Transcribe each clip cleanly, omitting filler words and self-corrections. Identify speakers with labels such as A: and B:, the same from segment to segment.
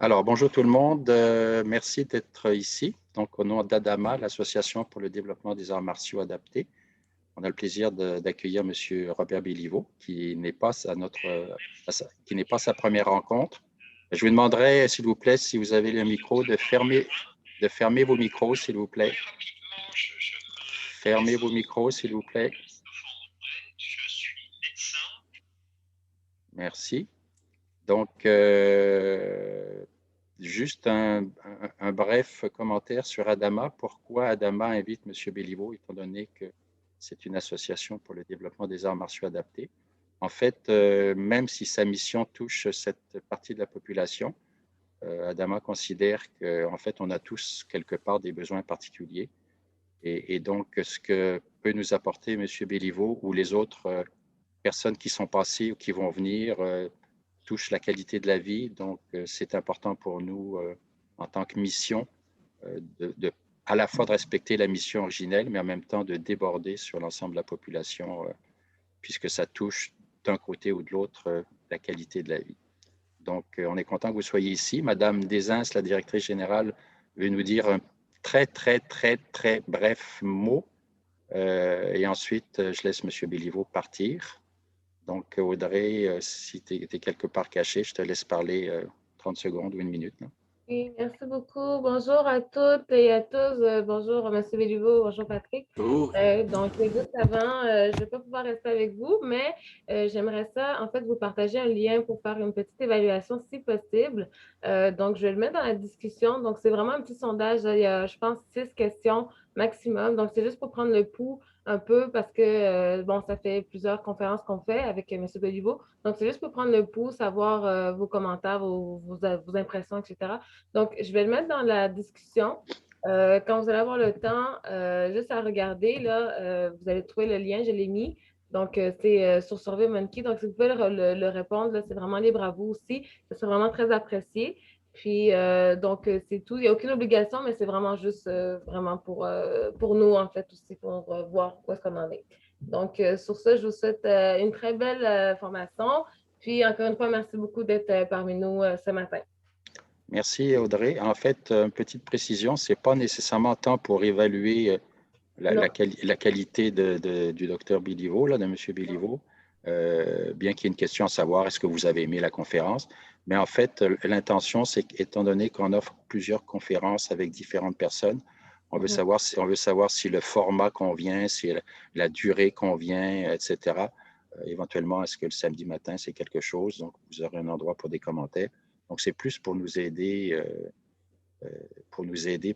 A: Alors, bonjour tout le monde. Merci d'être ici. Donc, au nom d'ADAMA, l'Association pour le développement des arts martiaux adaptés, on a le plaisir d'accueillir M. Robert Béliveau, qui n'est pas sa première rencontre. Je vous demanderai, s'il vous plaît, si vous avez le micro, de fermer vos micros, s'il vous plaît. Fermez vos micros, s'il vous plaît. Merci. Donc, juste un bref commentaire sur Adama. Pourquoi Adama invite M. Béliveau, étant donné que c'est une association pour le développement des arts martiaux adaptés. En fait, même si sa mission touche cette partie de la population, Adama considère qu'en fait, on a tous quelque part des besoins particuliers. Et donc, ce que peut nous apporter M. Béliveau ou les autres personnes qui sont passées ou qui vont venir touche la qualité de la vie. Donc, c'est important pour nous, en tant que mission, à la fois de respecter la mission originelle, mais en même temps de déborder sur l'ensemble de la population, puisque ça touche d'un côté ou de l'autre la qualité de la vie. Donc, on est content que vous soyez ici. Madame Desins, la directrice générale, veut nous dire un très bref mot. Et ensuite, je laisse M. Béliveau partir. Donc, Audrey, si tu es quelque part caché, je te laisse parler 30 secondes ou une minute. Là.
B: Oui, merci beaucoup. Bonjour à toutes et à tous. Bonjour, M. Béliveau. Bonjour, Patrick. Donc, juste avant, je ne vais pas pouvoir rester avec vous, mais j'aimerais ça, en fait, vous partager un lien pour faire une petite évaluation si possible. Donc, je vais le mettre dans la discussion. Donc, c'est vraiment un petit sondage. Il y a, je pense, 6 questions maximum. Donc, c'est juste pour prendre le pouls un peu parce que, bon, ça fait plusieurs conférences qu'on fait avec M. Béliveau. Donc, c'est juste pour prendre le pouls, savoir vos commentaires, vos impressions, etc. Donc, je vais le mettre dans la discussion. Quand vous allez avoir le temps, juste à regarder, là, vous allez trouver le lien, je l'ai mis. Donc, c'est sur SurveyMonkey. Donc, si vous pouvez le répondre, là, c'est vraiment libre à vous aussi. Ce serait vraiment très apprécié. Puis, donc, c'est tout. Il n'y a aucune obligation, mais c'est vraiment juste vraiment pour nous, en fait, aussi, pour voir où est-ce qu'on en est. Donc, sur ça, je vous souhaite une très belle formation. Puis, encore une fois, merci beaucoup d'être parmi nous ce matin.
A: Merci, Audrey. En fait, une petite précision, ce n'est pas nécessairement tant pour évaluer la qualité du docteur Béliveau, là, de M. Béliveau, bien qu'il y ait une question à savoir est-ce que vous avez aimé la conférence. Mais en fait, l'intention, c'est qu'étant donné qu'on offre plusieurs conférences avec différentes personnes, on veut savoir si le format convient, si la durée convient, etc. Éventuellement, est-ce que le samedi matin, c'est quelque chose? Donc, vous aurez un endroit pour des commentaires. Donc, c'est plus pour nous aider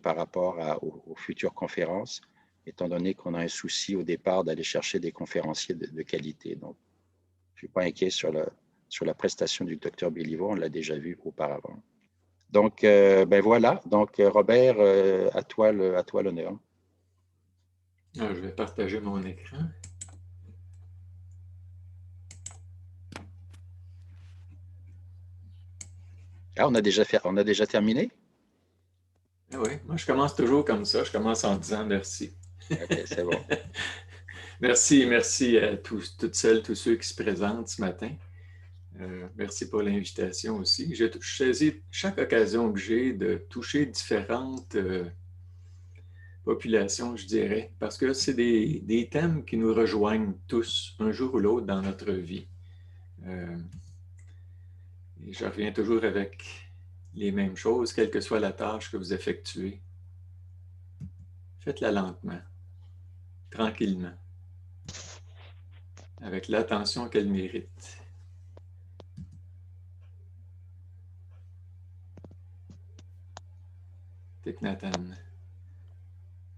A: par rapport aux futures conférences, étant donné qu'on a un souci au départ d'aller chercher des conférenciers de qualité. Donc, je ne suis pas inquiet sur la prestation du docteur Béliveau, on l'a déjà vu auparavant. Donc, ben voilà. Donc, Robert, à toi l'honneur.
C: Je vais partager mon écran.
A: Ah, on a déjà terminé?
C: Ah oui, moi je commence toujours comme ça. Je commence en disant merci.
A: OK, c'est bon.
C: Merci à toutes celles, tous ceux qui se présentent ce matin. Merci pour l'invitation aussi. Je saisis chaque occasion que j'ai de toucher différentes populations, je dirais, parce que c'est des thèmes qui nous rejoignent tous, un jour ou l'autre, dans notre vie. Et je reviens toujours avec les mêmes choses, quelle que soit la tâche que vous effectuez. Faites-la lentement, tranquillement, avec l'attention qu'elle mérite. Thich Nhat Hanh.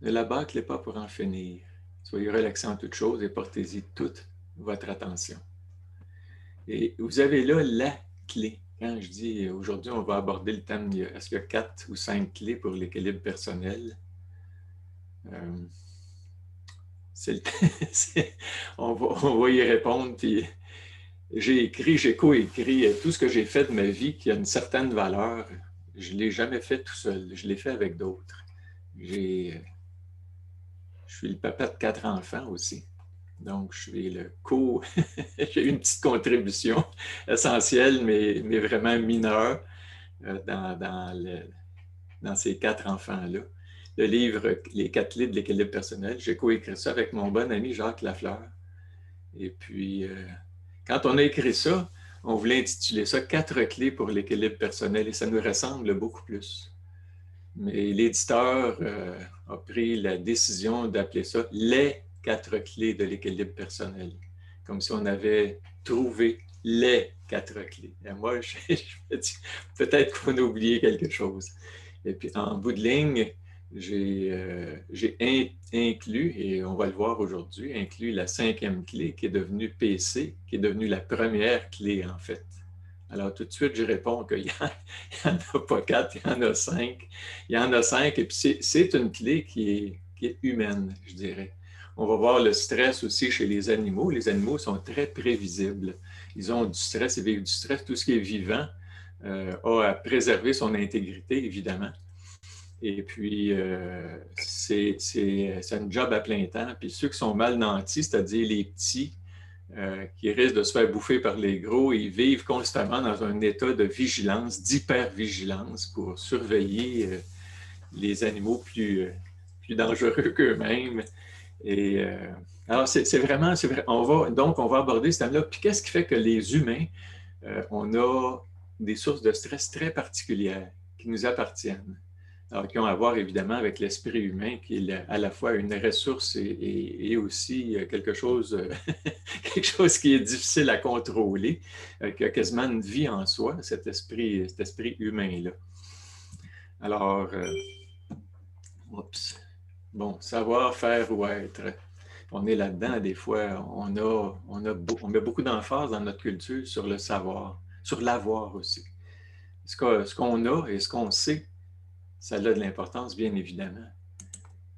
C: Ne la bâclez pas pour en finir. Soyez relaxés en toutes choses et portez-y toute votre attention. Et vous avez là la clé. Quand je dis aujourd'hui, on va aborder le thème, est-ce qu'il y a 4 ou 5 clés pour l'équilibre personnel? On va y répondre. Puis j'ai co-écrit tout ce que j'ai fait de ma vie qui a une certaine valeur. Je ne l'ai jamais fait tout seul. Je l'ai fait avec d'autres. Je suis le papa de 4 enfants aussi. Donc, je suis j'ai eu une petite contribution essentielle, mais vraiment mineure. dans ces 4 enfants-là. Le livre « Les 4 clés de l'équilibre personnel », j'ai coécrit ça avec mon bon ami Jacques Lafleur. Et puis, quand on a écrit ça, on voulait intituler ça « 4 clés pour l'équilibre personnel » et ça nous ressemble beaucoup plus. Mais l'éditeur a pris la décision d'appeler ça « Les 4 clés de l'équilibre personnel », comme si on avait trouvé les 4 clés. Et moi, je me dis, peut-être qu'on a oublié quelque chose. Et puis, en bout de ligne, j'ai inclus, et on va le voir aujourd'hui, inclus la 5e clé qui est devenue PC, qui est devenue la première clé, en fait. Alors, tout de suite, je réponds qu'il n'y en a pas 4, il y en a 5. Il y en a 5, et puis c'est une clé qui est humaine, je dirais. On va voir le stress aussi chez les animaux. Les animaux sont très prévisibles. Ils ont du stress, ils vivent du stress. Tout ce qui est vivant a à préserver son intégrité, évidemment. Et puis, c'est un job à plein temps. Puis ceux qui sont mal nantis, c'est-à-dire les petits, qui risquent de se faire bouffer par les gros, ils vivent constamment dans un état de vigilance, d'hypervigilance pour surveiller les animaux plus dangereux qu'eux-mêmes. Et alors, c'est vraiment, donc on va aborder ce thème-là. Puis qu'est-ce qui fait que les humains, on a des sources de stress très particulières qui nous appartiennent? Alors, qui ont à voir évidemment avec l'esprit humain, qui est à la fois une ressource et aussi quelque chose qui est difficile à contrôler, qui a quasiment une vie en soi, cet esprit humain-là. Alors, bon, savoir, faire ou être. On est là-dedans, des fois, on met beaucoup d'emphase dans notre culture sur le savoir, sur l'avoir aussi. Ce qu'on a et ce qu'on sait, ça a de l'importance, bien évidemment.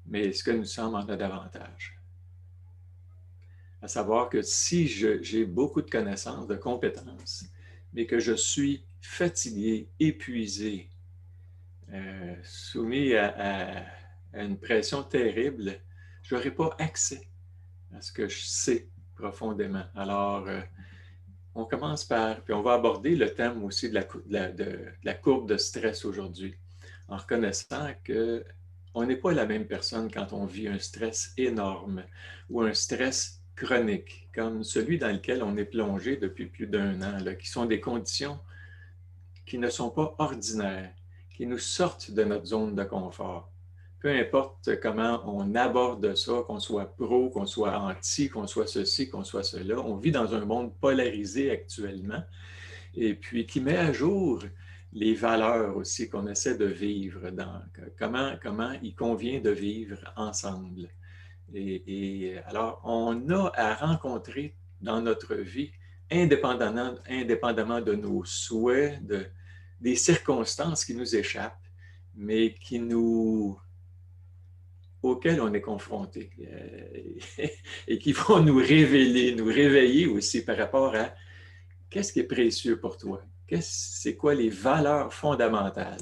C: Mais ce que nous sommes en a davantage. À savoir que si j'ai beaucoup de connaissances, de compétences, mais que je suis fatigué, épuisé, soumis à une pression terrible, je n'aurai pas accès à ce que je sais profondément. Alors, on commence par, puis on va aborder le thème aussi de la courbe de stress aujourd'hui, en reconnaissant qu'on n'est pas la même personne quand on vit un stress énorme ou un stress chronique, comme celui dans lequel on est plongé depuis plus d'1 an, là, qui sont des conditions qui ne sont pas ordinaires, qui nous sortent de notre zone de confort. Peu importe comment on aborde ça, qu'on soit pro, qu'on soit anti, qu'on soit ceci, qu'on soit cela, on vit dans un monde polarisé actuellement et puis qui met à jour les valeurs aussi qu'on essaie de vivre, comment il convient de vivre ensemble. Et alors, on a à rencontrer dans notre vie, indépendamment de nos souhaits, des circonstances qui nous échappent, mais auxquelles on est confronté et qui vont nous réveiller aussi par rapport à qu'est-ce qui est précieux pour toi? C'est quoi les valeurs fondamentales?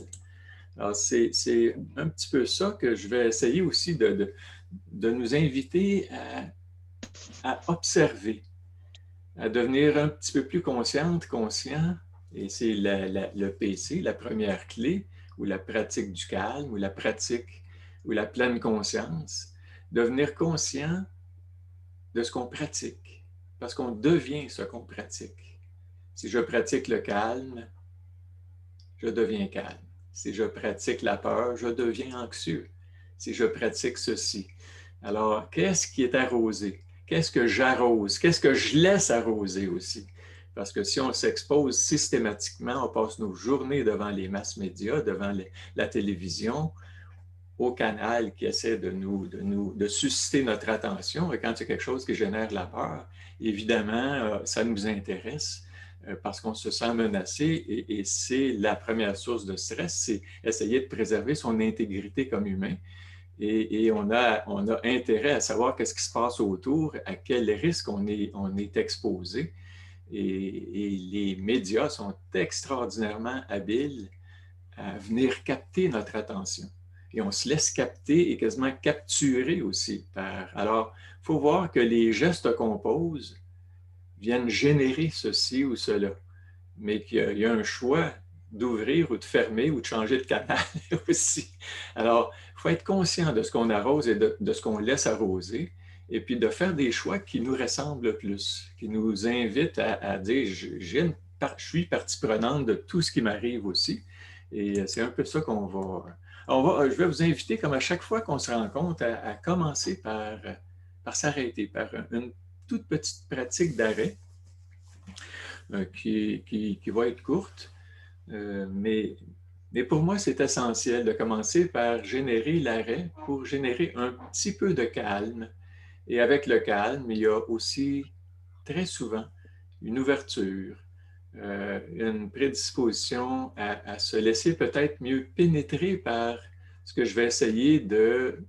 C: Alors, c'est un petit peu ça que je vais essayer aussi de nous inviter à observer, à devenir un petit peu plus conscient, et c'est le PC, la première clé, ou la pratique du calme, ou la pratique, ou la pleine conscience, devenir conscient de ce qu'on pratique, parce qu'on devient ce qu'on pratique. Si je pratique le calme, je deviens calme. Si je pratique la peur, je deviens anxieux. Si je pratique ceci. Alors, qu'est-ce qui est arrosé? Qu'est-ce que j'arrose? Qu'est-ce que je laisse arroser aussi? Parce que si on s'expose systématiquement, on passe nos journées devant les masses médias, devant la télévision, au canal qui essaie de susciter notre attention. Et quand il y a quelque chose qui génère la peur, évidemment, ça nous intéresse parce qu'on se sent menacé et c'est la première source de stress, c'est essayer de préserver son intégrité comme humain. Et on a intérêt à savoir qu'est-ce qui se passe autour, à quel risque on est exposé. Et les médias sont extraordinairement habiles à venir capter notre attention. Et on se laisse capter et quasiment capturer aussi Alors, il faut voir que les gestes qu'on pose viennent générer ceci ou cela, mais qu'il y a un choix d'ouvrir ou de fermer ou de changer de canal aussi. Alors, il faut être conscient de ce qu'on arrose et de ce qu'on laisse arroser, et puis de faire des choix qui nous ressemblent le plus, qui nous invitent à dire, je suis partie prenante de tout ce qui m'arrive aussi. Et c'est un peu ça qu'on va... je vais vous inviter, comme à chaque fois qu'on se rencontre, à commencer par s'arrêter, par une toute petite pratique d'arrêt qui va être courte. Mais pour moi, c'est essentiel de commencer par générer l'arrêt pour générer un petit peu de calme. Et avec le calme, il y a aussi très souvent une ouverture, une prédisposition à se laisser peut-être mieux pénétrer par ce que je vais essayer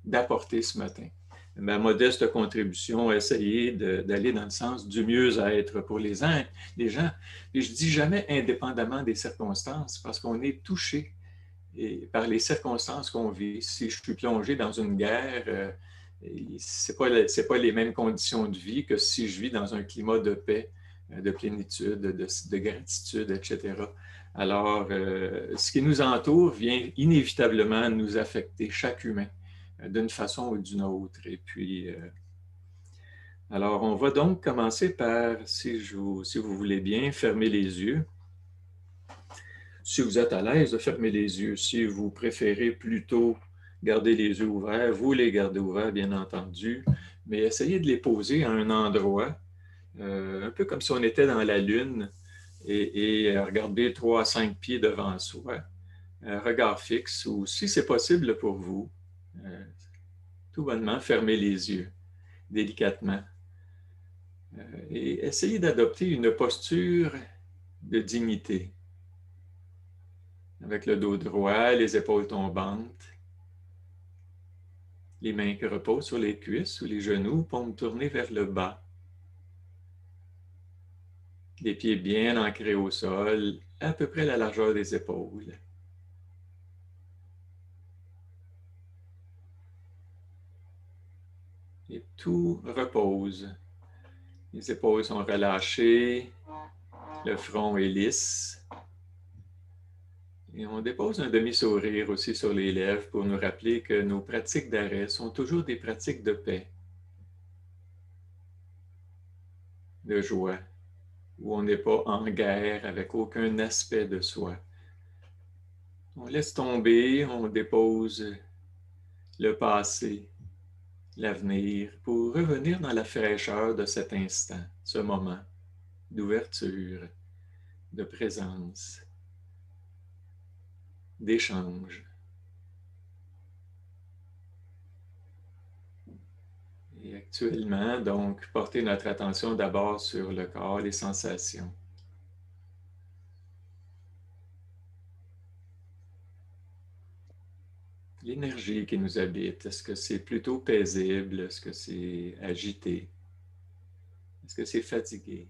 C: d'apporter ce matin. Ma modeste contribution, essayer d'aller dans le sens du mieux-être pour les gens. Et je ne dis jamais indépendamment des circonstances, parce qu'on est touché par les circonstances qu'on vit. Si je suis plongé dans une guerre, ce n'est pas les mêmes conditions de vie que si je vis dans un climat de paix, de plénitude, de gratitude, etc. Alors, ce qui nous entoure vient inévitablement nous affecter, chaque humain, d'une façon ou d'une autre. Et puis, alors, on va donc commencer par, si vous voulez bien, fermer les yeux. Si vous êtes à l'aise de fermer les yeux, si vous préférez plutôt garder les yeux ouverts, vous les gardez ouverts, bien entendu, mais essayez de les poser à un endroit, un peu comme si on était dans la Lune, et regarder 3 à 5 pieds devant soi, regard fixe, ou si c'est possible pour vous, tout bonnement, fermez les yeux, délicatement. Et essayez d'adopter une posture de dignité, avec le dos droit, les épaules tombantes, les mains qui reposent sur les cuisses ou les genoux, paumes tournées vers le bas. Les pieds bien ancrés au sol, à peu près la largeur des épaules. Et tout repose. Les épaules sont relâchées, le front est lisse. Et on dépose un demi-sourire aussi sur les lèvres pour nous rappeler que nos pratiques d'arrêt sont toujours des pratiques de paix, de joie, où on n'est pas en guerre avec aucun aspect de soi. On laisse tomber, on dépose le passé, l'avenir, pour revenir dans la fraîcheur de cet instant, ce moment d'ouverture, de présence, d'échange. Et actuellement, donc, porter notre attention d'abord sur le corps, les sensations. L'énergie qui nous habite, est-ce que c'est plutôt paisible? Est-ce que c'est agité? Est-ce que c'est fatigué?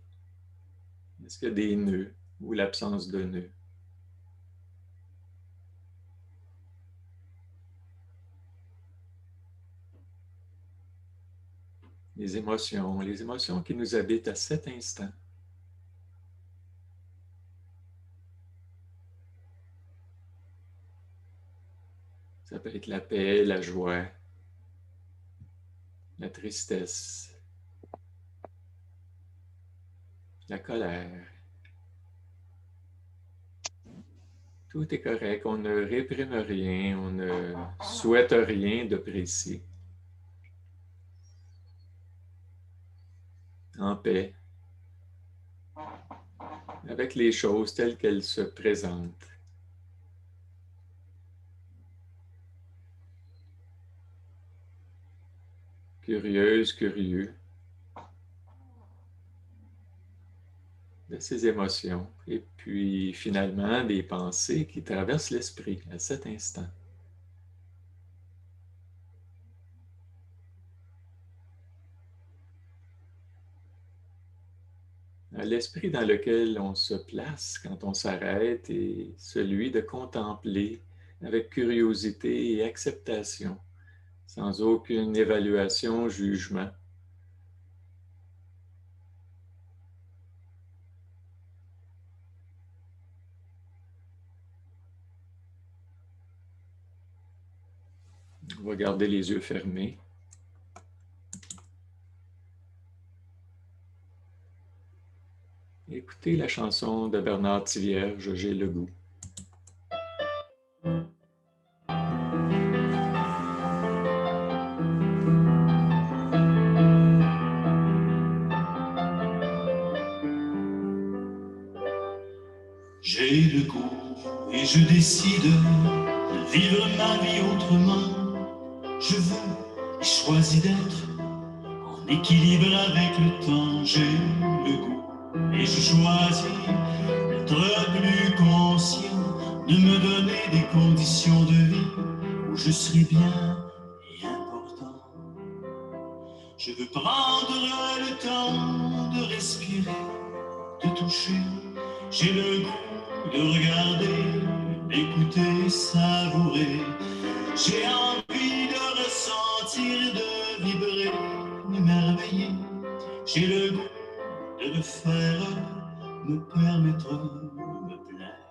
C: Est-ce qu'il y a des nœuds ou l'absence de nœuds? Les émotions qui nous habitent à cet instant. Ça peut être la paix, la joie, la tristesse, la colère. Tout est correct, on ne réprime rien, on ne souhaite rien de précis. En paix, avec les choses telles qu'elles se présentent. Curieuse, curieux de ces émotions et puis finalement des pensées qui traversent l'esprit à cet instant. L'esprit dans lequel on se place quand on s'arrête est celui de contempler avec curiosité et acceptation, sans aucune évaluation, jugement. On va garder les yeux fermés. Écoutez la chanson de Bernard Thivierge, J'ai le goût.
D: J'ai le goût et je décide de vivre ma vie autrement. Je veux et choisis d'être en équilibre avec le temps. J'ai le goût et je choisis d'être plus conscient, de me donner des conditions de vie où je serai bien et important. Je veux prendre le temps de respirer, de toucher. J'ai le goût de regarder, d'écouter, savourer. J'ai envie de ressentir, de vibrer, m'émerveiller. J'ai le goût de le faire, me permettre, me plaire.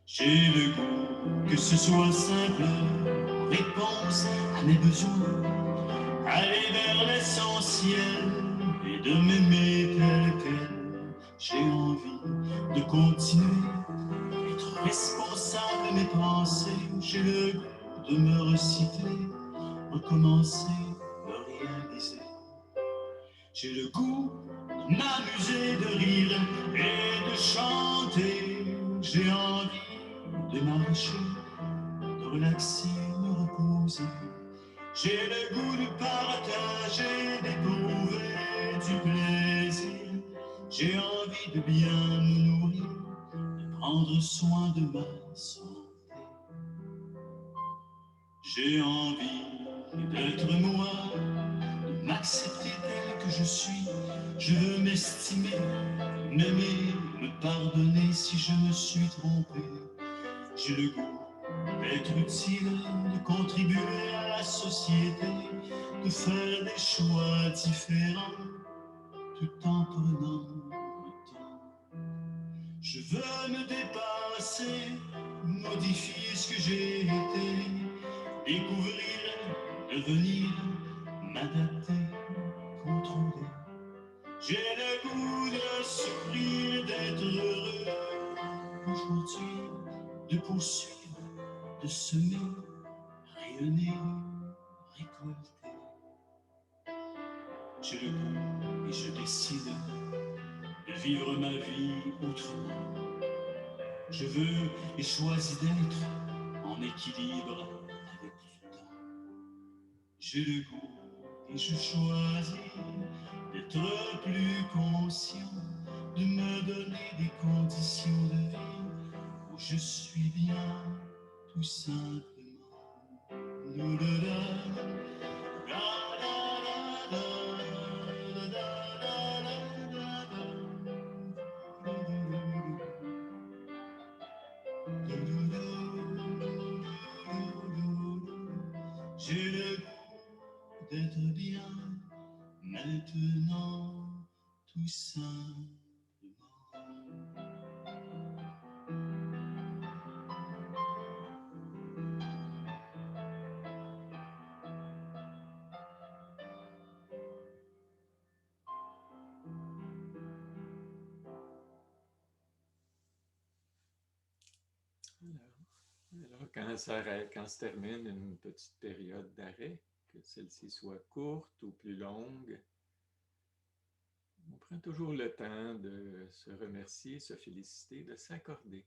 D: J'ai le goût que ce soit simple, en réponse à mes besoins. Aller vers l'essentiel et de m'aimer tel quel. J'ai envie de continuer, être responsable de mes pensées. J'ai le goût de me reciter, recommencer, me réaliser. J'ai le goût de m'amuser, de rire et de chanter. J'ai envie de marcher, de relaxer, me reposer. J'ai le goût de partager, d'éprouver du plaisir. J'ai envie de bien me nourrir, de prendre soin de ma santé. J'ai envie d'être moi, de m'accepter tel que je suis. Je veux m'estimer, m'aimer, me pardonner si je me suis trompé. J'ai le goût d'être utile, de contribuer à la société, de faire des choix différents, tout en prenant le temps. Je veux me dépasser, modifier ce que j'ai été, découvrir, devenir, m'adapter, contrôler. J'ai le goût de souffrir, d'être heureux aujourd'hui, de poursuivre, de semer, rayonner, récolter. J'ai le goût et je décide de vivre ma vie autrement. Je veux et choisis d'être en équilibre avec le temps. J'ai le goût et je choisis d'être plus conscient, de me donner des conditions de vie où je suis bien, tout simplement. J'ai le goût d'être bien maintenant, tout simplement.
C: Alors, quand se termine une petite période d'arrêt, que celle-ci soit courte ou plus longue, on prend toujours le temps de se remercier, se féliciter, de s'accorder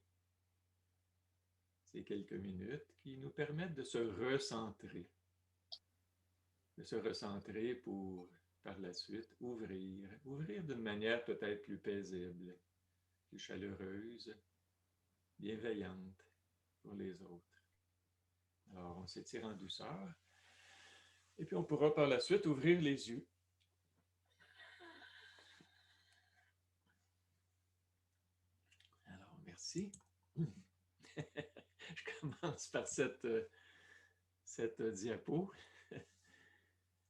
C: ces quelques minutes qui nous permettent de se recentrer pour, par la suite, ouvrir d'une manière peut-être plus paisible, plus chaleureuse, bienveillante pour les autres. Alors, on s'étire en douceur. Et puis, on pourra par la suite ouvrir les yeux. Alors, merci. Je commence par cette diapo.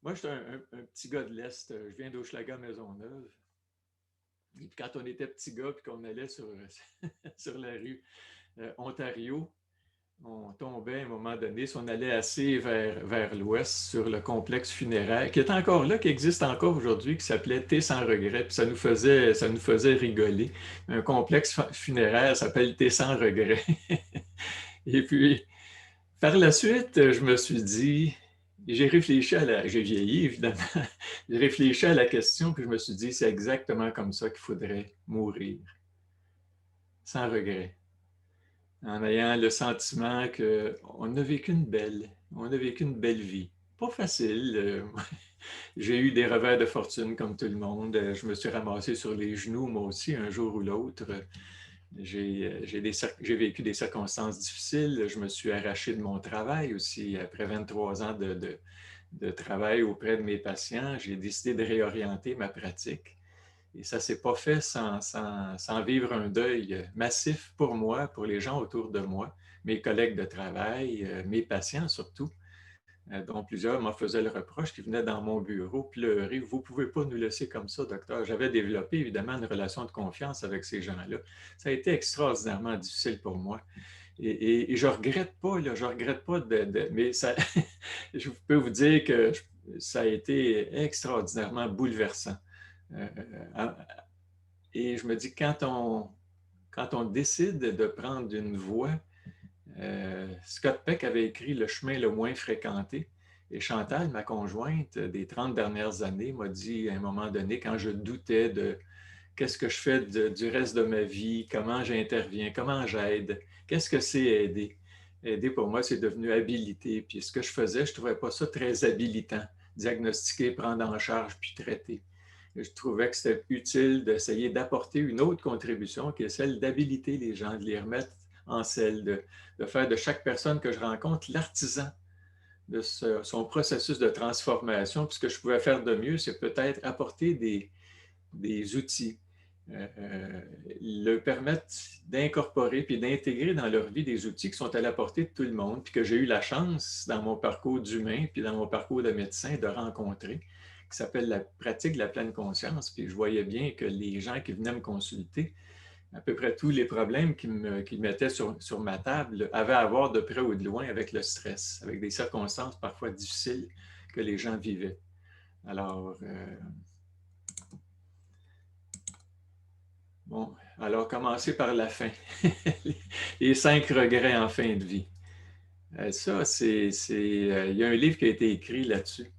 C: Moi, je suis un petit gars de l'Est. Je viens d'Hochelaga, Maisonneuve. Et puis, quand on était petit gars et qu'on allait sur la rue Ontario, on tombait à un moment donné, si on allait assez vers l'ouest sur le complexe funéraire, qui est encore là, qui existe encore aujourd'hui, qui s'appelait Thé sans regret, puis ça nous faisait rigoler. Un complexe funéraire s'appelle Thé sans regret. Et puis, par la suite, je me suis dit, j'ai réfléchi j'ai vieilli évidemment, j'ai réfléchi à la question, puis je me suis dit, c'est exactement comme ça qu'il faudrait mourir, sans regret, en ayant le sentiment qu'on a vécu on a vécu une belle vie. Pas facile. J'ai eu des revers de fortune comme tout le monde. Je me suis ramassé sur les genoux, moi aussi, un jour ou l'autre. J'ai vécu des circonstances difficiles. Je me suis arraché de mon travail aussi. Après 23 ans de travail auprès de mes patients, j'ai décidé de réorienter ma pratique. Et ça ne s'est pas fait sans vivre un deuil massif pour moi, pour les gens autour de moi, mes collègues de travail, mes patients surtout, dont plusieurs m'en faisaient le reproche, qui venaient dans mon bureau pleurer. Vous ne pouvez pas nous laisser comme ça, docteur. J'avais développé évidemment une relation de confiance avec ces gens-là. Ça a été extraordinairement difficile pour moi. Et je ne regrette pas, là, je regrette pas mais ça, je peux vous dire que ça a été extraordinairement bouleversant. Et je me dis, quand on décide de prendre une voie, Scott Peck avait écrit Le chemin le moins fréquenté. Et Chantal, ma conjointe des 30 dernières années, m'a dit à un moment donné, quand je doutais de qu'est-ce que je fais du reste de ma vie, comment j'interviens, comment j'aide, qu'est-ce que c'est aider? Aider, pour moi, c'est devenu habilité. Puis ce que je faisais, je ne trouvais pas ça très habilitant. Diagnostiquer, prendre en charge, puis traiter. Je trouvais que c'était utile d'essayer d'apporter une autre contribution qui est celle d'habiliter les gens, de les remettre en selle, de faire de chaque personne que je rencontre l'artisan de son processus de transformation. Puis ce que je pouvais faire de mieux, c'est peut-être apporter des outils, leur permettre d'incorporer puis d'intégrer dans leur vie des outils qui sont à la portée de tout le monde, puis que j'ai eu la chance dans mon parcours d'humain puis dans mon parcours de médecin de rencontrer, qui s'appelle la pratique de la pleine conscience. Puis je voyais bien que les gens qui venaient me consulter, à peu près tous les problèmes qu'ils mettaient sur ma table avaient à voir de près ou de loin avec le stress, avec des circonstances parfois difficiles que les gens vivaient. Alors, commencer par la fin. Les 5 regrets en fin de vie. Ça, il y a un livre qui a été écrit là-dessus,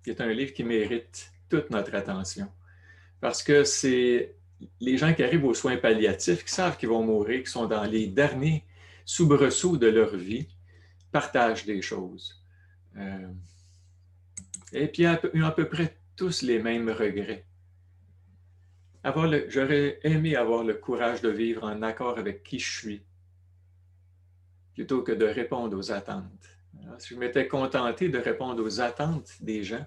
C: qui est un livre qui mérite toute notre attention. Parce que c'est les gens qui arrivent aux soins palliatifs, qui savent qu'ils vont mourir, qui sont dans les derniers soubresauts de leur vie, partagent des choses. Et puis, ils ont à peu près tous les mêmes regrets. J'aurais aimé avoir le courage de vivre en accord avec qui je suis, plutôt que de répondre aux attentes. Alors, si je m'étais contenté de répondre aux attentes des gens,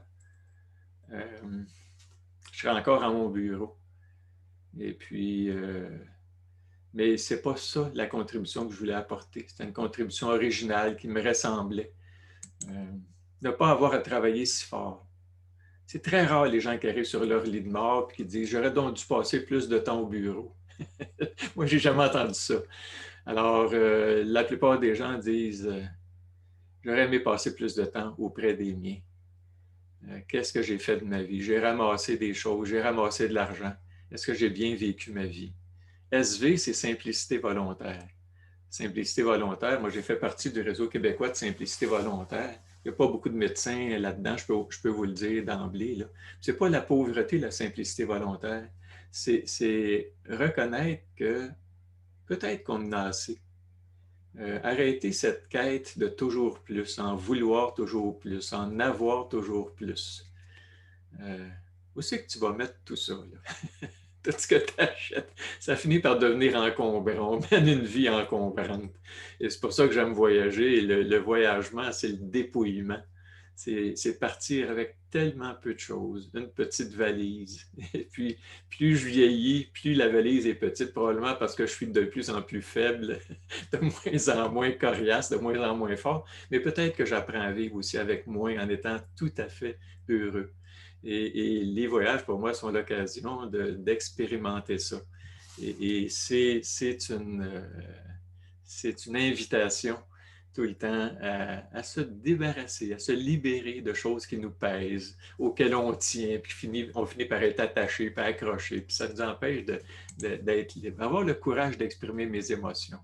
C: je serais encore à mon bureau. Et puis, mais ce n'est pas ça la contribution que je voulais apporter. C'était une contribution originale qui me ressemblait. Ne pas avoir à travailler si fort. C'est très rare les gens qui arrivent sur leur lit de mort et qui disent « J'aurais donc dû passer plus de temps au bureau. » Moi, je n'ai jamais entendu ça. Alors, la plupart des gens disent « J'aurais aimé passer plus de temps auprès des miens. Qu'est-ce que j'ai fait de ma vie? J'ai ramassé des choses, j'ai ramassé de l'argent. Est-ce que j'ai bien vécu ma vie? » SV, c'est simplicité volontaire. Simplicité volontaire, moi j'ai fait partie du réseau québécois de simplicité volontaire. Il n'y a pas beaucoup de médecins là-dedans, je peux vous le dire d'emblée. Ce n'est pas la pauvreté, la simplicité volontaire. C'est reconnaître que peut-être qu'on en a assez. Arrêter cette quête de toujours plus, en vouloir toujours plus, en avoir toujours plus. Où c'est que tu vas mettre tout ça? Là? Tout ce que tu achètes, ça finit par devenir encombrant. On mène une vie encombrante. Et c'est pour ça que j'aime voyager. Le voyagement, c'est le dépouillement. C'est partir avec tellement peu de choses, une petite valise. Et puis, plus je vieillis, plus la valise est petite, probablement parce que je suis de plus en plus faible, de moins en moins coriace, de moins en moins fort. Mais peut-être que j'apprends à vivre aussi avec moins en étant tout à fait heureux. Et les voyages, pour moi, sont l'occasion d'expérimenter ça. Et c'est une invitation tout le temps à se débarrasser, à se libérer de choses qui nous pèsent, auxquelles on tient, puis on finit par être attaché, par accroché, puis ça nous empêche d'être libre. Avoir le courage d'exprimer mes émotions.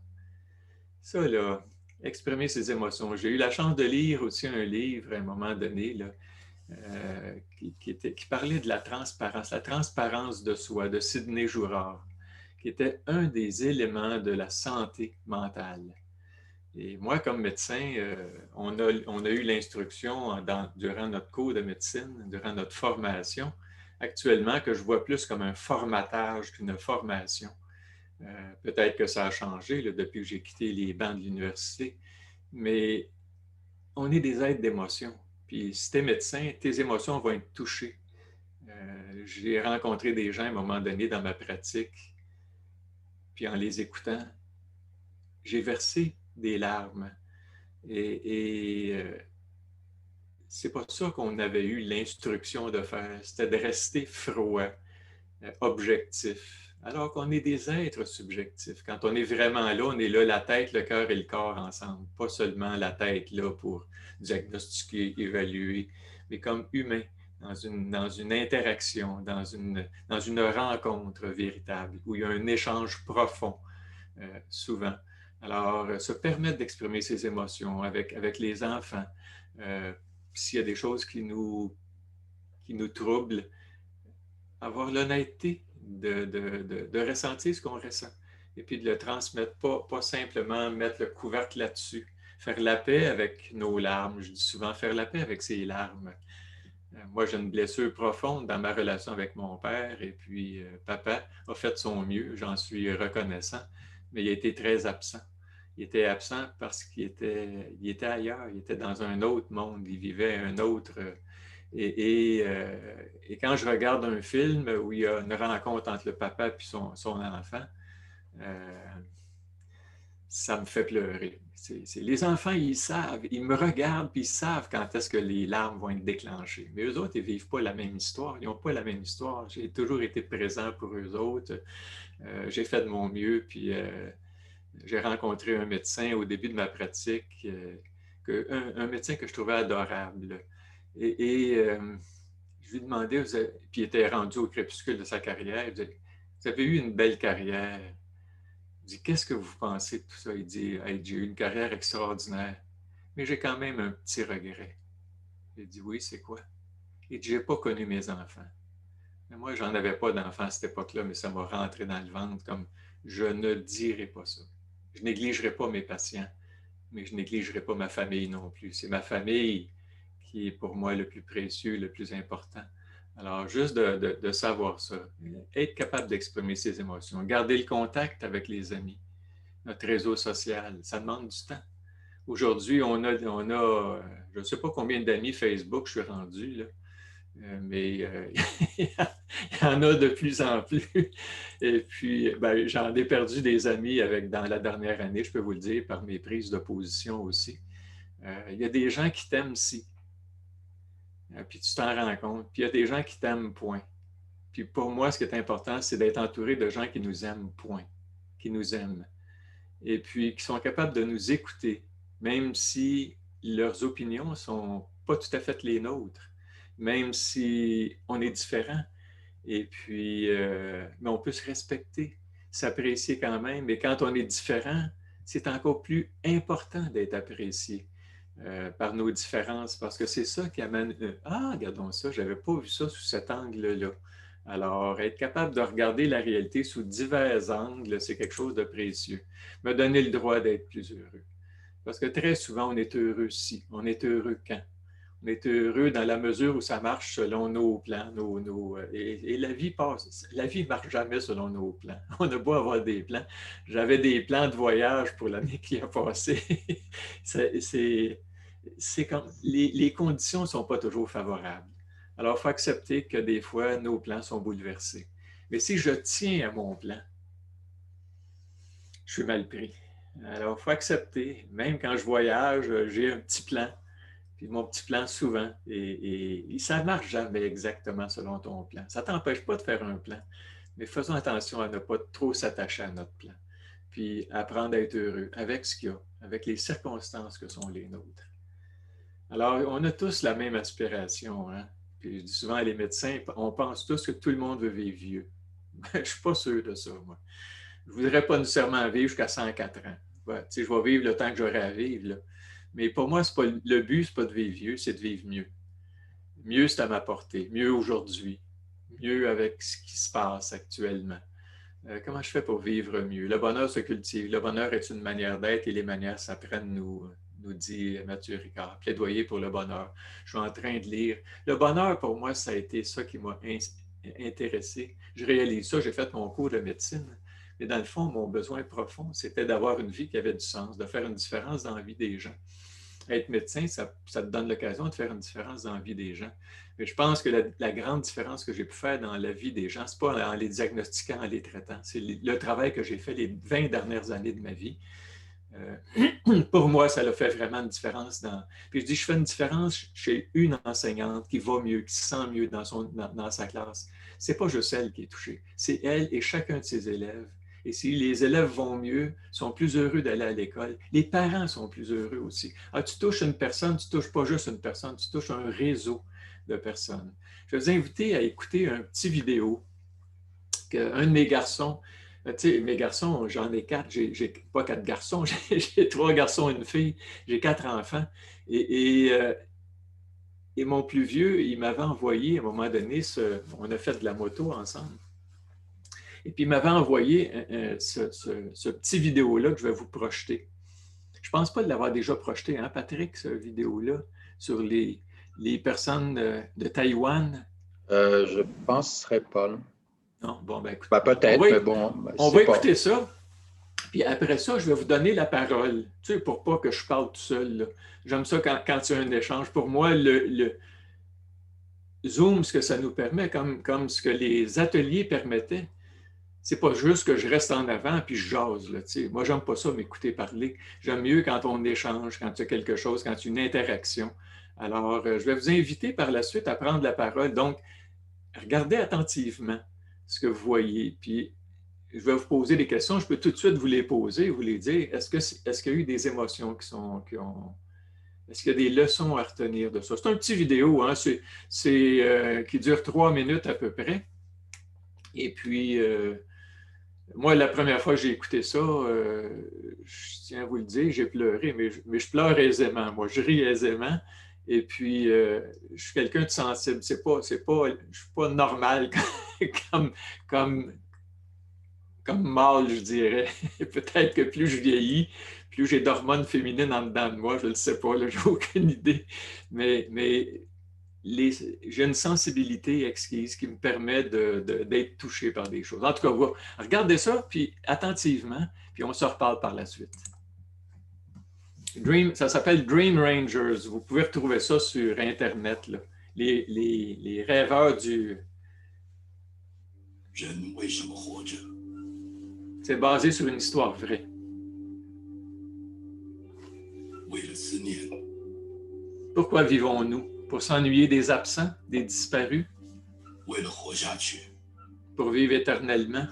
C: Ça, là, exprimer ses émotions. J'ai eu la chance de lire aussi un livre à un moment donné, là, qui parlait de la transparence de soi, de Sidney Jourard, qui était un des éléments de la santé mentale. Et moi, comme médecin, on a eu l'instruction durant notre cours de médecine, durant notre formation, actuellement, que je vois plus comme un formatage qu'une formation. Peut-être que ça a changé là, depuis que j'ai quitté les bancs de l'université, mais on est des êtres d'émotion. Puis si tu es médecin, tes émotions vont être touchées. J'ai rencontré des gens à un moment donné dans ma pratique, puis en les écoutant, j'ai versé des larmes. Et c'est pas ça qu'on avait eu l'instruction de faire. C'était de rester froid, objectif. Alors qu'on est des êtres subjectifs. Quand on est vraiment là, on est là, la tête, le cœur et le corps ensemble. Pas seulement la tête là pour diagnostiquer, évaluer, mais comme humain, dans une interaction, dans une rencontre véritable, où il y a un échange profond, souvent. Alors, se permettre d'exprimer ses émotions avec les enfants. S'il y a des choses qui nous troublent, avoir l'honnêteté de ressentir ce qu'on ressent et puis de le transmettre, pas simplement mettre le couvercle là-dessus. Faire la paix avec nos larmes. Je dis souvent faire la paix avec ses larmes. Moi, j'ai une blessure profonde dans ma relation avec mon père et puis papa a fait son mieux, j'en suis reconnaissant, mais il a été très absent. Il était absent parce qu'il était ailleurs, il était dans un autre monde, il vivait un autre... Et quand je regarde un film où il y a une rencontre entre le papa et son enfant, ça me fait pleurer. Les enfants, ils savent, ils me regardent puis ils savent quand est-ce que les larmes vont être déclenchées. Mais eux autres, ils ne vivent pas la même histoire, ils n'ont pas la même histoire. J'ai toujours été présent pour eux autres. J'ai fait de mon mieux, puis j'ai rencontré un médecin au début de ma pratique, un médecin que je trouvais adorable. Et je lui demandais, puis il était rendu au crépuscule de sa carrière, il disait, vous avez eu une belle carrière. Je dis, qu'est-ce que vous pensez de tout ça? Il dit, hey, j'ai eu une carrière extraordinaire, mais j'ai quand même un petit regret. J'ai dit, oui, c'est quoi? Il dit, j'ai pas connu mes enfants. Mais moi, j'en avais pas d'enfants à cette époque-là, mais ça m'a rentré dans le ventre comme, je ne dirai pas ça. Je négligerai pas mes patients, mais je négligerai pas ma famille non plus. C'est ma famille qui est pour moi le plus précieux, le plus important. Alors, juste de savoir ça, être capable d'exprimer ses émotions, garder le contact avec les amis, notre réseau social, ça demande du temps. Aujourd'hui, on a je ne sais pas combien d'amis Facebook je suis rendu, là, mais il y en a de plus en plus. Et puis, ben, j'en ai perdu des amis dans la dernière année, je peux vous le dire, par mes prises de position aussi. Il y a des gens qui t'aiment si. Puis tu t'en rends compte. Puis il y a des gens qui t'aiment, point. Puis pour moi, ce qui est important, c'est d'être entouré de gens qui nous aiment, point. Qui nous aiment. Et puis qui sont capables de nous écouter, même si leurs opinions ne sont pas tout à fait les nôtres, même si on est différents. Et puis, mais on peut se respecter, s'apprécier quand même. Et quand on est différent, c'est encore plus important d'être apprécié. Par nos différences, parce que c'est ça qui amène ah, regardons ça, je n'avais pas vu ça sous cet angle-là. Alors, être capable de regarder la réalité sous divers angles, c'est quelque chose de précieux. Me donner le droit d'être plus heureux. Parce que très souvent, on est heureux si. On est heureux quand? On est heureux dans la mesure où ça marche selon nos plans. Et la vie passe. La vie ne marche jamais selon nos plans. On a beau avoir des plans. J'avais des plans de voyage pour l'année qui a passé. C'est comme les conditions ne sont pas toujours favorables. Alors, il faut accepter que des fois, nos plans sont bouleversés. Mais si je tiens à mon plan, je suis mal pris. Alors, il faut accepter. Même quand je voyage, j'ai un petit plan. Puis mon petit plan, souvent, et ça ne marche jamais exactement selon ton plan. Ça ne t'empêche pas de faire un plan, mais faisons attention à ne pas trop s'attacher à notre plan. puis apprendre à être heureux avec ce qu'il y a, avec les circonstances que sont les nôtres. Alors, on a tous la même aspiration, hein? Puis je dis souvent à les médecins, on pense tous que tout le monde veut vivre vieux. Je ne suis pas sûr de ça, moi. Je ne voudrais pas nécessairement vivre jusqu'à 104 ans. Ouais, je vais vivre le temps que j'aurai à vivre, là. Mais pour moi, le but, ce n'est pas de vivre vieux, c'est de vivre mieux. Mieux, c'est à ma portée. Mieux aujourd'hui. Mieux avec ce qui se passe actuellement. Comment je fais pour vivre mieux? Le bonheur se cultive. Le bonheur est une manière d'être et les manières s'apprennent, nous dit Mathieu Ricard. Plaidoyer pour le bonheur. Je suis en train de lire. Le bonheur, pour moi, ça a été ça qui m'a intéressé. Je réalise ça, j'ai fait mon cours de médecine. Mais dans le fond, mon besoin profond, c'était d'avoir une vie qui avait du sens, de faire une différence dans la vie des gens. Être médecin, ça te donne l'occasion de faire une différence dans la vie des gens. Mais je pense que la grande différence que j'ai pu faire dans la vie des gens, ce n'est pas en les diagnostiquant, en les traitant. C'est le travail que j'ai fait les 20 dernières années de ma vie. Pour moi, ça a fait vraiment une différence. Puis je dis, je fais une différence chez une enseignante qui va mieux, qui se sent mieux dans sa classe. Ce n'est pas juste elle qui est touchée, c'est elle et chacun de ses élèves. Et si les élèves vont mieux, sont plus heureux d'aller à l'école, les parents sont plus heureux aussi. Alors, tu touches une personne, tu ne touches pas juste une personne, tu touches un réseau de personnes. Je vais vous inviter à écouter un petit vidéo qu'un de mes garçons, tu sais, mes garçons, j'en ai 4, j'ai pas 4 garçons, j'ai 3 garçons et une fille, j'ai 4 enfants. Et mon plus vieux, il m'avait envoyé à un moment donné, on a fait de la moto ensemble. Et puis, il m'avait envoyé ce petit vidéo-là que je vais vous projeter. Je ne pense pas de l'avoir déjà projeté, hein, Patrick, ce vidéo-là, sur les personnes de Taïwan.
A: Je ne penserais pas.
C: Non, bon, ben écoutez.
A: Ben, peut-être, mais bon.
C: On va écouter ça. Puis après ça, je vais vous donner la parole, tu sais, pour pas que je parle tout seul. J'aime ça quand il y a un échange. Pour moi, le Zoom, ce que ça nous permet, comme ce que les ateliers permettaient, c'est pas juste que je reste en avant puis je jase. Là, moi, j'aime pas ça, m'écouter parler. J'aime mieux quand on échange, quand il y a quelque chose, quand il y a une interaction. Alors, je vais vous inviter par la suite à prendre la parole. Donc, regardez attentivement ce que vous voyez. Puis, je vais vous poser des questions. Je peux tout de suite vous les poser, vous les dire. Est-ce qu'il y a eu des émotions Est-ce qu'il y a des leçons à retenir de ça? C'est un petit vidéo, hein? Qui dure 3 minutes à peu près. Et puis, moi, la première fois que j'ai écouté ça, je tiens à vous le dire, j'ai pleuré, mais je pleure aisément. Moi, je ris aisément. Et puis, je suis quelqu'un de sensible. Je ne suis pas normal comme mâle, je dirais. Peut-être que plus je vieillis, plus j'ai d'hormones féminines en dedans de moi. Je ne le sais pas, je n'ai aucune idée. Mais j'ai une sensibilité exquise qui me permet d'être touché par des choses. En tout cas, regardez ça, puis attentivement, puis on se reparle par la suite. Ça s'appelle Dream Rangers. Vous pouvez retrouver ça sur Internet. Là. Les rêveurs du... C'est basé sur une histoire vraie. Pourquoi vivons-nous? Pour s'ennuyer des absents, des disparus? Pour vivre éternellement?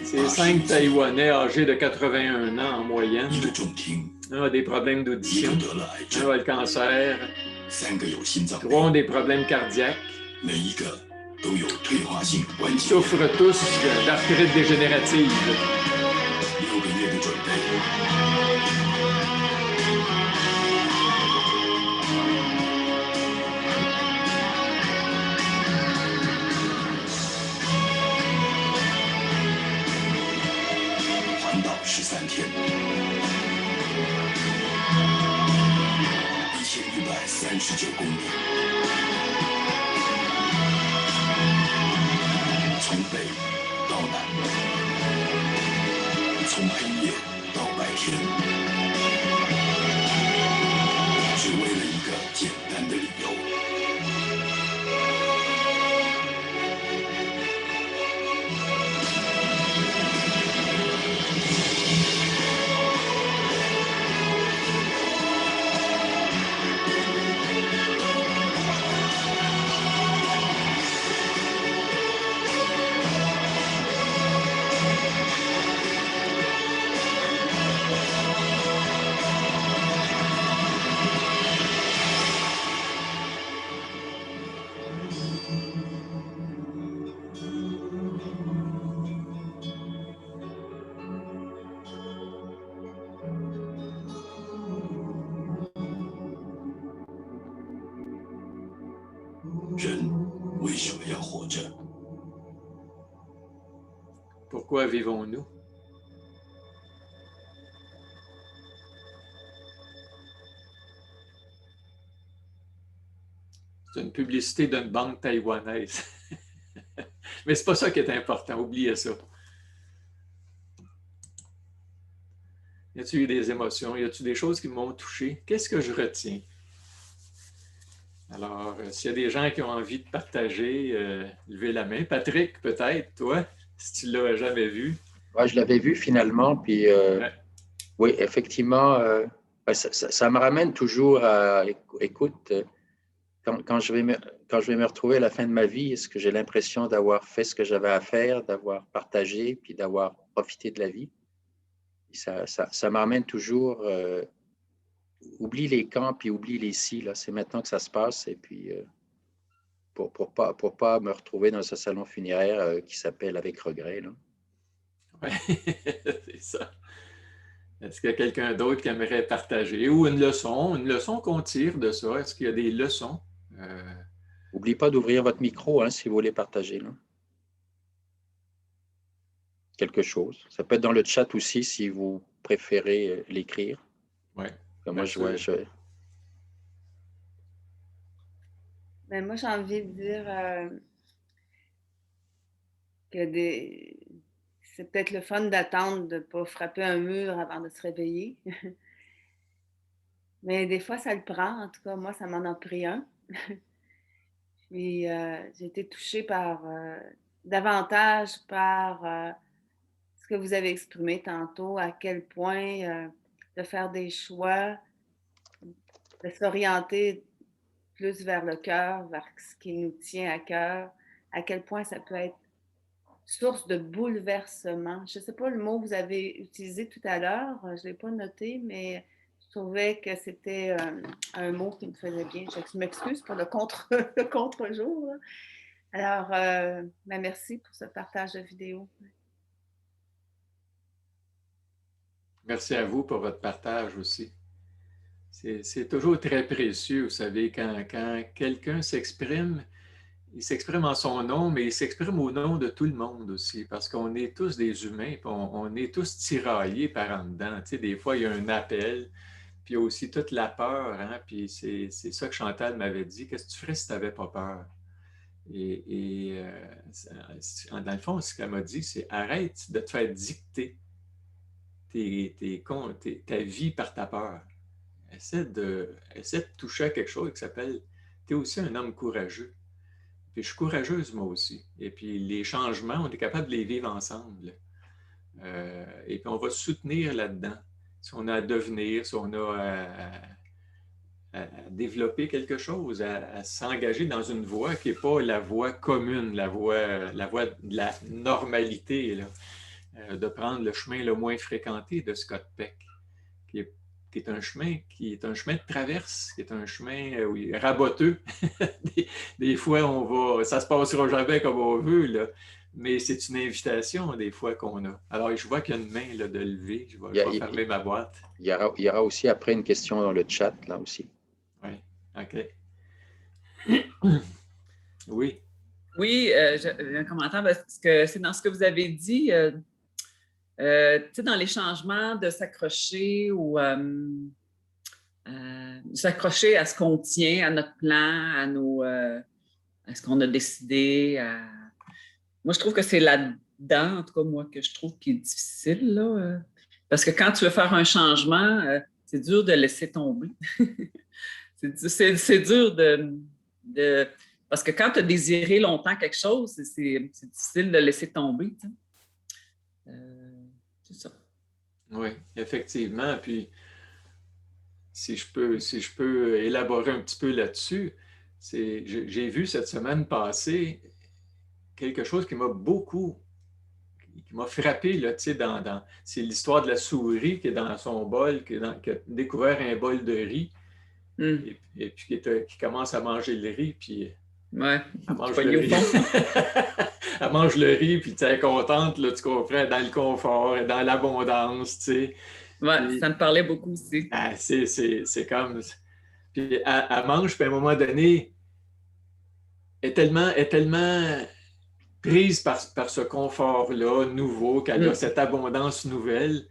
C: C'est 5 Taïwanais âgés de 81 ans en moyenne. Un a des problèmes d'audition, un a le cancer, 3 ont des problèmes cardiaques. Ils souffrent tous d'arthrite dégénérative.
D: 13天，1139公里，从北到南，从黑夜到白天，只为了一个简单的理由。人为什么要活着？
C: Pourquoi vivons-nous? C'est une publicité d'une banque taïwanaise. Mais c'est pas ça qui est important, oubliez ça. Y a-t-il eu des émotions? Y a-t-il des choses qui m'ont touché? Qu'est-ce que je retiens? Alors, s'il y a des gens qui ont envie de partager, levez la main. Patrick, peut-être, toi, si tu ne l'as jamais vu.
A: Ouais, je l'avais vu finalement, puis
C: Ouais.
A: oui, effectivement, ça me ramène toujours à, écoute, quand je vais me retrouver à la fin de ma vie, est-ce que j'ai l'impression d'avoir fait ce que j'avais à faire, d'avoir partagé, puis d'avoir profité de la vie? Ça me ramène toujours, oublie les quand, puis oublie les si, là, c'est maintenant que ça se passe, et puis pour pas me retrouver dans ce salon funéraire qui s'appelle Avec regret, là.
C: Oui, c'est ça. Est-ce qu'il y a quelqu'un d'autre qui aimerait partager? Ou une leçon qu'on tire de ça? Est-ce qu'il y a des leçons?
A: N'oubliez pas d'ouvrir votre micro hein, si vous voulez partager. Là. Quelque chose. Ça peut être dans le chat aussi si vous préférez l'écrire.
C: Oui.
A: Moi,
E: Ben, moi, j'ai envie de dire que c'est peut-être le fun d'attendre de ne pas frapper un mur avant de se réveiller. Mais des fois, ça le prend. En tout cas, moi, ça m'en a pris un. Puis, j'ai été touchée davantage par ce que vous avez exprimé tantôt, à quel point de faire des choix, de s'orienter plus vers le cœur, vers ce qui nous tient à cœur, à quel point ça peut être source de bouleversement. Je ne sais pas le mot que vous avez utilisé tout à l'heure, je ne l'ai pas noté, mais je trouvais que c'était un mot qui me faisait bien. Je m'excuse pour le contre-jour. Alors, ben merci pour ce partage de vidéo.
C: Merci à vous pour votre partage aussi. C'est toujours très précieux, vous savez, quand quelqu'un s'exprime, il s'exprime en son nom, mais il s'exprime au nom de tout le monde aussi, parce qu'on est tous des humains, puis on est tous tiraillés par en dedans. Tu sais, des fois, il y a un appel, puis il y a aussi toute la peur, hein, puis c'est ça que Chantal m'avait dit. Qu'est-ce que tu ferais si tu n'avais pas peur? Et dans le fond, ce qu'elle m'a dit, c'est arrête de te faire dicter ta vie par ta peur. Essaie de toucher à quelque chose qui s'appelle tu es aussi un homme courageux. Puis je suis courageuse moi aussi. Et puis les changements, on est capable de les vivre ensemble. Et puis on va se soutenir là-dedans. Si on a à devenir, si on a à développer quelque chose, à s'engager dans une voie qui n'est pas la voie commune, la voie de la normalité, là. De prendre le chemin le moins fréquenté de Scott Peck, qui est un chemin de traverse, qui est un chemin raboteux. des fois, ça ne se passera jamais comme on veut, là, mais c'est une invitation des fois qu'on a. Alors, je vois qu'il y a une main là, de lever. Je vais fermer ma boîte.
A: Il y aura aussi après une question dans le chat, là aussi.
C: Oui, OK. Oui.
F: Oui, j'ai un commentaire parce que c'est dans ce que vous avez dit. dans les changements, de s'accrocher ou s'accrocher à ce qu'on tient, à notre plan, à ce qu'on a décidé. Moi, je trouve que c'est là-dedans, en tout cas, moi, que je trouve qui est difficile, là. Parce que quand tu veux faire un changement, c'est dur de laisser tomber. c'est dur de... Parce que quand tu as désiré longtemps quelque chose, c'est difficile de laisser tomber. C'est ça.
C: Oui, effectivement. Puis, si je peux élaborer un petit peu là-dessus, j'ai vu cette semaine passée quelque chose qui m'a frappé, là, c'est l'histoire de la souris qui est dans son bol, qui a découvert un bol de riz, et puis qui commence à manger le riz, puis
F: ouais,
C: elle mange le riz. Elle mange le riz, puis elle est contente, là, tu comprends, dans le confort, dans l'abondance, tu sais.
F: Ouais, ça me parlait beaucoup aussi.
C: C'est comme... Puis elle mange, puis à un moment donné, elle est tellement prise par ce confort-là nouveau, qu'elle a cette abondance nouvelle,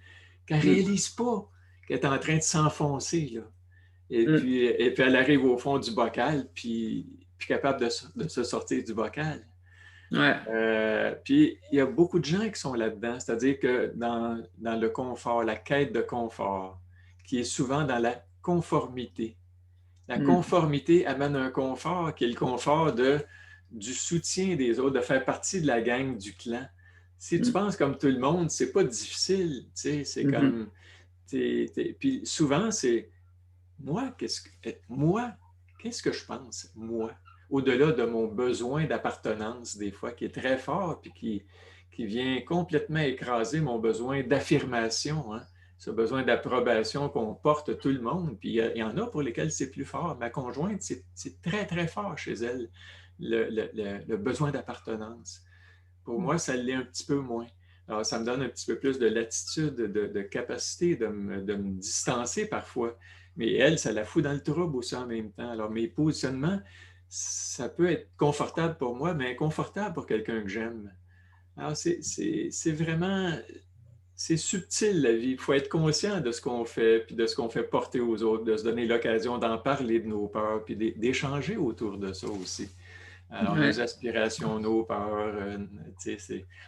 C: qu'elle ne réalise pas qu'elle est en train de s'enfoncer, là. Et puis elle arrive au fond du bocal, puis capable de se sortir du bocal.
F: Ouais.
C: Puis il y a beaucoup de gens qui sont là-dedans, c'est-à-dire que dans le confort, la quête de confort, qui est souvent dans la conformité. La conformité amène un confort qui est le confort du soutien des autres, de faire partie de la gang, du clan. Si tu penses comme tout le monde, c'est pas difficile, tu sais, c'est comme... Puis souvent, c'est moi, qu'est-ce que je pense, moi, au-delà de mon besoin d'appartenance, des fois, qui est très fort, puis qui vient complètement écraser mon besoin d'affirmation, hein? Ce besoin d'approbation qu'on porte tout le monde. Puis il y en a pour lesquels c'est plus fort. Ma conjointe, c'est très, très fort chez elle, le besoin d'appartenance. Pour moi, ça l'est un petit peu moins. Alors, ça me donne un petit peu plus de latitude, de capacité de me distancer parfois. Mais elle, ça la fout dans le trouble aussi en même temps. Alors, mes positionnements, ça peut être confortable pour moi, mais inconfortable pour quelqu'un que j'aime. Alors, c'est vraiment... C'est subtil, la vie. Il faut être conscient de ce qu'on fait, puis de ce qu'on fait porter aux autres, de se donner l'occasion d'en parler de nos peurs, puis d'échanger autour de ça aussi. Alors, nos aspirations, nos peurs,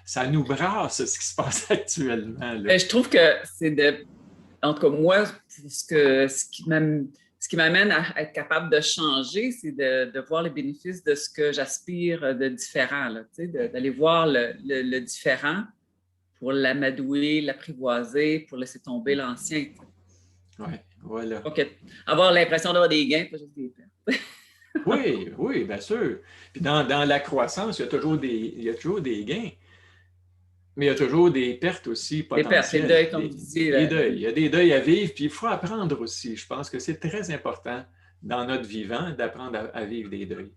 C: ça nous brasse, ce qui se passe actuellement, là.
F: Je trouve que c'est en tout cas, moi, ce qui m'amène à être capable de changer, c'est de voir les bénéfices de ce que j'aspire de différent, d'aller voir le différent pour l'amadouer, l'apprivoiser, pour laisser tomber l'ancien.
C: Oui, voilà.
F: Donc, avoir l'impression d'avoir des gains, pas juste des pertes.
C: Oui, bien sûr. Puis dans la croissance, il y a toujours des gains, mais il y a toujours des pertes aussi potentielles.
F: Des pertes, des deuils, comme tu dis.
C: Des deuils. Il y a des deuils à vivre, puis il faut apprendre aussi. Je pense que c'est très important dans notre vivant d'apprendre à vivre des deuils.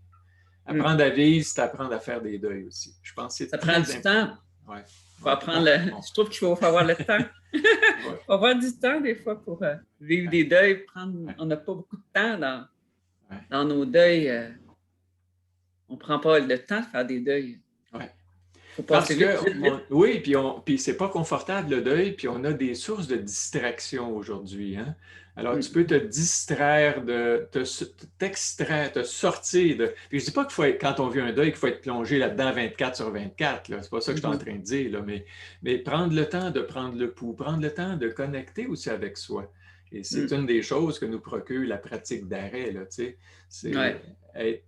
C: Apprendre à vivre, c'est apprendre à faire des deuils aussi. Je pense que c'est
F: prend du temps.
C: Ouais.
F: Faut apprendre Je trouve qu'il faut avoir le temps. Il faut avoir du temps des fois pour vivre des deuils. On n'a pas beaucoup de temps dans nos deuils. On ne prend pas le temps de faire des deuils.
C: Ouais.
F: Faut passer vite.
C: Oui, puis c'est pas confortable le deuil, puis on a des sources de distraction aujourd'hui, hein? Alors, tu peux te distraire, t'extraire, te sortir de... Puis je dis pas qu'il faut être, quand on vit un deuil, qu'il faut être plongé là-dedans 24/24, là. C'est pas ça que je suis en train de dire, là. Mais prendre le temps de prendre le pouls, prendre le temps de connecter aussi avec soi. Et c'est une des choses que nous procure la pratique d'arrêt, là, tu sais. C'est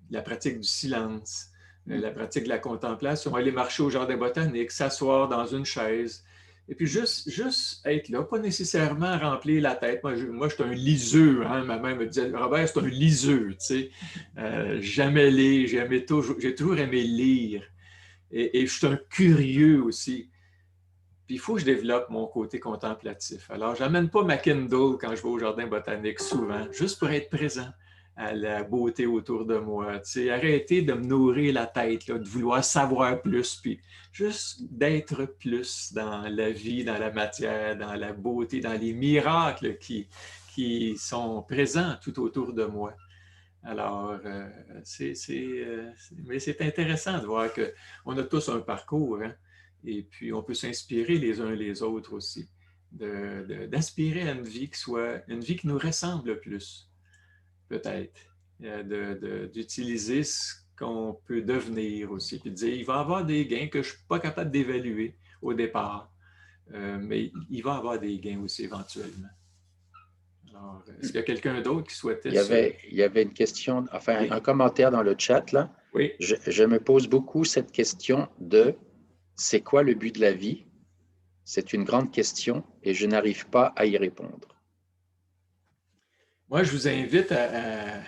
C: la pratique du silence, la pratique de la contemplation, aller marcher au jardin botanique, s'asseoir dans une chaise. Et puis juste être là, pas nécessairement remplir la tête. Moi je suis un liseux, hein? Ma mère me disait, Robert, c'est un liseux, tu sais. Jamais lire, j'ai toujours aimé lire. Et je suis un curieux aussi. Puis il faut que je développe mon côté contemplatif. Alors, je n'amène pas ma Kindle quand je vais au jardin botanique souvent, juste pour être présent à la beauté autour de moi. Tu sais, arrêter de me nourrir la tête, là, de vouloir savoir plus, puis juste d'être plus dans la vie, dans la matière, dans la beauté, dans les miracles qui sont présents tout autour de moi. Alors, mais c'est intéressant de voir qu'on a tous un parcours, hein? Et puis, on peut s'inspirer les uns les autres aussi, d'aspirer à une vie qui nous ressemble le plus, peut-être, d'utiliser ce qu'on peut devenir aussi, puis de dire, il va y avoir des gains que je ne suis pas capable d'évaluer au départ, mais il va y avoir des gains aussi éventuellement. Alors, est-ce qu'il y a quelqu'un d'autre qui souhaitait...
A: Il y avait une question, enfin,
C: oui.
A: Un commentaire dans le chat, là.
C: Oui.
A: Je me pose beaucoup cette question de « c'est quoi le but de la vie ?» C'est une grande question et je n'arrive pas à y répondre.
C: Moi, je vous invite à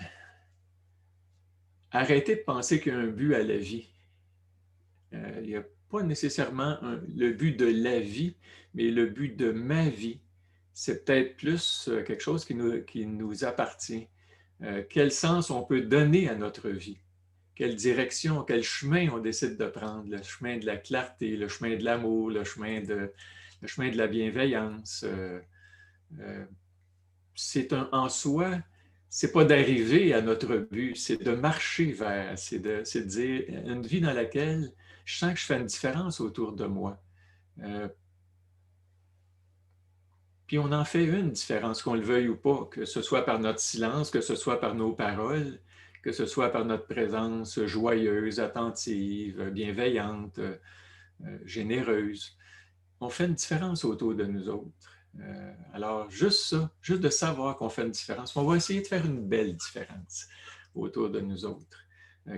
C: arrêter de penser qu'il y a un but à la vie. Il n'y a pas nécessairement le but de la vie, mais le but de ma vie. C'est peut-être plus quelque chose qui nous appartient. Quel sens on peut donner à notre vie? Quelle direction, quel chemin on décide de prendre? Le chemin de la clarté, le chemin de l'amour, le chemin de la bienveillance. C'est en soi, c'est pas d'arriver à notre but, c'est de marcher vers, c'est de dire une vie dans laquelle je sens que je fais une différence autour de moi. Puis on en fait une différence, qu'on le veuille ou pas, que ce soit par notre silence, que ce soit par nos paroles, que ce soit par notre présence joyeuse, attentive, bienveillante, généreuse. On fait une différence autour de nous autres. Alors, juste ça, juste de savoir qu'on fait une différence, on va essayer de faire une belle différence autour de nous autres.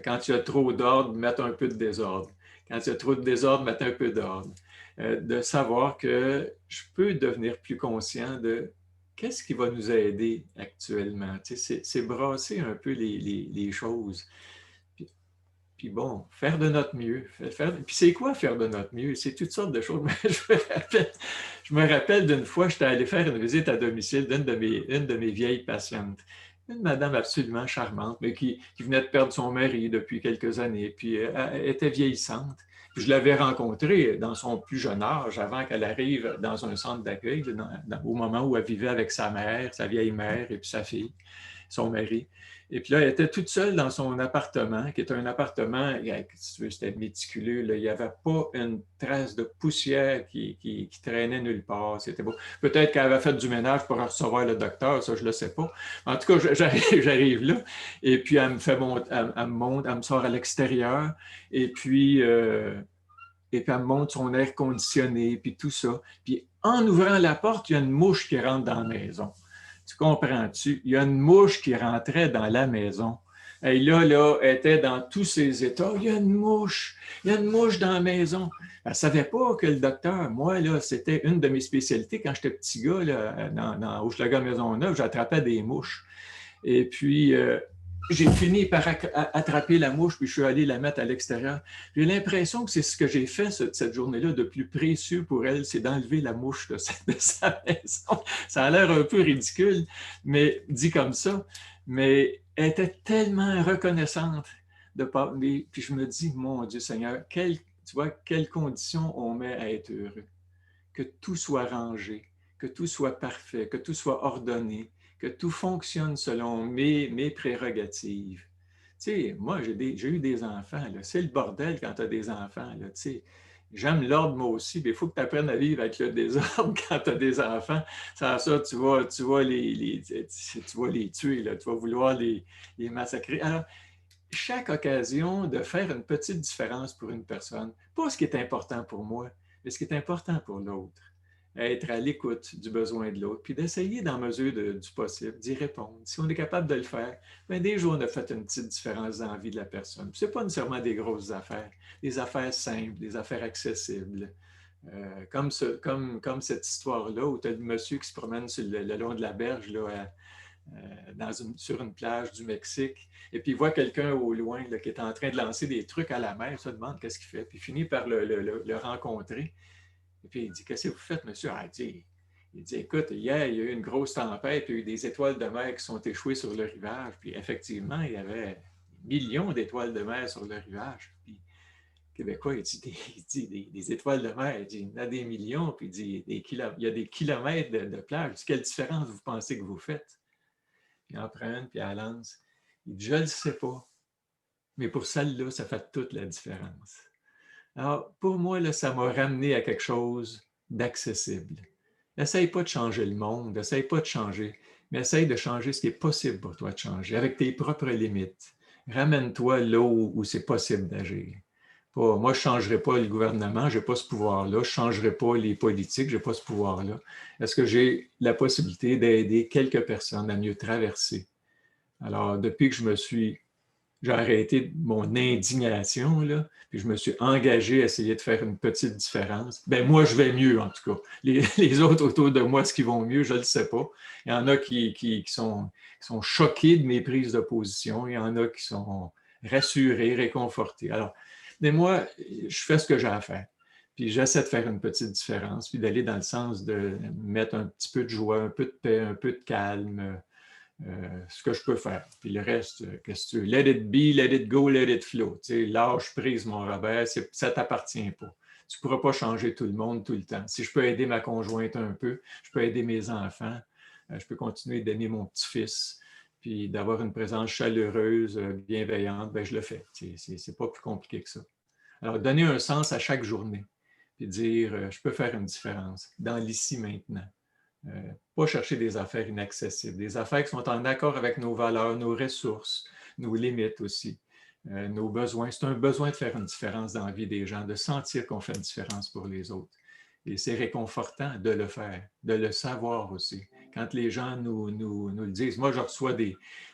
C: Quand il y a trop d'ordre, mettre un peu de désordre. Quand il y a trop de désordre, mettre un peu d'ordre. De savoir que je peux devenir plus conscient de qu'est-ce qui va nous aider actuellement. Tu sais, c'est brasser un peu les choses. Puis bon, faire de notre mieux. Puis c'est quoi faire de notre mieux? C'est toutes sortes de choses. Je me rappelle d'une fois, j'étais allé faire une visite à domicile d'une de mes vieilles patientes. Une madame absolument charmante, mais qui venait de perdre son mari depuis quelques années, puis elle était vieillissante. Puis je l'avais rencontrée dans son plus jeune âge, avant qu'elle arrive dans un centre d'accueil, au moment où elle vivait avec sa mère, sa vieille mère, et puis sa fille, son mari. Et puis là, elle était toute seule dans son appartement, qui était un appartement, si tu veux, c'était méticuleux, là, il n'y avait pas une trace de poussière qui traînait nulle part. C'était beau. Peut-être qu'elle avait fait du ménage pour recevoir le docteur, ça, je ne le sais pas. En tout cas, j'arrive là, et puis elle me fait elle me sort à l'extérieur, et puis elle me montre son air conditionné, puis tout ça. Puis en ouvrant la porte, il y a une mouche qui rentre dans la maison. Tu comprends-tu? Il y a une mouche qui rentrait dans la maison. Et là, elle était dans tous ses états. Il y a une mouche dans la maison. Elle ne savait pas que le docteur, moi, là, c'était une de mes spécialités. Quand j'étais petit gars, là, dans Hochelaga Maisonneuve, j'attrapais des mouches. Et puis, j'ai fini par attraper la mouche, puis je suis allé la mettre à l'extérieur. J'ai l'impression que c'est ce que j'ai fait cette journée-là de plus précieux pour elle, c'est d'enlever la mouche de sa maison. Ça a l'air un peu ridicule, mais dit comme ça. Mais elle était tellement reconnaissante de pas. Puis je me dis, mon Dieu Seigneur, tu vois, quelles conditions on met à être heureux. Que tout soit rangé, que tout soit parfait, que tout soit ordonné, que tout fonctionne selon mes prérogatives. Tu sais, moi, j'ai eu des enfants. C'est le bordel quand tu as des enfants. Là, tu sais. J'aime l'ordre, moi aussi, mais il faut que tu apprennes à vivre avec le désordre quand tu as des enfants. Sans ça, tu vas les tuer, là, tu vas vouloir les massacrer. Alors, chaque occasion de faire une petite différence pour une personne, pas ce qui est important pour moi, mais ce qui est important pour l'autre. Être à l'écoute du besoin de l'autre, puis d'essayer, dans mesure du possible, d'y répondre. Si on est capable de le faire, bien, des jours, on a fait une petite différence dans la vie de la personne. Ce n'est pas nécessairement des grosses affaires, des affaires simples, des affaires accessibles. Comme cette histoire-là où tu as le monsieur qui se promène le long de la berge là, sur une plage du Mexique, et puis il voit quelqu'un au loin là, qui est en train de lancer des trucs à la mer, il se demande qu'est-ce qu'il fait, puis il finit par le rencontrer. Et puis il dit, qu'est-ce que vous faites, monsieur? Ah, il dit, écoute, hier, il y a eu une grosse tempête, il y a eu des étoiles de mer qui sont échouées sur le rivage, puis effectivement, il y avait des millions d'étoiles de mer sur le rivage. Puis le Québécois, il dit des étoiles de mer, il dit, il y en a des millions, puis il dit, il y a des kilomètres de plage. Il dit, quelle différence vous pensez que vous faites? Puis il en prend une, puis elle lance. Il dit, je ne le sais pas, mais pour celle-là, ça fait toute la différence. Alors, pour moi, là, ça m'a ramené à quelque chose d'accessible. N'essaye pas de changer le monde, n'essaye pas de changer, mais essaye de changer ce qui est possible pour toi de changer, avec tes propres limites. Ramène-toi là où c'est possible d'agir. Moi, je ne changerai pas le gouvernement, je n'ai pas ce pouvoir-là. Je ne changerai pas les politiques, je n'ai pas ce pouvoir-là. Est-ce que j'ai la possibilité d'aider quelques personnes à mieux traverser? Alors, depuis que j'ai arrêté mon indignation, là, puis je me suis engagé à essayer de faire une petite différence. Ben moi, je vais mieux, en tout cas. Les autres autour de moi, est-ce qu'ils vont mieux? Je ne le sais pas. Il y en a qui sont choqués de mes prises de position. Il y en a qui sont rassurés, réconfortés. Alors, mais moi, je fais ce que j'ai à faire. Puis j'essaie de faire une petite différence, puis d'aller dans le sens de mettre un petit peu de joie, un peu de paix, un peu de calme, ce que je peux faire. Puis le reste, qu'est-ce que tu veux? Let it be, let it go, let it flow. Tu sais, lâche prise, mon Robert, ça ne t'appartient pas. Tu ne pourras pas changer tout le monde tout le temps. Si je peux aider ma conjointe un peu, je peux aider mes enfants, je peux continuer d'aimer mon petit-fils, puis d'avoir une présence chaleureuse, bienveillante, ben je le fais. C'est pas plus compliqué que ça. Alors, donner un sens à chaque journée, puis dire, je peux faire une différence dans l'ici maintenant. Pas chercher des affaires inaccessibles, des affaires qui sont en accord avec nos valeurs, nos ressources, nos limites aussi, nos besoins. C'est un besoin de faire une différence dans la vie des gens, de sentir qu'on fait une différence pour les autres. Et c'est réconfortant de le faire, de le savoir aussi. Quand les gens nous le disent, moi je reçois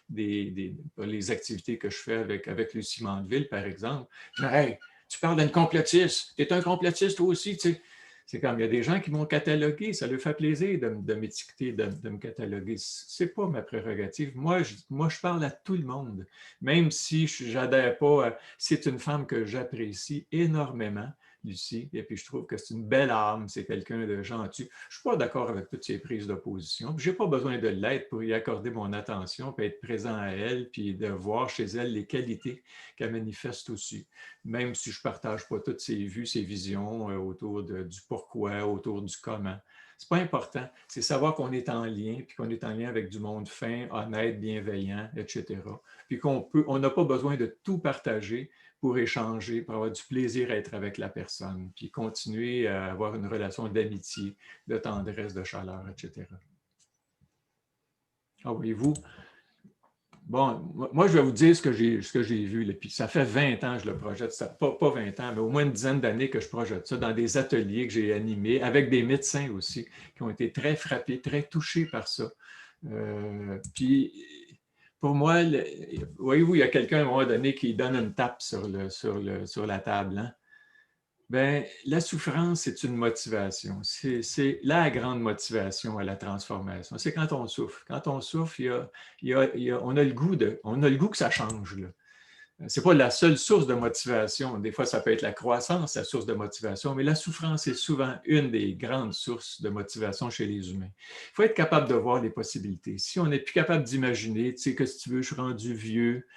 C: les activités que je fais avec Lucie Mandeville, par exemple, je dis, hey, tu parles d'une complotiste, tu es un complotiste toi aussi, tu sais. C'est comme, il y a des gens qui m'ont catalogué, ça leur fait plaisir de m'étiqueter, de me cataloguer. Ce n'est pas ma prérogative. Moi, je parle à tout le monde, même si je n'adhère pas. C'est une femme que j'apprécie énormément, Lucie, et puis je trouve que c'est une belle âme, c'est quelqu'un de gentil. Je ne suis pas d'accord avec toutes ses prises d'opposition. Je n'ai pas besoin de l'être pour y accorder mon attention, puis être présent à elle, puis de voir chez elle les qualités qu'elle manifeste aussi, même si je ne partage pas toutes ses vues, ses visions autour du pourquoi, autour du comment. Ce n'est pas important. C'est savoir qu'on est en lien, puis qu'on est en lien avec du monde fin, honnête, bienveillant, etc. Puis on n'a pas besoin de tout partager pour échanger, pour avoir du plaisir à être avec la personne, puis continuer à avoir une relation d'amitié, de tendresse, de chaleur, etc. Ah oui, vous? Bon, moi, je vais vous dire ce que j'ai vu. Là. Puis ça fait 20 ans que je le projette. Pas 20 ans, mais au moins une dizaine d'années que je projette ça dans des ateliers que j'ai animés, avec des médecins aussi, qui ont été très frappés, très touchés par ça. Puis, pour moi, voyez-vous, il y a quelqu'un à un moment donné qui donne une tape sur la table. Hein? Bien, la souffrance, c'est une motivation. C'est la grande motivation à la transformation. C'est quand on souffre. Quand on souffre, on a le goût que ça change. Ce n'est pas la seule source de motivation. Des fois, ça peut être la croissance, la source de motivation, mais la souffrance est souvent une des grandes sources de motivation chez les humains. Il faut être capable de voir les possibilités. Si on n'est plus capable d'imaginer, tu sais, que si tu veux, je suis rendu vieux,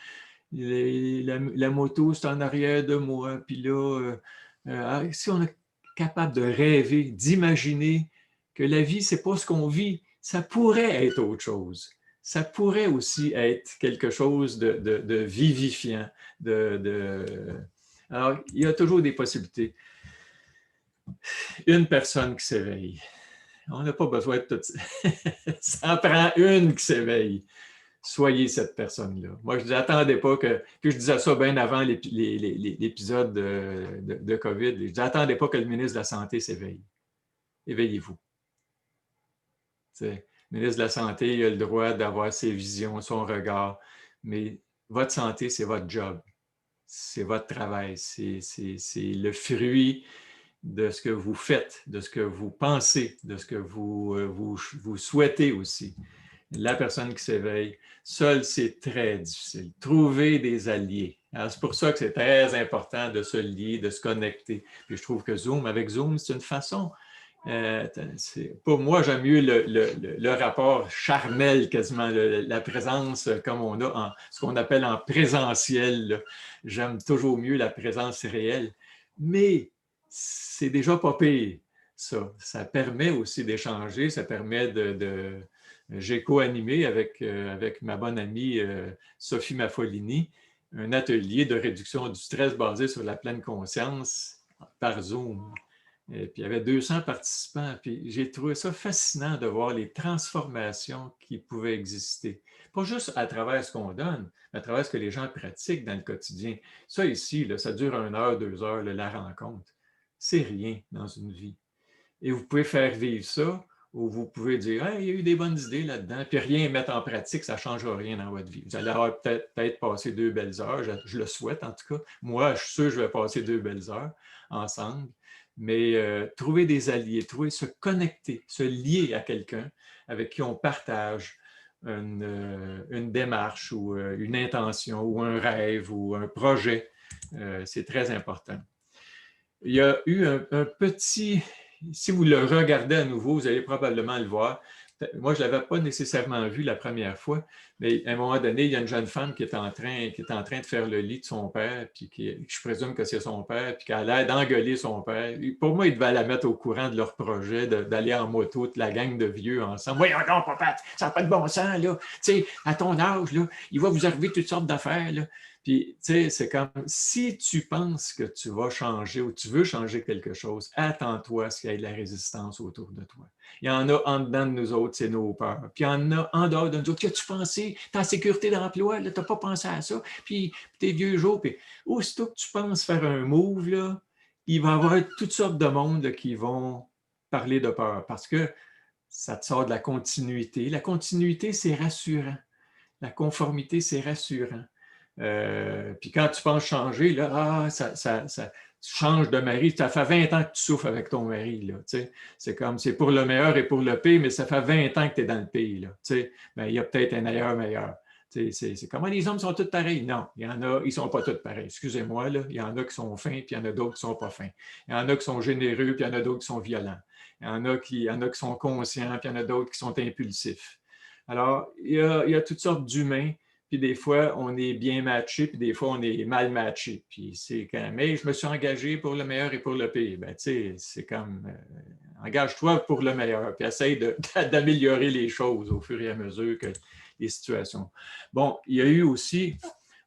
C: la moto, c'est en arrière de moi, puis là... si on est capable de rêver, d'imaginer que la vie, ce n'est pas ce qu'on vit, ça pourrait être autre chose. Ça pourrait aussi être quelque chose de vivifiant. Alors, il y a toujours des possibilités. Une personne qui s'éveille. On n'a pas besoin de tout ça. Ça en prend une qui s'éveille. Soyez cette personne-là. Moi, je ne attendais pas que... Puis je disais ça bien avant l'épisode de COVID. Je n'attendais pas que le ministre de la Santé s'éveille. Éveillez-vous. Le ministre de la Santé, il a le droit d'avoir ses visions, son regard, mais votre santé, c'est votre job. C'est votre travail. C'est le fruit de ce que vous faites, de ce que vous pensez, de ce que vous souhaitez aussi. La personne qui s'éveille, seule, c'est très difficile. Trouver des alliés. C'est pour ça que c'est très important de se lier, de se connecter. Puis je trouve que avec Zoom, c'est une façon. Pour moi, j'aime mieux le rapport charnel, quasiment, la présence comme on a, ce qu'on appelle en présentiel. J'aime toujours mieux la présence réelle. Mais c'est déjà pas pire, ça. Ça permet aussi d'échanger, ça permet j'ai co-animé avec ma bonne amie Sophie Maffolini un atelier de réduction du stress basé sur la pleine conscience par Zoom. Et puis, il y avait 200 participants. Puis, j'ai trouvé ça fascinant de voir les transformations qui pouvaient exister. Pas juste à travers ce qu'on donne, mais à travers ce que les gens pratiquent dans le quotidien. Ça ici, là, ça dure 1 heure, 2 heures, là, la rencontre. C'est rien dans une vie. Et vous pouvez faire vivre ça, ou vous pouvez dire hey, « il y a eu des bonnes idées là-dedans », puis rien mettre en pratique, ça ne changera rien dans votre vie. Vous allez avoir peut-être passé 2 belles heures, je le souhaite en tout cas. Moi, je suis sûr que je vais passer 2 belles heures ensemble. Mais trouver des alliés, se connecter, se lier à quelqu'un avec qui on partage une démarche ou une intention ou un rêve ou un projet, c'est très important. Il y a eu un petit... Si vous le regardez à nouveau, vous allez probablement le voir. Moi, je ne l'avais pas nécessairement vu la première fois, mais à un moment donné, il y a une jeune femme qui est en train de faire le lit de son père, puis je présume que c'est son père, puis qu'elle a l'air d'engueuler son père. Pour moi, il devait la mettre au courant de leur projet, d'aller en moto, toute la gang de vieux ensemble. « Voyons donc, papa, ça n'a pas de bon sens, là. Tu sais, à ton âge, là, il va vous arriver toutes sortes d'affaires, là. » Puis, tu sais, c'est comme si tu penses que tu vas changer ou tu veux changer quelque chose, attends-toi à ce qu'il y ait de la résistance autour de toi. Il y en a en dedans de nous autres, c'est nos peurs. Puis il y en a en dehors de nous autres. Qu'as-tu pensé? Ta sécurité d'emploi, tu n'as pas pensé à ça. Puis tes vieux jours. Puis aussitôt que tu penses faire un move, là, il va y avoir toutes sortes de monde là, qui vont parler de peur parce que ça te sort de la continuité. La continuité, c'est rassurant. La conformité, c'est rassurant. Puis quand tu penses changer, là, tu changes de mari. Ça fait 20 ans que tu souffres avec ton mari. Là, c'est comme, c'est pour le meilleur et pour le pire, mais ça fait 20 ans que tu es dans le pays. Là, ben, il y a peut-être un ailleurs meilleur. C'est comment les hommes sont tous pareils? Non, il y en a, ils ne sont pas tous pareils. Excusez-moi, là, il y en a qui sont fins, puis il y en a d'autres qui ne sont pas fins. Il y en a qui sont généreux, puis il y en a d'autres qui sont violents. Il y en a qui sont conscients, puis il y en a d'autres qui sont impulsifs. Alors, il y a toutes sortes d'humains. Puis des fois, on est bien matché, puis des fois, on est mal matché. Puis c'est quand même, mais je me suis engagé pour le meilleur et pour le pire. Ben, tu sais, c'est comme, engage-toi pour le meilleur, puis essaye d'améliorer les choses au fur et à mesure que les situations. Bon, il y a eu aussi,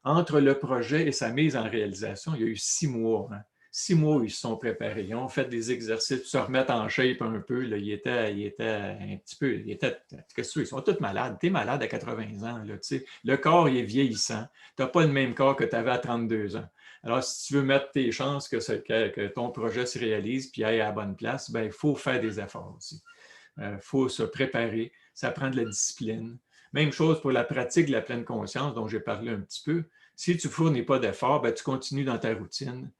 C: entre le projet et sa mise en réalisation, il y a eu 6 mois. Hein. 6 mois où ils se sont préparés. Ils ont fait des exercices pour se remettre en shape un peu. Là. Ils étaient un petit peu... Ils sont tous malades. Tu es malade à 80 ans. Là, le corps il est vieillissant. Tu n'as pas le même corps que tu avais à 32 ans. Alors, si tu veux mettre tes chances que ton projet se réalise puis aille à la bonne place, ben, il faut faire des efforts aussi. Il faut se préparer. Ça prend de la discipline. Même chose pour la pratique de la pleine conscience dont j'ai parlé un petit peu. Si tu ne fournis pas d'efforts, ben, tu continues dans ta routine.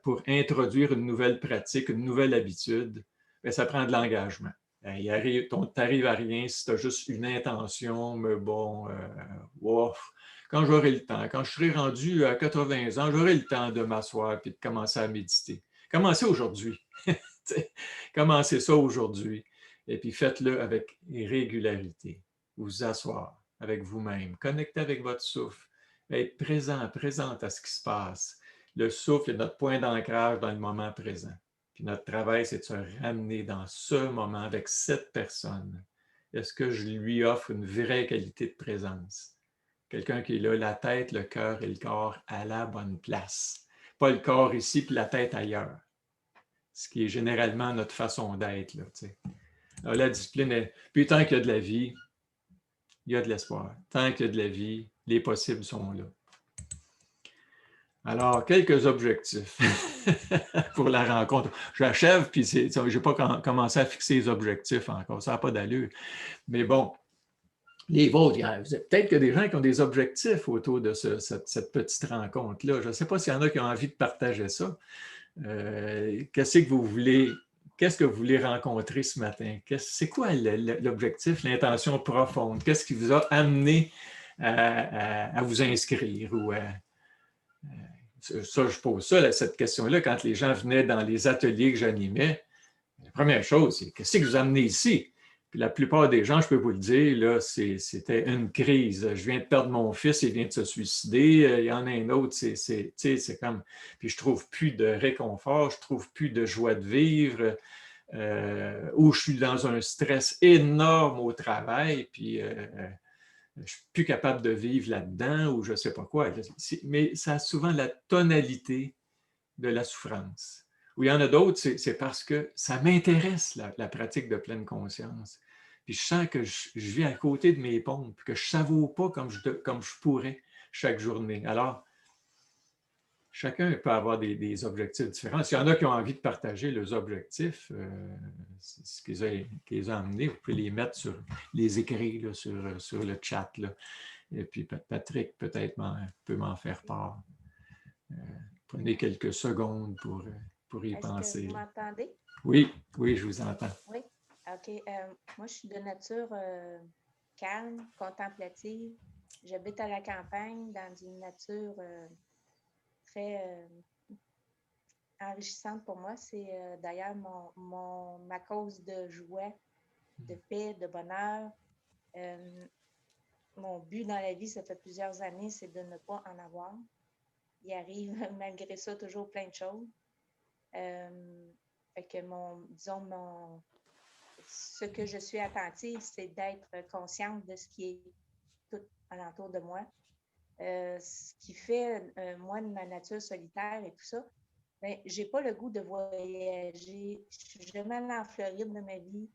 C: Pour introduire une nouvelle pratique, une nouvelle habitude, bien, ça prend de l'engagement. Tu n'arrives à rien si tu as juste une intention, mais bon, quand j'aurai le temps, quand je serai rendu à 80 ans, j'aurai le temps de m'asseoir et de commencer à méditer. Commencez aujourd'hui. Commencez ça aujourd'hui. Et puis faites-le avec régularité. Vous asseoir avec vous-même, connecter avec votre souffle, être présente à ce qui se passe. Le souffle est notre point d'ancrage dans le moment présent. Puis notre travail, c'est de se ramener dans ce moment avec cette personne. Est-ce que je lui offre une vraie qualité de présence? Quelqu'un qui est là, la tête, le cœur et le corps à la bonne place. Pas le corps ici puis la tête ailleurs. Ce qui est généralement notre façon d'être. Alors, la discipline est... Puis tant qu'il y a de la vie, il y a de l'espoir. Tant qu'il y a de la vie, les possibles sont là. Alors, quelques objectifs pour la rencontre. J'achève, puis je n'ai pas commencé à fixer les objectifs encore. Ça n'a pas d'allure. Mais bon, les vôtres, peut-être qu'il y a des gens qui ont des objectifs autour de cette petite rencontre-là. Je ne sais pas s'il y en a qui ont envie de partager ça. Qu'est-ce que vous voulez rencontrer ce matin? C'est quoi l'objectif, l'intention profonde? Qu'est-ce qui vous a amené à vous inscrire ou ça, je pose cette question-là quand les gens venaient dans les ateliers que j'animais. La première chose, c'est qu'est-ce qui vous a amené ici? Puis la plupart des gens, je peux vous le dire, là, c'était une crise. Je viens de perdre mon fils, il vient de se suicider. Il y en a un autre, c'est comme... Puis je ne trouve plus de réconfort, je ne trouve plus de joie de vivre, ou je suis dans un stress énorme au travail, puis... je ne suis plus capable de vivre là-dedans ou je ne sais pas quoi. Mais ça a souvent la tonalité de la souffrance. Ou il y en a d'autres, c'est parce que ça m'intéresse, la pratique de pleine conscience. Puis je sens que je vis à côté de mes pompes, que je ne savoure pas comme je pourrais chaque journée. Alors, chacun peut avoir des objectifs différents. S'il y en a qui ont envie de partager leurs objectifs, ce qui les a amenés, vous pouvez les mettre les écrire là, sur le chat. Là. Et puis Patrick peut-être peut m'en faire part. Prenez quelques secondes pour y penser.
G: Est-ce que vous m'entendez?
C: Oui, je vous entends.
G: Oui, OK. Moi, je suis de nature calme, contemplative. J'habite à la campagne, dans une nature très enrichissante pour moi. C'est d'ailleurs ma cause de joie, de paix, de bonheur. Mon but dans la vie, ça fait plusieurs années, c'est de ne pas en avoir. Il arrive malgré ça toujours plein de choses. Fait que ce que je suis attentive, c'est d'être consciente de ce qui est tout alentour de moi. Ce qui fait, moi, de ma nature solitaire et tout ça, ben, j'ai pas le goût de voyager. Je suis jamais allée en Floride de ma vie.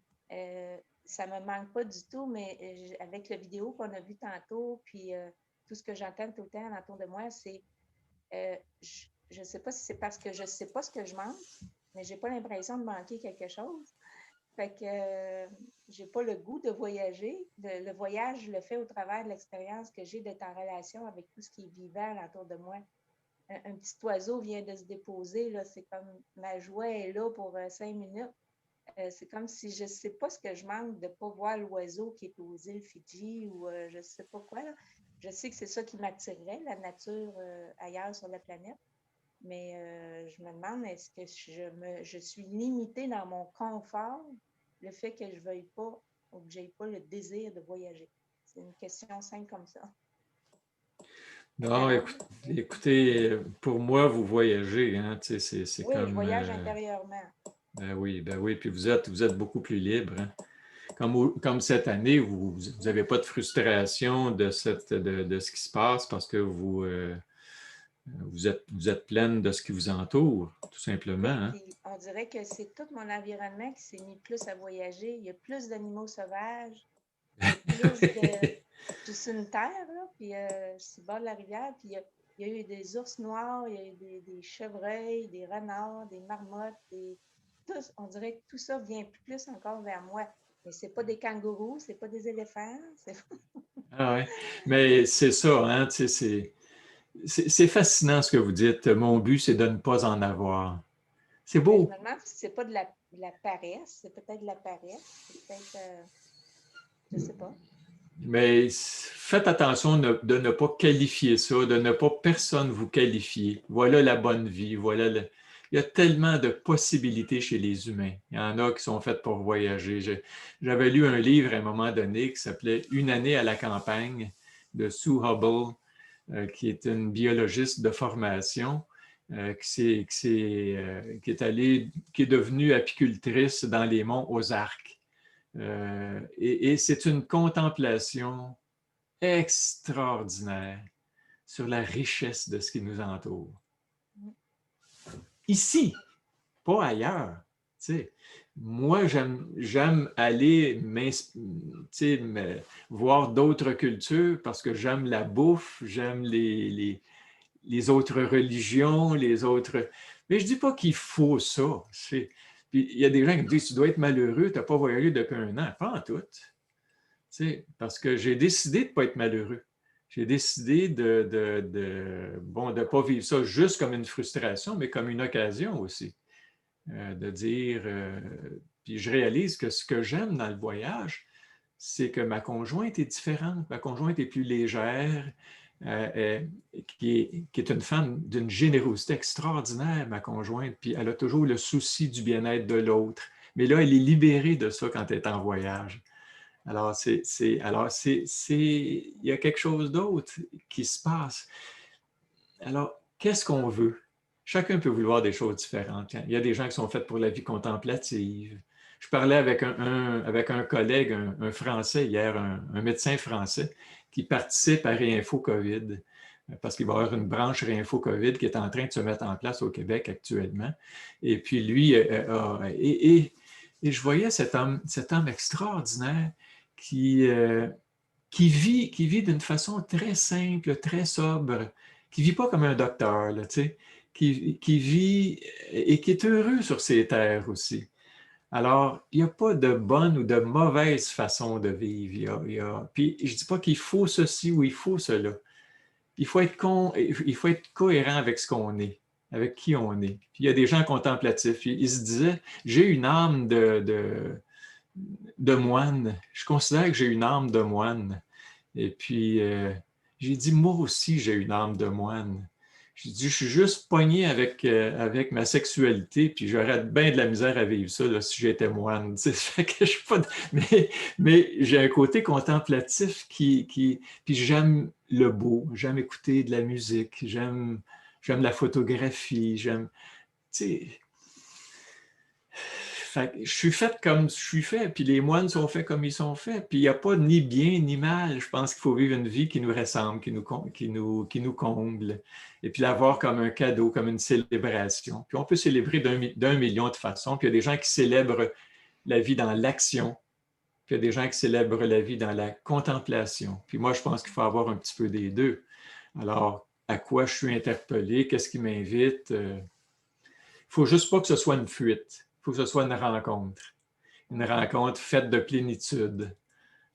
G: Ça me manque pas du tout, mais avec la vidéo qu'on a vue tantôt, puis tout ce que j'entends tout le temps alentour de moi, c'est je ne sais pas si c'est parce que je ne sais pas ce que je mange, mais je n'ai pas l'impression de manquer quelque chose. Fait que j'ai pas le goût de voyager. Le voyage, je le fais au travers de l'expérience que j'ai d'être en relation avec tout ce qui est vivant autour de moi. Un petit oiseau vient de se déposer, là, c'est comme ma joie est là pour 5 minutes. C'est comme si je ne sais pas ce que je manque de ne pas voir l'oiseau qui est aux îles Fidji ou je ne sais pas quoi. Là. Je sais que c'est ça qui m'attirerait, la nature ailleurs sur la planète. Mais je me demande, est-ce que je suis limitée dans mon confort, le fait que je ne veuille pas ou que je n'ai pas le désir de voyager? C'est une question simple comme ça.
C: Non, écoutez, pour moi, vous voyagez. Hein, c'est
G: oui,
C: comme,
G: je voyage intérieurement.
C: Ben oui, puis vous êtes beaucoup plus libre. Hein? Comme cette année, vous n'avez pas de frustration de ce qui se passe parce que vous êtes pleine de ce qui vous entoure, tout simplement. Hein?
G: On dirait que c'est tout mon environnement qui s'est mis plus à voyager. Il y a plus d'animaux sauvages, il y a plus je suis une terre, là, puis je suis au bord de la rivière, puis il y a eu des ours noirs, il y a eu des chevreuils, des renards, des marmottes, on dirait que tout ça vient plus encore vers moi. Mais ce n'est pas des kangourous, ce n'est pas des éléphants.
C: Ah ouais, mais c'est ça, hein, c'est fascinant ce que vous dites. Mon but, c'est de ne pas en avoir. C'est beau.
G: Je me demande si ce n'est pas de la paresse, c'est peut-être de la paresse, c'est peut-être, je ne sais pas.
C: Mais faites attention de ne pas qualifier ça, de ne pas personne vous qualifier. Voilà la bonne vie, il y a tellement de possibilités chez les humains. Il y en a qui sont faites pour voyager. J'avais lu un livre à un moment donné qui s'appelait « Une année à la campagne » de Sue Hubble, qui est une biologiste de formation, qui est devenue apicultrice dans les monts Ozarks. Et c'est une contemplation extraordinaire sur la richesse de ce qui nous entoure. Ici, pas ailleurs. T'sais. Moi, j'aime aller voir d'autres cultures parce que j'aime la bouffe, j'aime les autres religions, les autres... Mais je ne dis pas qu'il faut ça. Puis il y a des gens qui me disent « Tu dois être malheureux, tu n'as pas voyagé depuis 1 an. » Pas en tout. Parce que j'ai décidé de ne pas être malheureux. J'ai décidé de ne pas vivre ça juste comme une frustration, mais comme une occasion aussi. De dire... puis je réalise que ce que j'aime dans le voyage, c'est que ma conjointe est différente. Ma conjointe est plus légère, qui est une femme d'une générosité extraordinaire, ma conjointe, puis elle a toujours le souci du bien-être de l'autre. Mais là, elle est libérée de ça quand elle est en voyage. Alors, il y a quelque chose d'autre qui se passe. Alors, qu'est-ce qu'on veut? Chacun peut vouloir des choses différentes. Il y a des gens qui sont faits pour la vie contemplative. Je parlais avec un collègue, un Français hier, un médecin français, qui participe à Réinfo COVID. parce qu'il va y avoir une branche Réinfo COVID qui est en train de se mettre en place au Québec actuellement. Et puis lui, et je voyais cet homme extraordinaire qui vit d'une façon très simple, très sobre, qui ne vit pas comme un docteur, là, tu sais, qui vit et qui est heureux sur ses terres aussi. Alors, il n'y a pas de bonne ou de mauvaise façon de vivre. Puis je ne dis pas qu'il faut ceci ou il faut cela. Il faut être cohérent avec ce qu'on est, avec qui on est. Puis il y a des gens contemplatifs. Ils se disaient, j'ai une âme de moine. Je considère que j'ai une âme de moine. Et puis, j'ai dit, moi aussi, j'ai une âme de moine. J'ai dit, je suis juste pogné avec ma sexualité, puis j'aurais bien de la misère à vivre ça là, si j'étais moine. Fait que je suis pas mais j'ai un côté contemplatif puis j'aime le beau, j'aime écouter de la musique, j'aime la photographie, j'aime, tu sais, fait que je suis fait comme je suis fait, puis les moines sont faits comme ils sont faits, puis il n'y a pas ni bien ni mal. Je pense qu'il faut vivre une vie qui nous ressemble, qui nous comble, et puis l'avoir comme un cadeau, comme une célébration. Puis on peut célébrer d'un million de façons, puis il y a des gens qui célèbrent la vie dans l'action, puis il y a des gens qui célèbrent la vie dans la contemplation. Puis moi, je pense qu'il faut avoir un petit peu des deux. Alors, à quoi je suis interpellé? Qu'est-ce qui m'invite? Il ne faut juste pas que ce soit une fuite. Il faut que ce soit une rencontre faite de plénitude.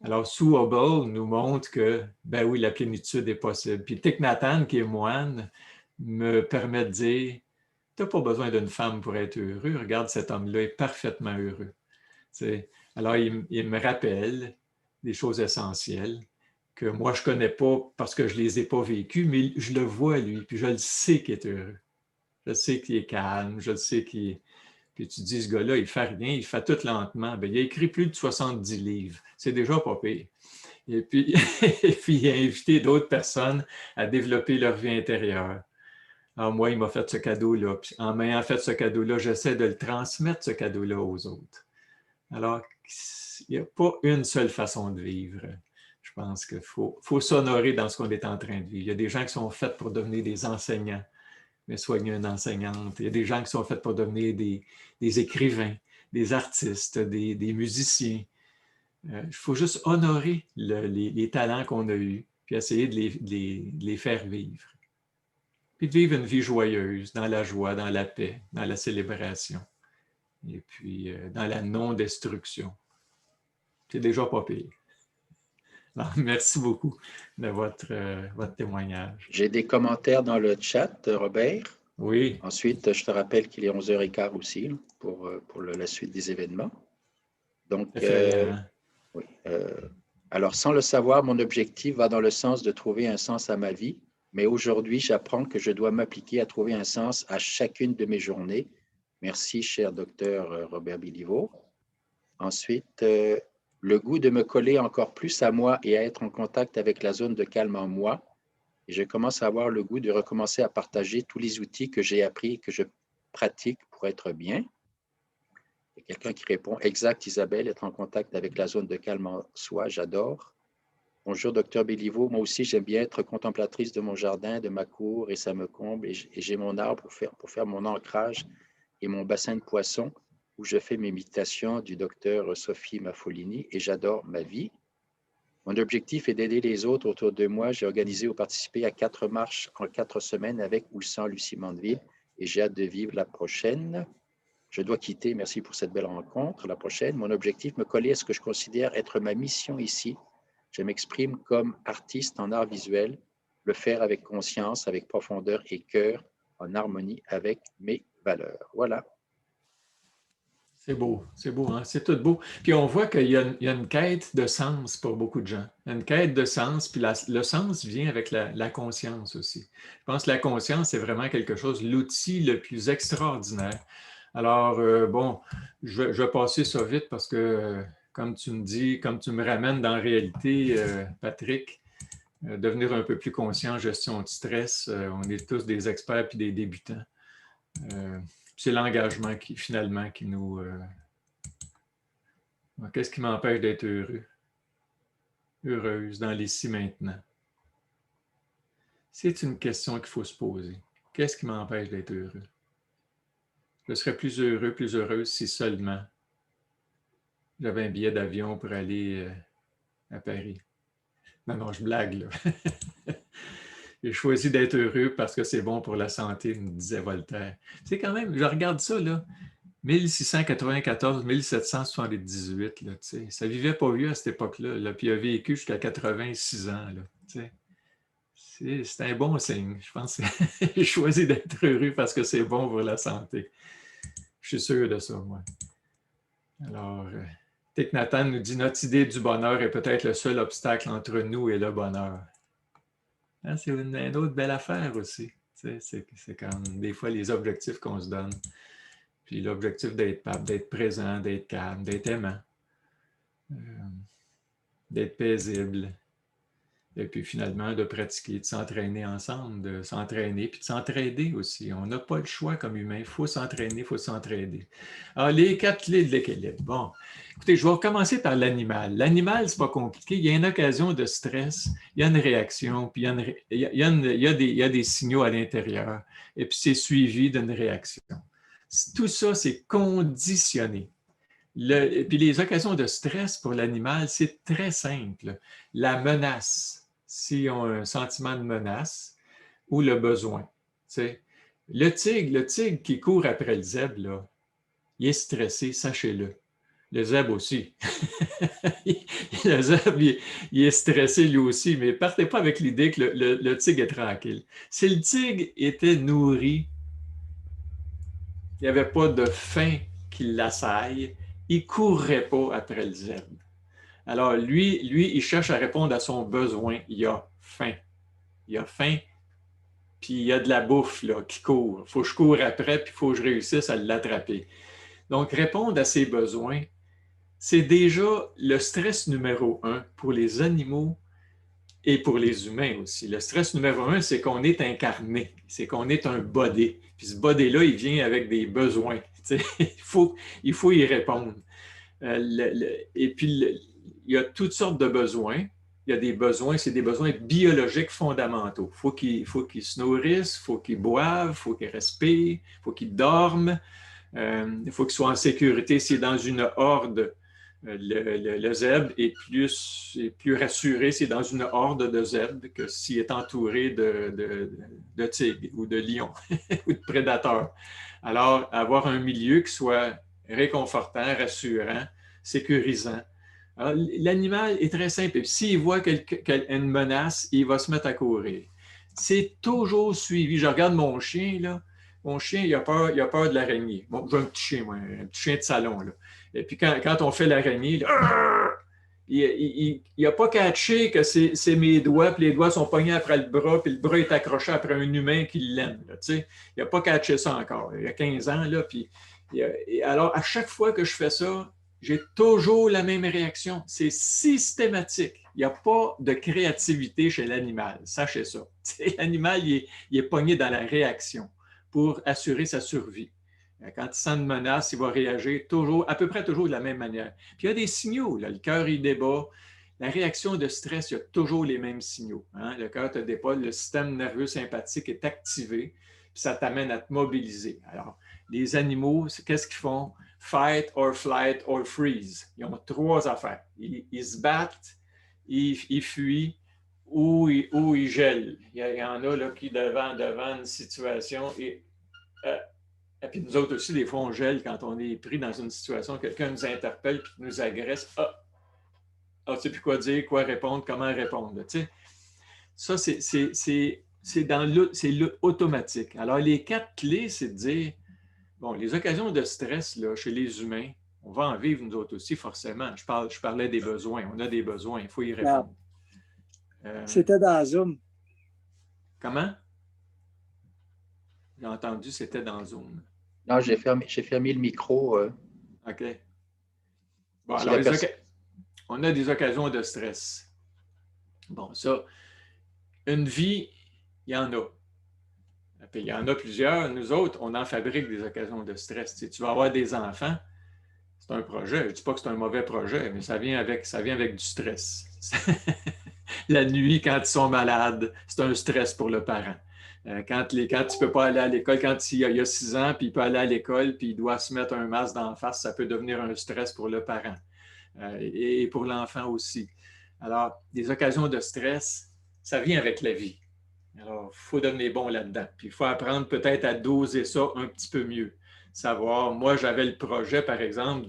C: Alors, Sue Hobel nous montre que, ben oui, la plénitude est possible. Puis Thich Nhat Hanh, qui est moine, me permet de dire, tu n'as pas besoin d'une femme pour être heureux. Regarde, cet homme-là est parfaitement heureux. T'sais. Alors, il me rappelle des choses essentielles que moi, je ne connais pas parce que je ne les ai pas vécues, mais je le vois, lui, puis je le sais qu'il est heureux. Je sais qu'il est calme, je le sais qu'il est... Puis tu dis, ce gars-là, il ne fait rien, il fait tout lentement. Bien, il a écrit plus de 70 livres. C'est déjà pas pire. Et puis, il a invité d'autres personnes à développer leur vie intérieure. Alors moi, il m'a fait ce cadeau-là. Puis en m'ayant fait ce cadeau-là, j'essaie de le transmettre, ce cadeau-là, aux autres. Alors, il n'y a pas une seule façon de vivre. Je pense qu'il faut s'honorer dans ce qu'on est en train de vivre. Il y a des gens qui sont faits pour devenir des enseignants, mais soigner une enseignante. Il y a des gens qui sont faits pour devenir des écrivains, des artistes, des musiciens. Il faut juste honorer les talents qu'on a eus, puis essayer de les faire vivre. Puis de vivre une vie joyeuse, dans la joie, dans la paix, dans la célébration, et puis dans la non-destruction. C'est déjà pas pire. Alors, merci beaucoup de votre témoignage.
A: J'ai des commentaires dans le chat, Robert.
C: Oui.
A: Ensuite, je te rappelle qu'il est 11h15 aussi pour la suite des événements. Donc, oui, alors, sans le savoir, mon objectif va dans le sens de trouver un sens à ma vie, mais aujourd'hui, j'apprends que je dois m'appliquer à trouver un sens à chacune de mes journées. Merci, cher docteur Robert Béliveau. Ensuite, le goût de me coller encore plus à moi et à être en contact avec la zone de calme en moi. Et je commence à avoir le goût de recommencer à partager tous les outils que j'ai appris et que je pratique pour être bien. Il y a quelqu'un qui répond, exact Isabelle, être en contact avec la zone de calme en soi, j'adore. Bonjour docteur Béliveau, moi aussi j'aime bien être contemplatrice de mon jardin, de ma cour et ça me comble et j'ai mon arbre pour faire mon ancrage et mon bassin de poissons où je fais mes méditations du docteur Sophie Maffolini et j'adore ma vie. Mon objectif est d'aider les autres autour de moi. J'ai organisé ou participé à 4 marches en 4 semaines avec ou sans Lucie Mandeville et j'ai hâte de vivre la prochaine. Je dois quitter. Merci pour cette belle rencontre. La prochaine, mon objectif, me coller à ce que je considère être ma mission ici. Je m'exprime comme artiste en art visuel, le faire avec conscience, avec profondeur et cœur, en harmonie avec mes valeurs. Voilà.
C: C'est beau, hein? C'est tout beau. Puis on voit qu'il y a une quête de sens pour beaucoup de gens. Une quête de sens, puis le sens vient avec la conscience aussi. Je pense que la conscience, c'est vraiment quelque chose, l'outil le plus extraordinaire. Alors, bon, je vais passer ça vite parce que, comme tu me dis, comme tu me ramènes dans la réalité, Patrick, devenir un peu plus conscient en gestion de stress, on est tous des experts puis des débutants. C'est l'engagement qui nous... Qu'est-ce qui m'empêche d'être heureux? Heureuse dans l'ici maintenant. C'est une question qu'il faut se poser. Qu'est-ce qui m'empêche d'être heureux? Je serais plus heureux, plus heureuse si seulement j'avais un billet d'avion pour aller à Paris. Non, je blague, là. J'ai choisi d'être heureux parce que c'est bon pour la santé, me disait Voltaire. C'est quand même, je regarde ça, là, 1694, 1778, là, tu sais, ça vivait pas vieux à cette époque-là, là, puis il a vécu jusqu'à 86 ans, là, tu sais. C'est un bon signe. Je pense que j'ai choisi d'être heureux parce que c'est bon pour la santé. Je suis sûr de ça, moi. Alors, Thich Nhat Hanh nous dit « Notre idée du bonheur est peut-être le seul obstacle entre nous et le bonheur. » Hein, c'est une autre belle affaire aussi. C'est comme des fois les objectifs qu'on se donne. Puis l'objectif d'être présent, d'être calme, d'être aimant, d'être paisible. Et puis finalement, de pratiquer, de s'entraîner ensemble, de s'entraîner, puis de s'entraider aussi. On n'a pas le choix comme humain. Il faut s'entraîner, il faut s'entraider. Alors, les 4 clés de l'équilibre. Bon, écoutez, je vais recommencer par l'animal. L'animal, c'est pas compliqué. Il y a une occasion de stress, il y a une réaction, puis il y a des signaux à l'intérieur. Et puis c'est suivi d'une réaction. Tout ça, c'est conditionné. Et puis les occasions de stress pour l'animal, c'est très simple. La menace, s'ils ont un sentiment de menace, ou le besoin. Le tigre qui court après le zèbre, là, il est stressé, sachez-le. Le zèbre aussi. Le zèbre, il est stressé lui aussi, mais partez pas avec l'idée que le tigre est tranquille. Si le tigre était nourri, il n'y avait pas de faim qui l'assaille, il ne courrait pas après le zèbre. Alors, lui, il cherche à répondre à son besoin. Il a faim. Il a faim, puis il y a de la bouffe là, qui court. Il faut que je cours après, puis il faut que je réussisse à l'attraper. Donc, répondre à ses besoins, c'est déjà le stress numéro 1 pour les animaux et pour les humains aussi. Le stress numéro 1, c'est qu'on est incarné, c'est qu'on est un body. Puis ce body-là, il vient avec des besoins. Il faut y répondre. Et puis, il y a toutes sortes de besoins. Il y a des besoins, c'est des besoins biologiques fondamentaux. Il faut qu'ils se nourrissent, il faut qu'ils boivent, il faut qu'ils respirent, il faut qu'ils dorment, il faut qu'ils soient en sécurité. C'est dans une horde. Le zèbre est plus rassuré, c'est dans une horde de zèbres que s'il est entouré de tigres ou de lions ou de prédateurs. Alors, avoir un milieu qui soit réconfortant, rassurant, sécurisant. Alors, l'animal est très simple. S'il voit une menace, il va se mettre à courir. C'est toujours suivi. Je regarde mon chien, là. Mon chien, il a peur de l'araignée. Bon, j'ai un petit chien, moi, un petit chien de salon, là. Et puis quand on fait l'araignée, il n'a pas catché que c'est mes doigts, puis les doigts sont pognés après le bras, puis le bras est accroché après un humain qui l'aime. Il n'a pas catché ça encore. Il y a 15 ans, là, puis alors, à chaque fois que je fais ça, j'ai toujours la même réaction. C'est systématique. Il n'y a pas de créativité chez l'animal. Sachez ça. L'animal, il est pogné dans la réaction pour assurer sa survie. Quand il sent une menace, il va réagir à peu près toujours de la même manière. Puis il y a des signaux. Là. Le cœur, il débat. La réaction de stress, il y a toujours les mêmes signaux. Hein? Le cœur te débat, le système nerveux sympathique est activé, puis ça t'amène à te mobiliser. Alors, les animaux, qu'est-ce qu'ils font? Fight or flight or freeze. Ils ont 3 affaires. Ils se battent, ils fuient ou ils gèlent. Il y en a là, qui, devant une situation, et puis nous autres aussi, des fois, on gèle quand on est pris dans une situation, quelqu'un nous interpelle puis nous agresse. Tu ne sais plus quoi dire, quoi répondre, comment répondre. Tu sais. Ça, c'est automatique. Alors, les 4 clés, c'est de dire, bon, les occasions de stress là, chez les humains, on va en vivre nous autres aussi, forcément. Je parlais des besoins. On a des besoins, il faut y répondre.
H: C'était dans Zoom.
C: Comment? J'ai entendu, c'était dans Zoom.
A: Non, j'ai fermé le micro.
C: OK. Bon, alors, on a des occasions de stress. Bon, ça, une vie, il y en a. Puis, il y en a plusieurs. Nous autres, on en fabrique des occasions de stress. Tu vas avoir des enfants, c'est un projet. Je ne dis pas que c'est un mauvais projet, mais ça vient avec du stress. La nuit, quand ils sont malades, c'est un stress pour le parent. Quand tu ne peux pas aller à l'école, quand il y a 6 ans, puis il peut aller à l'école, puis il doit se mettre un masque d'en face, ça peut devenir un stress pour le parent et pour l'enfant aussi. Alors, des occasions de stress, ça vient avec la vie. Alors, il faut devenir bon là-dedans. Puis il faut apprendre peut-être à doser ça un petit peu mieux. Savoir, moi, j'avais le projet, par exemple,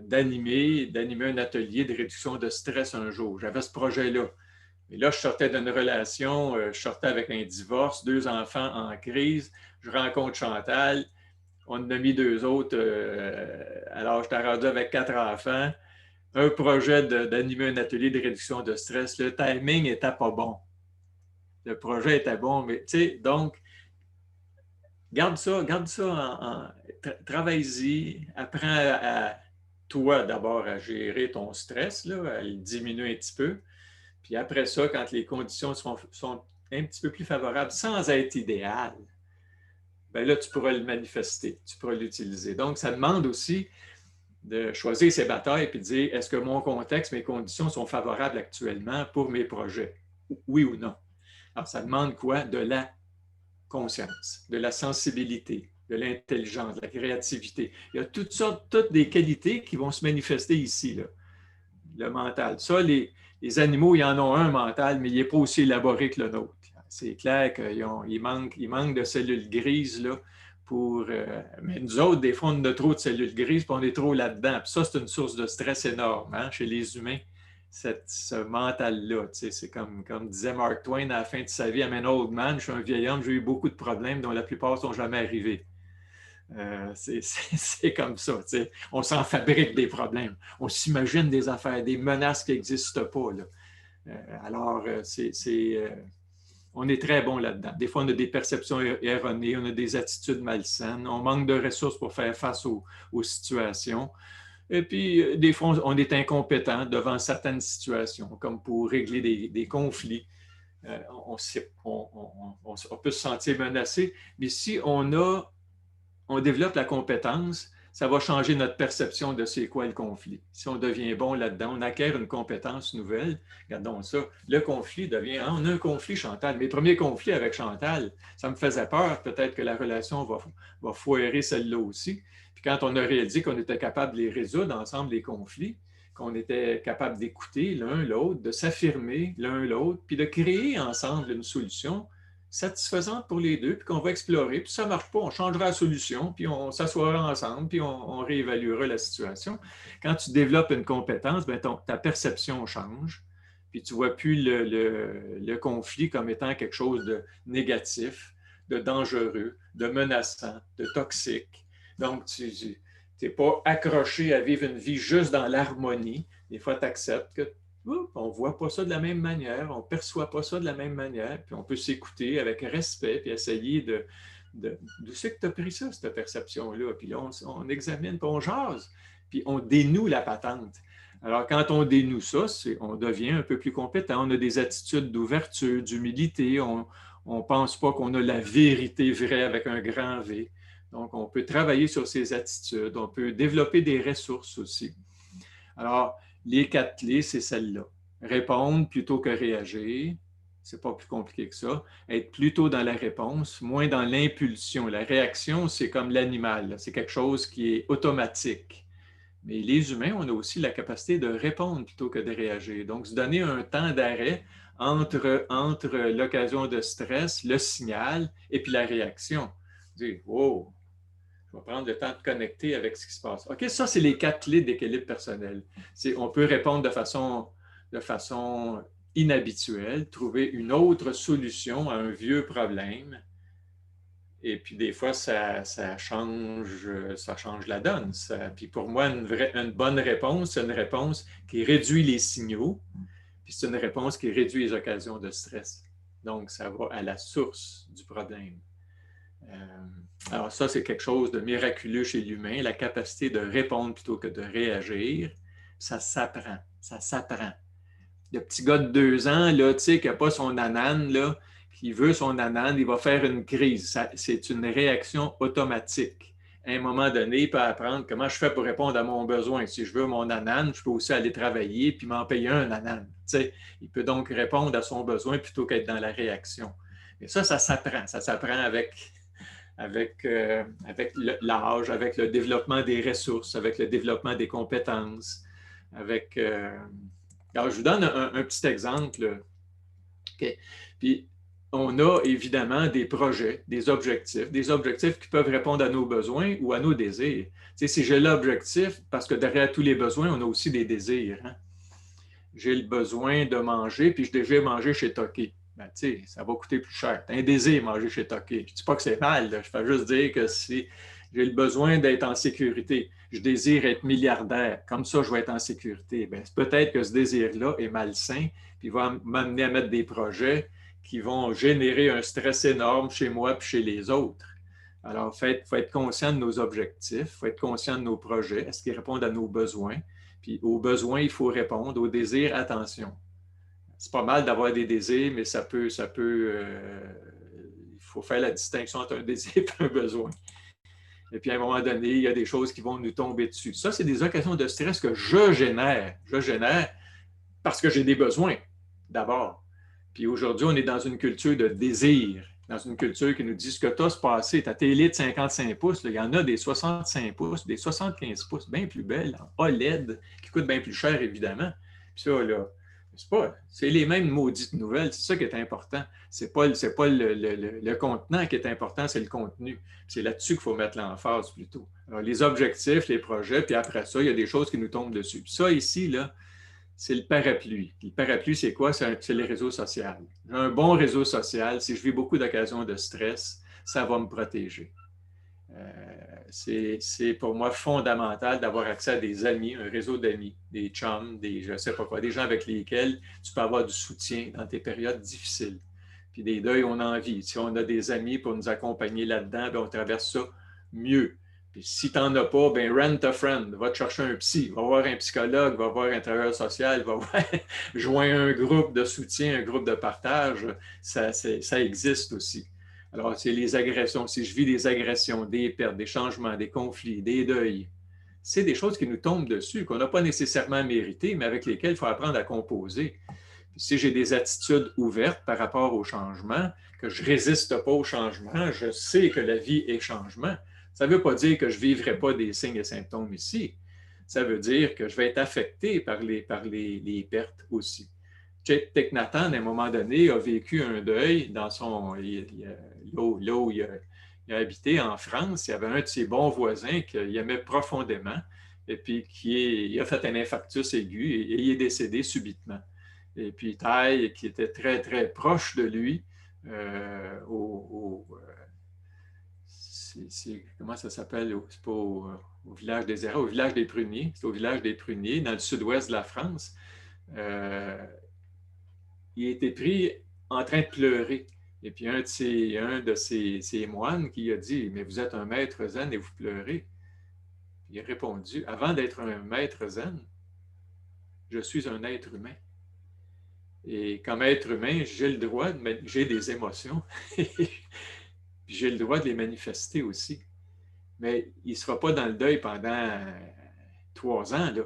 C: d'animer un atelier de réduction de stress un jour. J'avais ce projet-là. Et là, je sortais d'une relation, je sortais avec un divorce, 2 enfants en crise. Je rencontre Chantal. On en a mis 2 autres. Alors, j'étais rendu avec 4 enfants. Un projet d'animer un atelier de réduction de stress. Le timing n'était pas bon. Le projet était bon, mais tu sais, donc, garde ça travaille-y, apprends toi d'abord à gérer ton stress, là, à le diminuer un petit peu. Puis après ça, quand les conditions sont un petit peu plus favorables, sans être idéales, bien là, tu pourras le manifester, tu pourras l'utiliser. Donc, ça demande aussi de choisir ses batailles et de dire, est-ce que mon contexte, mes conditions sont favorables actuellement pour mes projets? Oui ou non? Alors, ça demande quoi? De la conscience, de la sensibilité, de l'intelligence, de la créativité. Il y a toutes des qualités qui vont se manifester ici, là. Le mental. Ça, les animaux, ils en ont un mental, mais il n'est pas aussi élaboré que le nôtre. C'est clair qu'il manque de cellules grises, là, mais nous autres, des fois, on a trop de cellules grises, puis on est trop là-dedans. Puis ça, c'est une source de stress énorme, hein, chez les humains. Ce mental-là, c'est comme disait Mark Twain à la fin de sa vie, I'm an old man, je suis un vieil homme, j'ai eu beaucoup de problèmes dont la plupart ne sont jamais arrivés. C'est comme ça, on s'en fabrique des problèmes, on s'imagine des affaires, des menaces qui n'existent pas. Là. Alors, on est très bon là-dedans. Des fois, on a des perceptions erronées, on a des attitudes malsaines, on manque de ressources pour faire face aux situations. Et puis, des fois, on est incompétent devant certaines situations, comme pour régler des conflits. On peut se sentir menacé, mais si on développe la compétence, ça va changer notre perception de c'est quoi le conflit. Si on devient bon là-dedans, on acquiert une compétence nouvelle. Regardons ça. Le conflit devient... on a un conflit, Chantal. Mes premiers conflits avec Chantal, ça me faisait peur. Peut-être que la relation va foirer celle-là aussi. Puis quand on a réalisé qu'on était capable de les résoudre ensemble, les conflits, qu'on était capable d'écouter l'un l'autre, de s'affirmer l'un l'autre, puis de créer ensemble une solution satisfaisante pour les deux, puis qu'on va explorer, puis ça ne marche pas, on changera la solution, puis on s'assoira ensemble, puis on réévaluera la situation. Quand tu développes une compétence, bien, ta perception change, puis tu ne vois plus le conflit comme étant quelque chose de négatif, de dangereux, de menaçant, de toxique. Donc, tu n'es pas accroché à vivre une vie juste dans l'harmonie. Des fois, tu acceptes que on ne voit pas ça de la même manière, on ne perçoit pas ça de la même manière, puis on peut s'écouter avec respect, puis essayer d'où c'est que tu as pris ça, cette perception-là? Puis là, on examine, puis on jase, puis on dénoue la patente. Alors, quand on dénoue ça, on devient un peu plus compétent, on a des attitudes d'ouverture, d'humilité, on ne pense pas qu'on a la vérité vraie avec un grand V. Donc, on peut travailler sur ces attitudes, on peut développer des ressources aussi. Alors, les 4 clés, c'est celles-là. Répondre plutôt que réagir. C'est pas plus compliqué que ça. Être plutôt dans la réponse, moins dans l'impulsion. La réaction, c'est comme l'animal. C'est quelque chose qui est automatique. Mais les humains, on a aussi la capacité de répondre plutôt que de réagir. Donc, se donner un temps d'arrêt entre l'occasion de stress, le signal, et puis la réaction. Dire, wow! Je vais prendre le temps de connecter avec ce qui se passe. OK, ça, c'est les 4 clés d'équilibre personnel. On peut répondre de façon inhabituelle, trouver une autre solution à un vieux problème. Et puis, des fois, ça change la donne. Puis, pour moi, une bonne réponse, c'est une réponse qui réduit les signaux. Puis, c'est une réponse qui réduit les occasions de stress. Donc, ça va à la source du problème. Alors ça, c'est quelque chose de miraculeux chez l'humain, la capacité de répondre plutôt que de réagir. Ça s'apprend, ça s'apprend. Le petit gars de 2 ans, là, tu sais, qui n'a pas son anane, là, qui veut son anane, il va faire une crise. C'est une réaction automatique. à un moment donné, il peut apprendre comment je fais pour répondre à mon besoin. Si je veux mon anane, je peux aussi aller travailler puis m'en payer un anane. Il peut donc répondre à son besoin plutôt qu'être dans la réaction. Et ça s'apprend. Ça s'apprend avec l'âge, avec le développement des ressources, avec le développement des compétences. Alors, je vous donne un petit exemple. Okay. Puis, on a évidemment des projets, des objectifs qui peuvent répondre à nos besoins ou à nos désirs. Si j'ai l'objectif, parce que derrière tous les besoins, on a aussi des désirs. Hein? J'ai le besoin de manger, puis je désire manger chez Toki. Ben, ça va coûter plus cher. Tu as un désir de manger chez Toki. Je ne dis pas que c'est mal, là. Je peux juste dire que si j'ai le besoin d'être en sécurité, je désire être milliardaire, comme ça, je vais être en sécurité. Bien, peut-être que ce désir-là est malsain, puis il va m'amener à mettre des projets qui vont générer un stress énorme chez moi et chez les autres. Alors, il faut être conscient de nos objectifs, il faut être conscient de nos projets, est-ce qu'ils répondent à nos besoins? Puis aux besoins, il faut répondre. Aux désirs, attention. C'est pas mal d'avoir des désirs, mais il faut faire la distinction entre un désir et un besoin. Et puis, à un moment donné, il y a des choses qui vont nous tomber dessus. Ça, c'est des occasions de stress que je génère. Je génère parce que j'ai des besoins, d'abord. Puis aujourd'hui, on est dans une culture de désir, dans une culture qui nous dit ce que tu as, c'est passé. Ta télé de 55 pouces, là, il y en a des 65 pouces, des 75 pouces, bien plus belles, en OLED, qui coûtent bien plus cher, évidemment. Puis ça, là, c'est les mêmes maudites nouvelles, c'est ça qui est important. C'est pas le contenant qui est important, c'est le contenu. C'est là-dessus qu'il faut mettre l'emphase plutôt. Alors, les objectifs, les projets, puis après ça, il y a des choses qui nous tombent dessus. Puis ça, ici, là, c'est le parapluie. Le parapluie, c'est quoi? C'est le réseau social. Un bon réseau social, si je vis beaucoup d'occasions de stress, ça va me protéger. C'est pour moi fondamental d'avoir accès à des amis, un réseau d'amis, des chums, je ne sais pas quoi, des gens avec lesquels tu peux avoir du soutien dans tes périodes difficiles. Puis des deuils, on a envie. Si on a des amis pour nous accompagner là-dedans, bien, on traverse ça mieux. Puis si tu n'en as pas, bien, rent a friend, va te chercher un psy, va voir un psychologue, va voir un travailleur social, va voir, joindre un groupe de soutien, un groupe de partage, ça existe aussi. Alors, c'est les agressions. Si je vis des agressions, des pertes, des changements, des conflits, des deuils, c'est des choses qui nous tombent dessus, qu'on n'a pas nécessairement méritées, mais avec lesquelles il faut apprendre à composer. Puis si j'ai des attitudes ouvertes par rapport au changement, que je ne résiste pas au changement, je sais que la vie est changement. Ça ne veut pas dire que je ne vivrai pas des signes et symptômes ici. Ça veut dire que je vais être affecté par les pertes aussi. Thich Nhat Hanh, à un moment donné, a vécu un deuil dans là où il a habité en France. Il y avait un de ses bons voisins qu'il aimait profondément et puis il a fait un infarctus aigu et il est décédé subitement. Et puis Thai, qui était très, très proche de lui, comment ça s'appelle? C'est pas au village des Errats, au village des Pruniers. C'est au village des Pruniers, dans le sud-ouest de la France. Il a été pris en train de pleurer. Et puis un de ses moines qui a dit « Mais vous êtes un maître zen et vous pleurez. » Il a répondu « Avant d'être un maître zen, je suis un être humain. Et comme être humain, j'ai le droit j'ai des émotions. J'ai le droit de les manifester aussi. Mais il ne sera pas dans le deuil pendant 3 ans, là.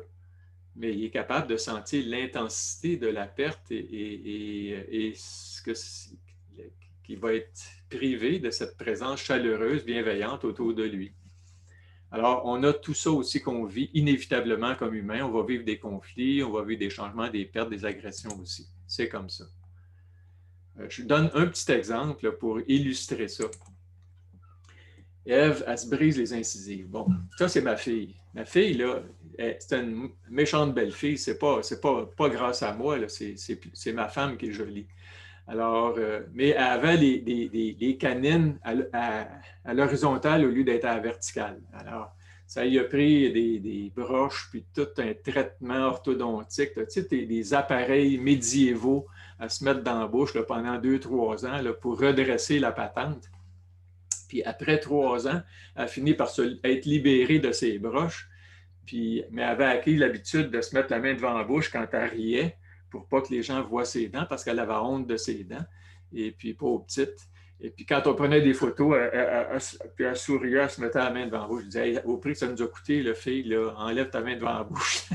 C: Mais il est capable de sentir l'intensité de la perte et qu'il va être privé de cette présence chaleureuse, bienveillante autour de lui. Alors, on a tout ça aussi qu'on vit inévitablement comme humain. On va vivre des conflits, on va vivre des changements, des pertes, des agressions aussi. C'est comme ça. Je donne un petit exemple pour illustrer ça. Ève, elle se brise les incisives. Bon, ça, c'est ma fille. Ma fille, là, c'est une méchante belle fille. C'est pas grâce à moi, là, c'est ma femme qui est jolie. Alors, mais elle avait les canines à l'horizontale au lieu d'être à la verticale. Alors, ça y a pris des broches, puis tout un traitement orthodontique. Tu sais, des appareils médiévaux à se mettre dans la bouche là, pendant 2-3 ans là, pour redresser la patente. Puis après 3 ans, elle a fini par être libérée de ses broches, mais elle avait acquis l'habitude de se mettre la main devant la bouche quand elle riait pour pas que les gens voient ses dents parce qu'elle avait honte de ses dents. Et puis, pauvre petite. Et puis quand on prenait des photos, puis elle souriait, elle se mettait la main devant la bouche. Je disais, hey, au prix que ça nous a coûté, le fille, là, enlève ta main devant la bouche.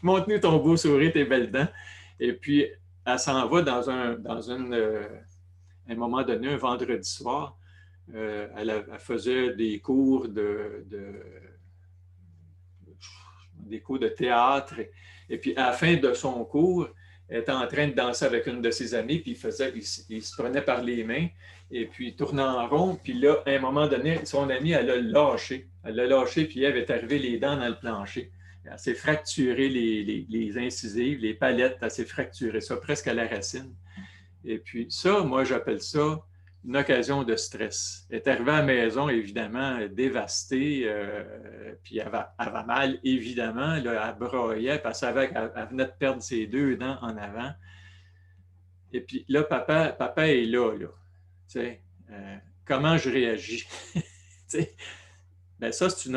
C: Montre-nous ton beau sourire, tes belles dents. Et puis, elle s'en va dans un moment donné, un vendredi soir. Elle faisait des cours des cours de théâtre. Et puis, à la fin de son cours, elle était en train de danser avec une de ses amies, puis il se prenait par les mains, et puis il tournait en rond. Puis là, à un moment donné, son amie, elle l'a lâché. Elle l'a lâché, puis elle est arrivée les dents dans le plancher. Elle s'est fracturé les incisives, les palettes, elle s'est fracturée ça presque à la racine. Et puis ça, moi, j'appelle ça une occasion de stress. Elle est arrivée à la maison, évidemment, dévastée, puis elle avait mal, évidemment. Là, elle broyait, puis elle savait qu'elle venait de perdre ses 2 dents en avant. Et puis là, papa est là. Tu sais, comment je réagis? Bien, ça, c'est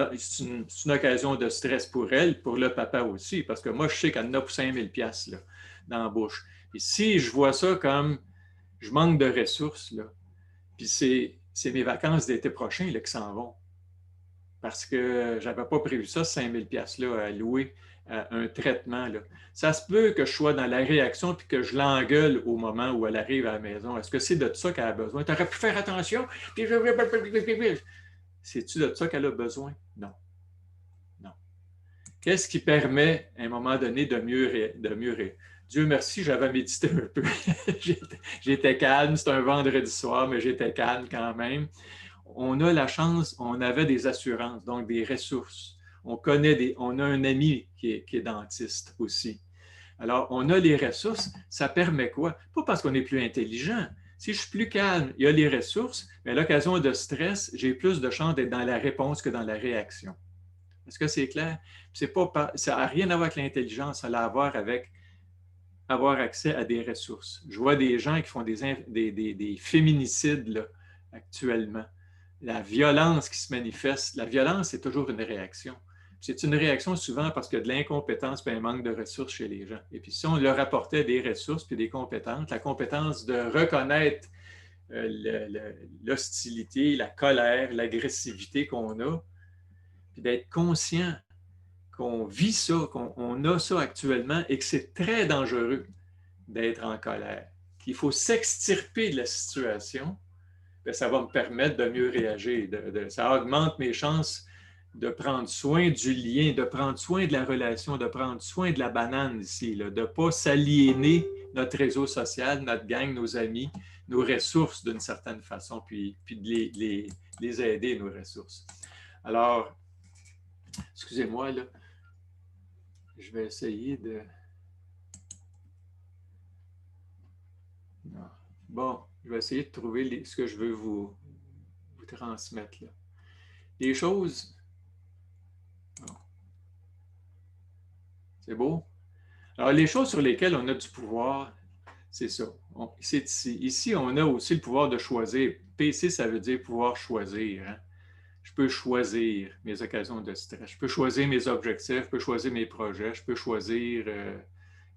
C: une occasion de stress pour elle, pour le papa aussi, parce que moi, je sais qu'elle en a pour 5 000 $ là, dans la bouche. Et si je vois ça comme je manque de ressources, là, puis c'est mes vacances d'été prochain là, qui s'en vont, parce que je n'avais pas prévu ça, 5 000 $ là, à louer un traitement. Là. Ça se peut que je sois dans la réaction puis que je l'engueule au moment où elle arrive à la maison. Est-ce que c'est de ça qu'elle a besoin? Tu aurais pu faire attention, puis c'est-tu de ça qu'elle a besoin? Non. Non. Qu'est-ce qui permet, à un moment donné, de mieux Dieu merci, j'avais médité un peu. J'étais calme, c'était un vendredi soir, mais j'étais calme quand même. On a la chance, on avait des assurances, donc des ressources. On a un ami qui est dentiste aussi. Alors, on a les ressources, ça permet quoi? Pas parce qu'on est plus intelligent. Si je suis plus calme, il y a les ressources, mais à l'occasion de stress, j'ai plus de chances d'être dans la réponse que dans la réaction. Est-ce que c'est clair? Ça n'a rien à voir avec l'intelligence, ça a à voir avec avoir accès à des ressources. Je vois des gens qui font des féminicides là, actuellement. La violence qui se manifeste, la violence, c'est toujours une réaction. C'est une réaction souvent parce qu'il y a de l'incompétence et un manque de ressources chez les gens. Et puis si on leur apportait des ressources puis des compétences, la compétence de reconnaître l'hostilité, la colère, l'agressivité qu'on a, puis d'être conscient qu'on vit ça, qu'on a ça actuellement et que c'est très dangereux d'être en colère, qu'il faut s'extirper de la situation, bien, ça va me permettre de mieux réagir. Ça augmente mes chances de prendre soin du lien, de prendre soin de la relation, de prendre soin de la banane ici, là, de ne pas s'aliéner notre réseau social, notre gang, nos amis, nos ressources d'une certaine façon, puis de les aider, nos ressources. Alors, excusez-moi, là. Je vais essayer de... Non. Bon, je vais essayer de trouver ce que je veux vous transmettre là. Les choses... Oh. C'est beau? Alors, les choses sur lesquelles on a du pouvoir, c'est ça. C'est ici. Ici, on a aussi le pouvoir de choisir. PC, ça veut dire pouvoir choisir. Hein? Je peux choisir mes occasions de stress. Je peux choisir mes objectifs, je peux choisir mes projets, je peux choisir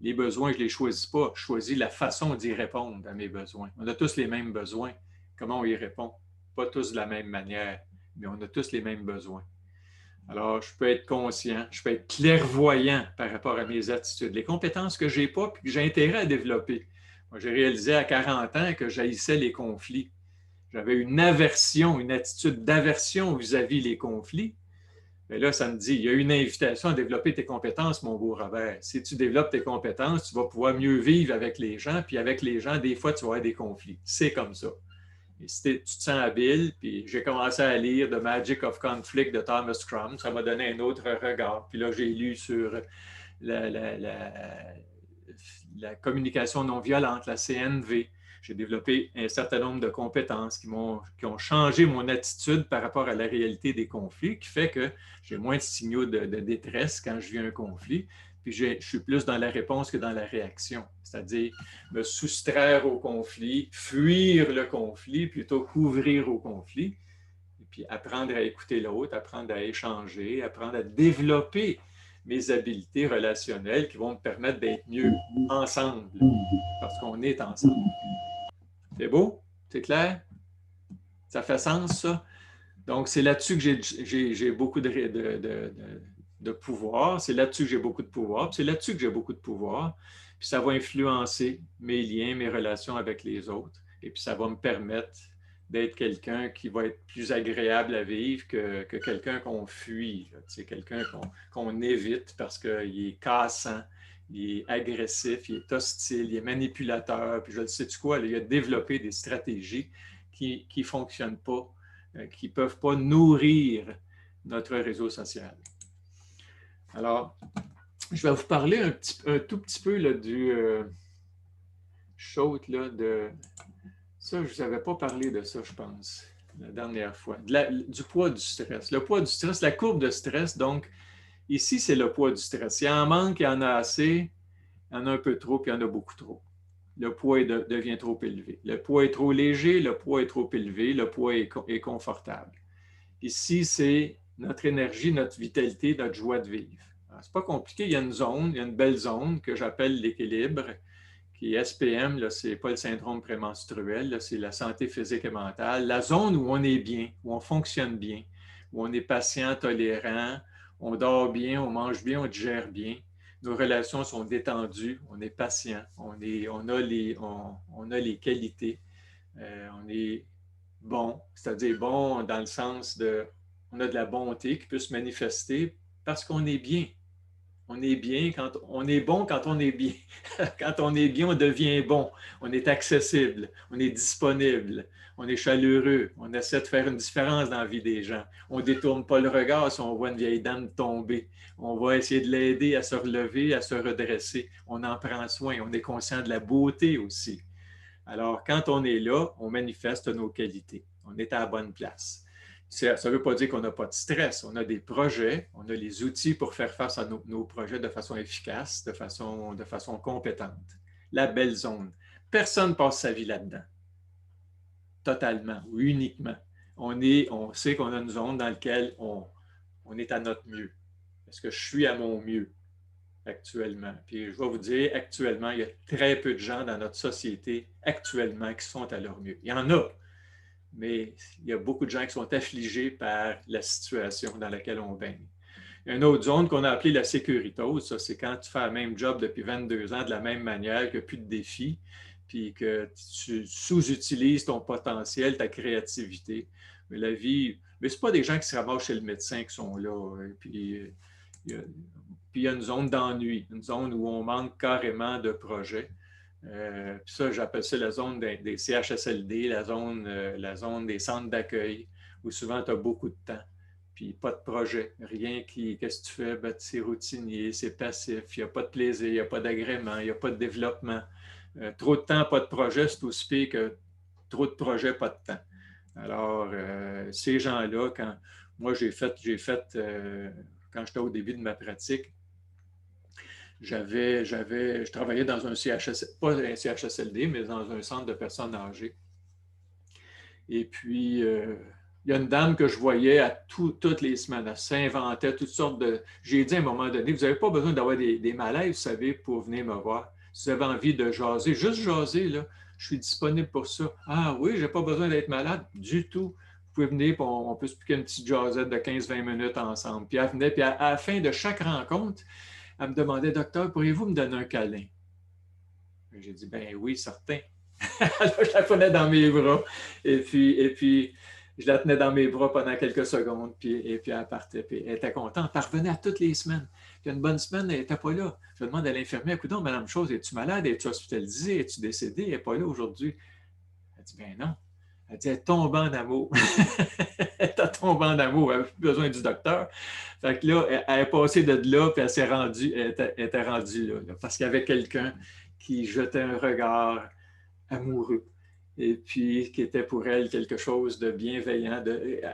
C: les besoins, je ne les choisis pas. Je choisis la façon d'y répondre à mes besoins. On a tous les mêmes besoins. Comment on y répond? Pas tous de la même manière, mais on a tous les mêmes besoins. Alors, je peux être conscient, je peux être clairvoyant par rapport à mes attitudes, les compétences que je n'ai pas et que j'ai intérêt à développer. Moi, j'ai réalisé à 40 ans que j'haïssais les conflits. J'avais une aversion, une attitude d'aversion vis-à-vis les conflits. Mais là, ça me dit, il y a une invitation à développer tes compétences, mon beau Robert. Si tu développes tes compétences, tu vas pouvoir mieux vivre avec les gens, puis avec les gens, des fois, tu vas avoir des conflits. C'est comme ça. Et si tu te sens habile, puis j'ai commencé à lire The Magic of Conflict de Thomas Crum, ça m'a donné un autre regard. Puis là, j'ai lu sur la communication non violente, la CNV. J'ai développé un certain nombre de compétences qui ont changé mon attitude par rapport à la réalité des conflits, qui fait que j'ai moins de signaux de détresse quand je vis un conflit, puis je suis plus dans la réponse que dans la réaction, c'est-à-dire me soustraire au conflit, fuir le conflit, plutôt qu'ouvrir au conflit, et puis apprendre à écouter l'autre, apprendre à échanger, apprendre à développer mes habiletés relationnelles qui vont me permettre d'être mieux ensemble, parce qu'on est ensemble. C'est beau? C'est clair? Ça fait sens, ça? Donc, c'est là-dessus que j'ai beaucoup de pouvoir. C'est là-dessus que j'ai beaucoup de pouvoir. C'est là-dessus que j'ai beaucoup de pouvoir. Puis ça va influencer mes liens, mes relations avec les autres. Et puis ça va me permettre d'être quelqu'un qui va être plus agréable à vivre que quelqu'un qu'on fuit. C'est quelqu'un qu'on évite parce qu'il est cassant, il est agressif, il est hostile, il est manipulateur. Puis je ne sais-tu quoi, il a développé des stratégies qui ne fonctionnent pas, qui ne peuvent pas nourrir notre réseau social. Alors, je vais vous parler un tout petit peu là, du show là, de... Ça, je ne vous avais pas parlé de ça, je pense, la dernière fois. Du poids du stress. Le poids du stress, la courbe de stress, donc, ici, c'est le poids du stress. Il y en manque, il y en a assez, il y en a un peu trop, puis il y en a beaucoup trop. Le poids devient trop élevé. Le poids est trop léger, le poids est trop élevé, le poids est confortable. Ici, c'est notre énergie, notre vitalité, notre joie de vivre. Ce n'est pas compliqué, il y a une zone, il y a une belle zone que j'appelle l'équilibre, qui est SPM, ce n'est pas le syndrome prémenstruel, c'est la santé physique et mentale. La zone où on est bien, où on fonctionne bien, où on est patient, tolérant, on dort bien, on mange bien, on digère bien. Nos relations sont détendues, on est patient, on a les qualités, on est bon, c'est-à-dire bon dans le sens de, on a de la bonté qui peut se manifester parce qu'on est bien. On est bien quand on est bon quand on est bien. Quand on est bien, on devient bon. On est accessible, on est disponible, on est chaleureux, on essaie de faire une différence dans la vie des gens. On ne détourne pas le regard si on voit une vieille dame tomber. On va essayer de l'aider à se relever, à se redresser. On en prend soin, on est conscient de la beauté aussi. Alors, quand on est là, on manifeste nos qualités. On est à la bonne place. Ça ne veut pas dire qu'on n'a pas de stress. On a des projets, on a les outils pour faire face à nos projets de façon efficace, de façon compétente. La belle zone. Personne ne passe sa vie là-dedans, totalement ou uniquement. On sait qu'on a une zone dans laquelle on est à notre mieux. Est-ce que je suis à mon mieux actuellement? Puis je vais vous dire, actuellement, il y a très peu de gens dans notre société actuellement qui sont à leur mieux. Il y en a, mais il y a beaucoup de gens qui sont affligés par la situation dans laquelle on baigne. Il y a une autre zone qu'on a appelée la sécuritose. Ça, c'est quand tu fais le même job depuis 22 ans de la même manière, qu'il n'y a plus de défis, puis que tu sous-utilises ton potentiel, ta créativité. Mais la vie, mais ce n'est pas des gens qui se ramassent chez le médecin qui sont là. Puis il y a une zone d'ennui, une zone où on manque carrément de projets. Puis ça, j'appelle ça la zone des CHSLD, la zone des centres d'accueil, où souvent tu as beaucoup de temps, puis pas de projet, rien qui, qu'est-ce que tu fais? Ben, c'est routinier, c'est passif, il n'y a pas de plaisir, il n'y a pas d'agrément, il n'y a pas de développement. Trop de temps, pas de projet, c'est aussi pire que trop de projets, pas de temps. Alors, ces gens-là, quand moi j'ai fait quand j'étais au début de ma pratique, je travaillais dans un pas un CHSLD, mais dans un centre de personnes âgées. Et puis, il y a une dame que je voyais toutes les semaines. Elle s'inventait toutes sortes de... J'ai dit à un moment donné, vous n'avez pas besoin d'avoir des malaises, vous savez, pour venir me voir. Si vous avez envie de jaser, juste jaser, là, je suis disponible pour ça. Ah oui, je n'ai pas besoin d'être malade du tout. Vous pouvez venir, puis on peut se piquer une petite jasette de 15-20 minutes ensemble. Puis elle venait, puis à la fin de chaque rencontre, elle me demandait, docteur, pourriez-vous me donner un câlin? J'ai dit, ben oui, certain. Alors, je la prenais dans mes bras. Et puis, je la tenais dans mes bras pendant quelques secondes. Et puis, elle partait. Puis, elle était contente. Elle revenait à toutes les semaines. Puis, une bonne semaine, elle n'était pas là. Je demande à l'infirmière, écoute donc, madame Chose, es-tu malade? Es-tu hospitalisée? Es-tu décédée? Elle n'est pas là aujourd'hui. Elle dit, ben non. Elle dit, elle est tombée en amour. Elle est tombée en amour. Elle n'a plus besoin du docteur. Fait que là, elle est passée de là, puis elle était rendue là, parce qu'il y avait quelqu'un qui jetait un regard amoureux et puis qui était pour elle quelque chose de bienveillant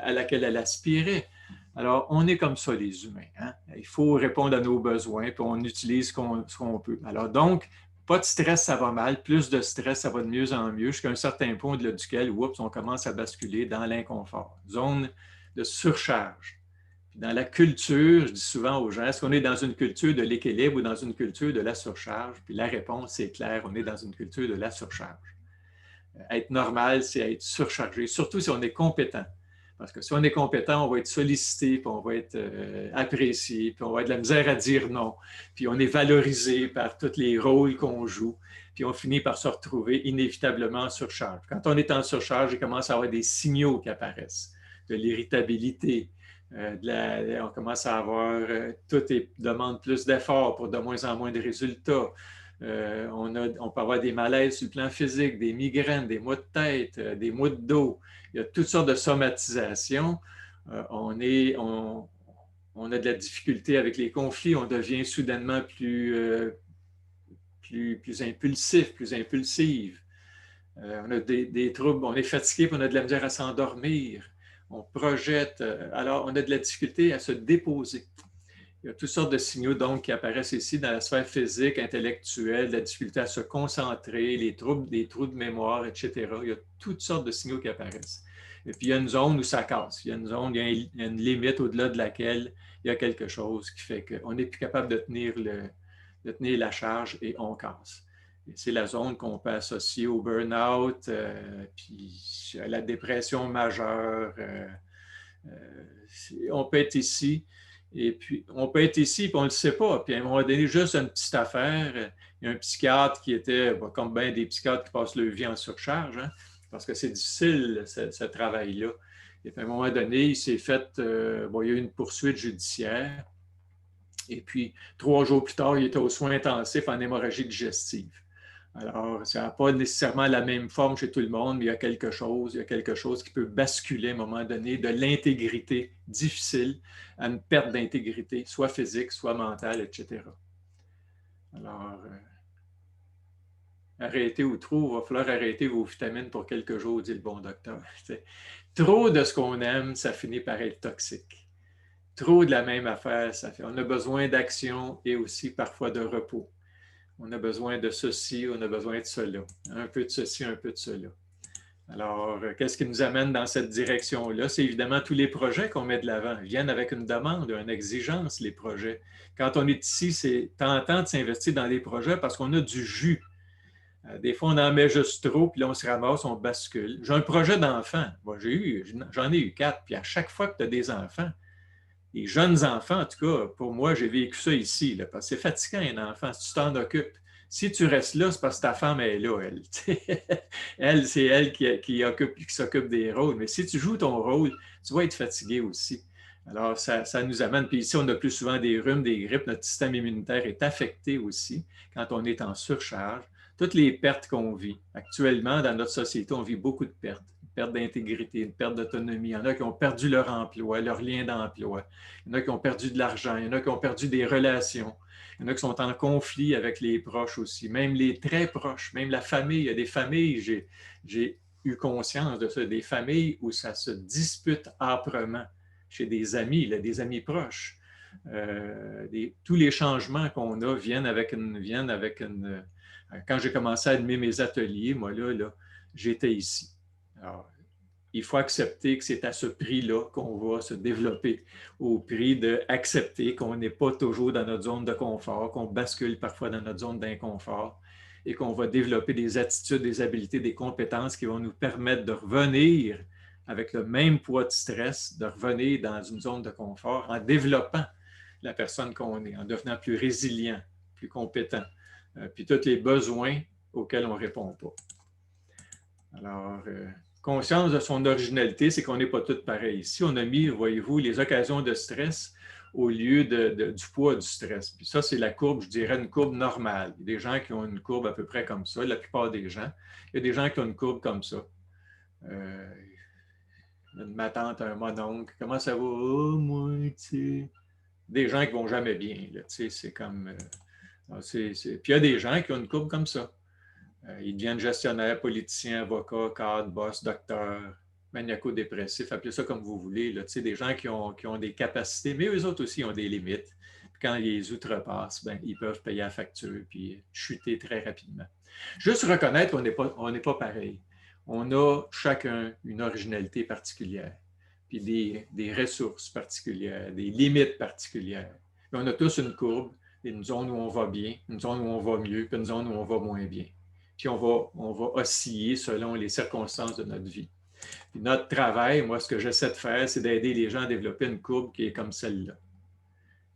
C: à laquelle elle aspirait. Alors, on est comme ça, les humains. Hein? Il faut répondre à nos besoins, puis on utilise ce qu'on peut. Alors donc, pas de stress, ça va mal. Plus de stress, ça va de mieux en mieux, jusqu'à un certain point au-delà duquel, oups, on commence à basculer dans l'inconfort. Zone de surcharge. Puis dans la culture, je dis souvent aux gens, est-ce qu'on est dans une culture de l'équilibre ou dans une culture de la surcharge? Puis la réponse, c'est clair, on est dans une culture de la surcharge. Être normal, c'est être surchargé, surtout si on est compétent. Parce que si on est compétent, on va être sollicité, puis on va être apprécié, puis on va avoir de la misère à dire non, puis on est valorisé par tous les rôles qu'on joue, puis on finit par se retrouver inévitablement en surcharge. Quand on est en surcharge, il commence à avoir des signaux qui apparaissent, de l'irritabilité, on commence à avoir, tout demande plus d'efforts pour de moins en moins de résultats. On peut avoir des malaises sur le plan physique, des migraines, des maux de tête, des maux de dos. Il y a toutes sortes de somatisations. On a de la difficulté avec les conflits. On devient soudainement plus impulsif, plus impulsive. On a des troubles. On est fatigué, puis on a de la misère à s'endormir. On projette. Alors, on a de la difficulté à se déposer. Il y a toutes sortes de signaux donc qui apparaissent ici dans la sphère physique, intellectuelle, la difficulté à se concentrer, les troubles de mémoire, etc. Il y a toutes sortes de signaux qui apparaissent. Et puis, il y a une zone où ça casse. Il y a une zone, il y a une limite au-delà de laquelle il y a quelque chose qui fait qu'on n'est plus capable de tenir la charge et on casse. C'est la zone qu'on peut associer au burn-out, puis à la dépression majeure. On peut être ici. Et puis, on peut être ici, puis on ne le sait pas. Puis, à un moment donné, juste une petite affaire. Il y a un psychiatre qui était, comme bien des psychiatres qui passent leur vie en surcharge, hein, parce que c'est difficile, ce travail-là. Et puis, à un moment donné, il s'est fait, il y a eu une poursuite judiciaire. Et puis, 3 jours plus tard, il était aux soins intensifs en hémorragie digestive. Alors, ça n'a pas nécessairement la même forme chez tout le monde, mais il y a quelque chose qui peut basculer à un moment donné de l'intégrité difficile à une perte d'intégrité, soit physique, soit mentale, etc. Alors, arrêtez ou trop, il va falloir arrêter vos vitamines pour quelques jours, dit le bon docteur. Trop de ce qu'on aime, ça finit par être toxique. Trop de la même affaire, ça fait. On a besoin d'action et aussi parfois de repos. On a besoin de ceci, on a besoin de cela. Un peu de ceci, un peu de cela. Alors, qu'est-ce qui nous amène dans cette direction-là? C'est évidemment tous les projets qu'on met de l'avant. Ils viennent avec une demande, une exigence, les projets. Quand on est ici, c'est tentant de s'investir dans des projets parce qu'on a du jus. Des fois, on en met juste trop, puis là, on se ramasse, on bascule. J'ai un projet d'enfant. Moi, j'en ai eu 4, puis à chaque fois que tu as des enfants, les jeunes enfants, en tout cas, pour moi, j'ai vécu ça ici, là, parce que c'est fatigant, un enfant, si tu t'en occupes. Si tu restes là, c'est parce que ta femme est là, elle. Elle, c'est elle qui s'occupe des rôles. Mais si tu joues ton rôle, tu vas être fatigué aussi. Alors, ça nous amène. Puis ici, on a plus souvent des rhumes, des grippes. Notre système immunitaire est affecté aussi quand on est en surcharge. Toutes les pertes qu'on vit. Actuellement, dans notre société, on vit beaucoup de pertes. Une perte d'intégrité, une perte d'autonomie. Il y en a qui ont perdu leur emploi, leur lien d'emploi. Il y en a qui ont perdu de l'argent. Il y en a qui ont perdu des relations. Il y en a qui sont en conflit avec les proches aussi, même les très proches, même la famille. Il y a des familles, j'ai eu conscience de ça, des familles où ça se dispute âprement chez des amis proches. Tous les changements qu'on a viennent avec une. Quand j'ai commencé à animer mes ateliers, moi, là j'étais ici. Alors, il faut accepter que c'est à ce prix-là qu'on va se développer, au prix d'accepter qu'on n'est pas toujours dans notre zone de confort, qu'on bascule parfois dans notre zone d'inconfort et qu'on va développer des attitudes, des habiletés, des compétences qui vont nous permettre de revenir avec le même poids de stress, de revenir dans une zone de confort en développant la personne qu'on est, en devenant plus résilient, plus compétent, puis tous les besoins auxquels on ne répond pas. Alors, conscience de son originalité, c'est qu'on n'est pas tous pareils. Ici, on a mis, voyez-vous, les occasions de stress au lieu du poids du stress. Puis ça, c'est la courbe, je dirais, une courbe normale. Il y a des gens qui ont une courbe à peu près comme ça, la plupart des gens. Il y a des gens qui ont une courbe comme ça. Ma tante, un mononcle, comment ça va? Oh, moi, tu sais. Des gens qui ne vont jamais bien, là, tu sais, c'est comme... Puis il y a des gens qui ont une courbe comme ça. Ils deviennent gestionnaires, politiciens, avocats, cadres, boss, docteurs, maniaco-dépressifs, appelez ça comme vous voulez. Là. Des gens qui ont des capacités, mais eux autres aussi ont des limites. Puis quand ils les outrepassent, ils peuvent payer la facture puis chuter très rapidement. Juste reconnaître qu'on n'est pas pareil. On a chacun une originalité particulière, puis des ressources particulières, des limites particulières. Puis on a tous une courbe, une zone où on va bien, une zone où on va mieux, puis une zone où on va moins bien. puis on va osciller selon les circonstances de notre vie. Puis notre travail, moi, ce que j'essaie de faire, c'est d'aider les gens à développer une courbe qui est comme celle-là.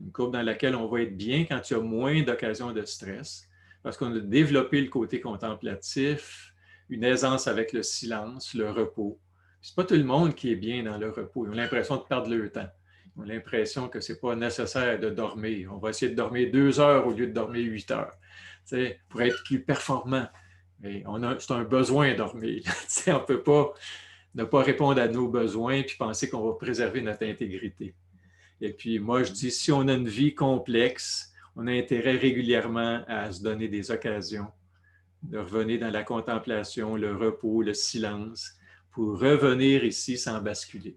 C: Une courbe dans laquelle on va être bien quand il y a moins d'occasions de stress, parce qu'on a développé le côté contemplatif, une aisance avec le silence, le repos. Ce n'est pas tout le monde qui est bien dans le repos. Ils ont l'impression de perdre leur temps. Ils ont l'impression que ce n'est pas nécessaire de dormir. On va essayer de dormir 2 heures au lieu de dormir 8 heures, pour être plus performant. Mais c'est un besoin de dormir. On ne peut pas ne pas répondre à nos besoins puis penser qu'on va préserver notre intégrité. Et puis moi, je dis, si on a une vie complexe, on a intérêt régulièrement à se donner des occasions de revenir dans la contemplation, le repos, le silence, pour revenir ici sans basculer.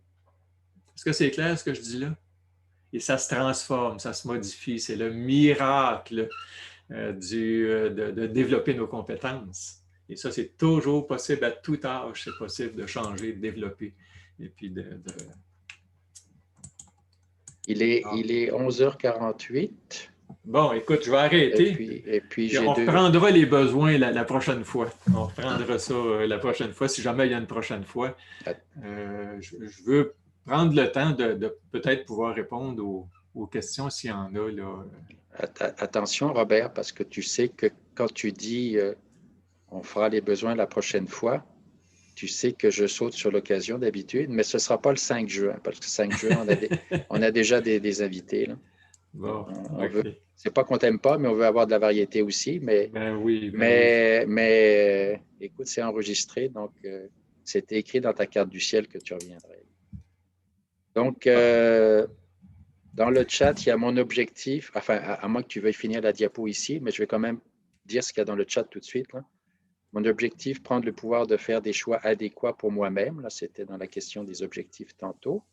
C: Est-ce que c'est clair ce que je dis là? Et ça se transforme, ça se modifie. C'est le miracle de développer nos compétences. Et ça, c'est toujours possible à tout âge. C'est possible de changer, de développer. Et puis
A: Il est 11h48.
C: Bon, écoute, je vais arrêter.
A: Et puis
C: on reprendra les besoins la prochaine fois. On reprendra ça la prochaine fois, si jamais il y a une prochaine fois. Je veux prendre le temps de peut-être pouvoir répondre aux questions s'il y en a. Là.
A: Attention, Robert, parce que tu sais que quand tu dis on fera les besoins la prochaine fois, tu sais que je saute sur l'occasion d'habitude, mais ce ne sera pas le 5 juin, parce que le 5 juin, on a déjà des invités. Là.
C: Bon,
A: c'est pas qu'on t'aime pas, mais on veut avoir de la variété aussi. Mais,
C: oui.
A: Écoute, c'est enregistré, donc c'était écrit dans ta carte du ciel que tu reviendrais. Donc, dans le chat, il y a mon objectif, enfin, à moins que tu veuilles finir la diapo ici, mais je vais quand même dire ce qu'il y a dans le chat tout de suite. Là. Mon objectif, prendre le pouvoir de faire des choix adéquats pour moi-même. Là, c'était dans la question des objectifs tantôt.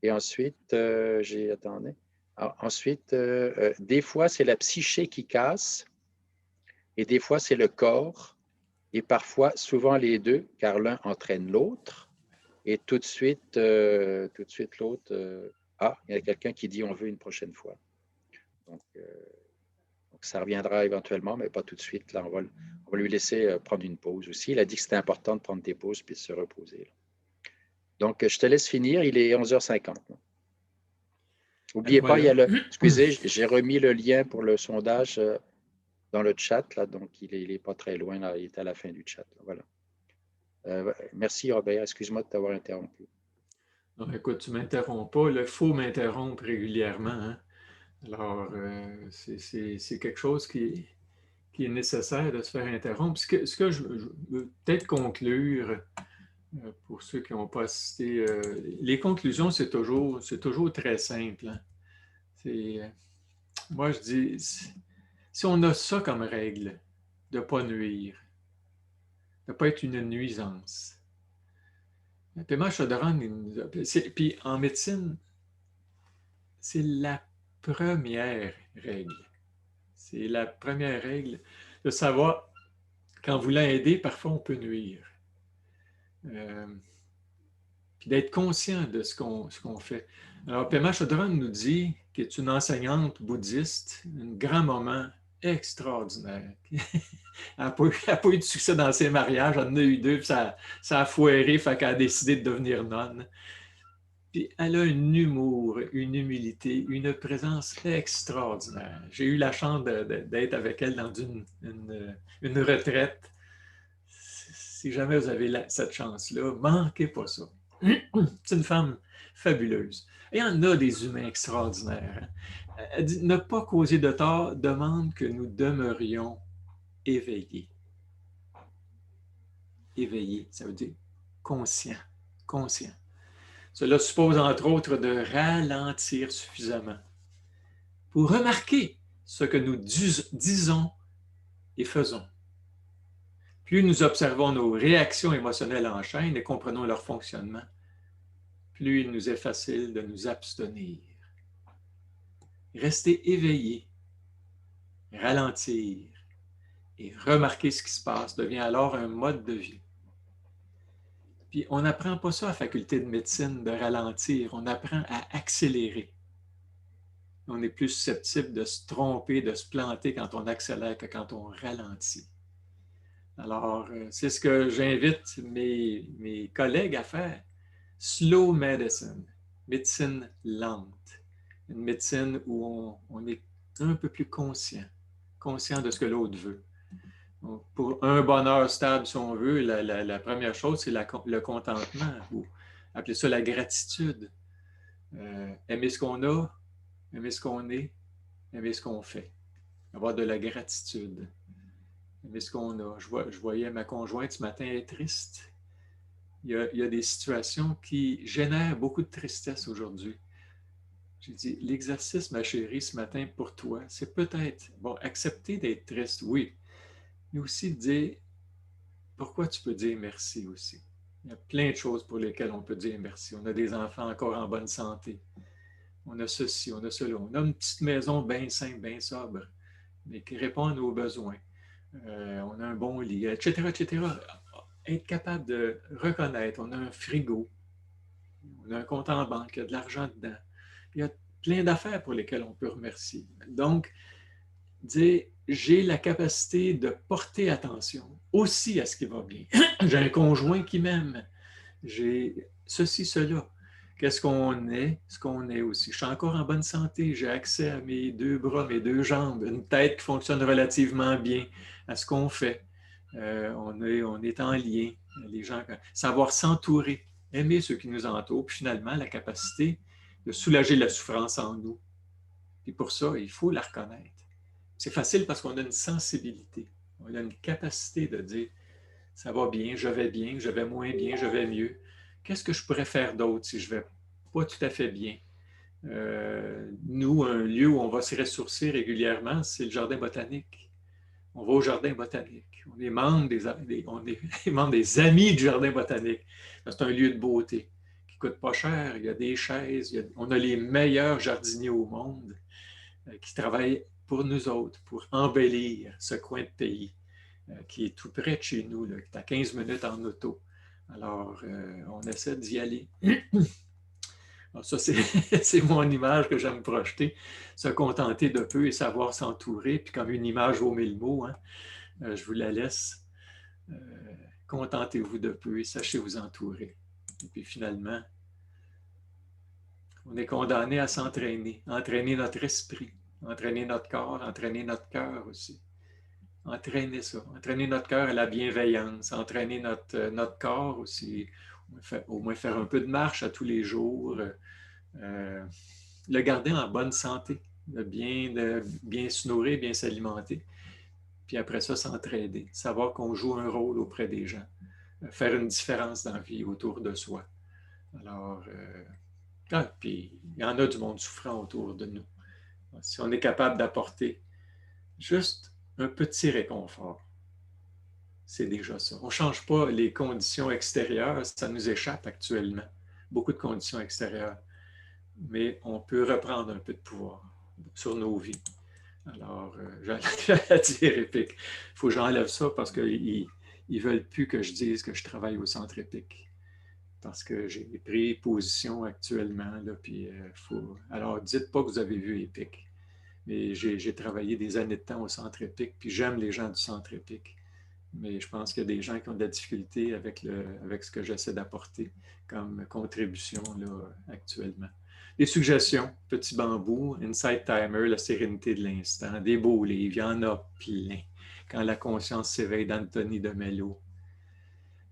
A: Et ensuite, attendez. Alors, ensuite, des fois, c'est la psyché qui casse et des fois, c'est le corps et parfois, souvent les deux, car l'un entraîne l'autre. Et tout de suite l'autre, il y a quelqu'un qui dit on veut une prochaine fois. Donc ça reviendra éventuellement, mais pas tout de suite. Là, on va lui laisser prendre une pause aussi. Il a dit que c'était important de prendre des pauses puis de se reposer. Là. Donc, je te laisse finir. Il est 11h50. N'oubliez pas, il y a excusez, j'ai remis le lien pour le sondage dans le chat. Là, donc, il n'est pas très loin. Là, il est à la fin du chat. Là, voilà. Merci, Robert. Excuse-moi de t'avoir interrompu.
C: Non, écoute, tu ne m'interromps pas. Il faut m'interrompre régulièrement. Hein? Alors, c'est quelque chose qui est nécessaire de se faire interrompre. Ce que je veux peut-être conclure, pour ceux qui n'ont pas assisté, les conclusions, c'est toujours très simple. Hein? Moi, je dis, si on a ça comme règle, de ne pas nuire, de ne pas être une nuisance. Pema Chodron, puis en médecine, c'est la première règle. C'est la première règle de savoir qu'en voulant aider, parfois on peut nuire. Puis d'être conscient de ce qu'on fait. Alors, Pema Chodron nous dit qu'elle est une enseignante bouddhiste, un grand moment extraordinaire. Elle n'a pas eu de succès dans ses mariages, elle en a eu 2, puis ça a foiré, fait qu'elle a décidé de devenir nonne. Puis elle a un humour, une humilité, une présence extraordinaire. J'ai eu la chance d'être avec elle dans une retraite. Si jamais vous avez cette chance-là, manquez pas ça. C'est une femme fabuleuse. Et il y en a des humains extraordinaires. Elle dit, ne pas causer de tort demande que nous demeurions éveillés. Éveillés, ça veut dire conscient. Cela suppose entre autres de ralentir suffisamment pour remarquer ce que nous disons et faisons. Plus nous observons nos réactions émotionnelles en chaîne et comprenons leur fonctionnement, plus il nous est facile de nous abstenir. Rester éveillé, ralentir et remarquer ce qui se passe devient alors un mode de vie. Puis on n'apprend pas ça à la faculté de médecine, de ralentir, on apprend à accélérer. On est plus susceptible de se tromper, de se planter quand on accélère que quand on ralentit. Alors, c'est ce que j'invite mes collègues à faire. Slow medicine, médecine lente, une médecine où on est un peu plus conscient de ce que l'autre veut. Donc, pour un bonheur stable, si on veut, la première chose, c'est le contentement, ou appelez ça la gratitude. Aimer ce qu'on a, aimer ce qu'on est, aimer ce qu'on fait. Avoir de la gratitude. Aimer ce qu'on a. Je voyais ma conjointe ce matin être triste. Il y a des situations qui génèrent beaucoup de tristesse aujourd'hui. J'ai dit, l'exercice, ma chérie, ce matin pour toi, c'est peut-être, bon, accepter d'être triste, oui, mais aussi dire pourquoi tu peux dire merci aussi. Il y a plein de choses pour lesquelles on peut dire merci. On a des enfants encore en bonne santé. On a ceci, on a cela. On a une petite maison bien simple, bien sobre, mais qui répond à nos besoins. On a un bon lit, etc., etc. Être capable de reconnaître, on a un frigo, on a un compte en banque, il y a de l'argent dedans. Il y a plein d'affaires pour lesquelles on peut remercier. Donc, dire, j'ai la capacité de porter attention aussi à ce qui va bien. J'ai un conjoint qui m'aime. J'ai ceci, cela. Qu'est-ce qu'on est, ce qu'on est aussi. Je suis encore en bonne santé. J'ai accès à mes 2 bras, mes 2 jambes, une tête qui fonctionne relativement bien, à ce qu'on fait. On est en lien. Les gens, savoir s'entourer, aimer ceux qui nous entourent, puis finalement, la capacité de soulager la souffrance en nous. Et pour ça, il faut la reconnaître. C'est facile parce qu'on a une sensibilité. On a une capacité de dire « ça va bien, je vais moins bien, je vais mieux. Qu'est-ce que je pourrais faire d'autre si je ne vais pas tout à fait bien? » Nous, un lieu où on va se ressourcer régulièrement, c'est le jardin botanique. On va au jardin botanique. On est membre des amis du jardin botanique. C'est un lieu de beauté qui ne coûte pas cher. Il y a des chaises. On a les meilleurs jardiniers au monde qui travaillent pour nous autres, pour embellir ce coin de pays qui est tout près de chez nous, là, qui est à 15 minutes en auto. Alors, on essaie d'y aller. Alors, ça, c'est mon image que j'aime projeter, se contenter de peu et savoir s'entourer. Puis comme une image vaut 1000 mots, hein, je vous la laisse. Contentez-vous de peu et sachez vous entourer. Et puis finalement, on est condamné à s'entraîner, entraîner notre esprit, entraîner notre corps, entraîner notre cœur aussi. Entraîner ça, entraîner notre cœur à la bienveillance, entraîner notre corps aussi, au moins faire un peu de marche à tous les jours, le garder en bonne santé, de bien se nourrir, bien s'alimenter, puis après ça, s'entraider, savoir qu'on joue un rôle auprès des gens, faire une différence dans la vie autour de soi. Alors, puis il y en a du monde souffrant autour de nous. Si on est capable d'apporter juste un petit réconfort, c'est déjà ça. On ne change pas les conditions extérieures, ça nous échappe actuellement. Beaucoup de conditions extérieures. Mais on peut reprendre un peu de pouvoir sur nos vies. Alors, j'allais dire EPIC. Il faut que j'enlève ça parce qu'ils ne veulent plus que je dise que je travaille au centre EPIC. Parce que j'ai pris position actuellement. Là, puis, Alors, dites pas que vous avez vu EPIC. Mais j'ai travaillé des années de temps au centre EPIC, puis j'aime les gens du centre EPIC. Mais je pense qu'il y a des gens qui ont de la difficulté avec ce que j'essaie d'apporter comme contribution là, actuellement. Des suggestions, Petit Bambou, Insight Timer, La sérénité de l'instant, des beaux livres, il y en a plein. Quand la conscience s'éveille d'Anthony de Mello.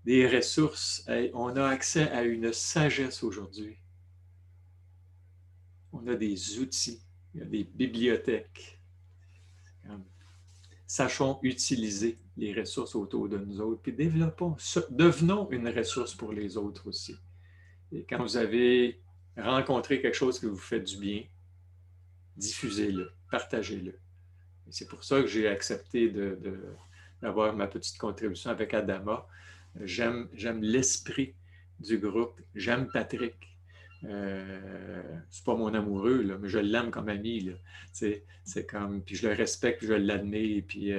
C: Des ressources, on a accès à une sagesse aujourd'hui. On a des outils, il y a des bibliothèques. Sachons utiliser les ressources autour de nous autres, puis devenons une ressource pour les autres aussi. Et quand vous avez rencontré quelque chose qui vous fait du bien, diffusez-le, partagez-le. Et c'est pour ça que j'ai accepté d'avoir ma petite contribution avec Adama. J'aime l'esprit du groupe, j'aime Patrick. C'est pas mon amoureux, là, mais je l'aime comme ami. C'est comme, puis je le respecte, je l'admire. Puis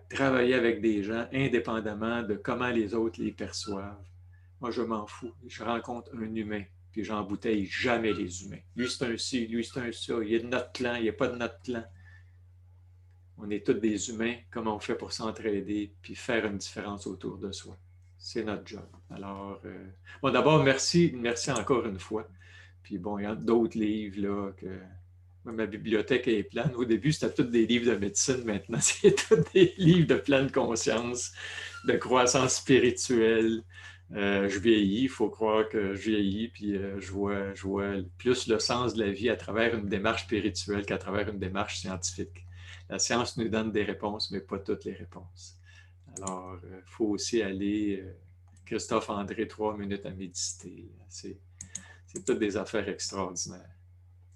C: travailler avec des gens indépendamment de comment les autres les perçoivent. Moi, je m'en fous. Je rencontre un humain, puis j'embouteille jamais les humains. Lui, c'est un ci, lui, c'est un ça. Il est de notre clan, il n'est pas de notre clan. On est tous des humains, comment on fait pour s'entraider puis faire une différence autour de soi. C'est notre job. Alors, bon, d'abord, merci encore une fois. Puis bon, il y a d'autres livres là que... Ma bibliothèque est pleine. Au début, c'était tous des livres de médecine. Maintenant, c'est tous des livres de pleine conscience, de croissance spirituelle. Je vieillis, il faut croire que je vieillis, puis je vois plus le sens de la vie à travers une démarche spirituelle qu'à travers une démarche scientifique. La science nous donne des réponses, mais pas toutes les réponses. Alors, il faut aussi aller, Christophe André, 3 minutes à méditer. C'est toutes des affaires extraordinaires.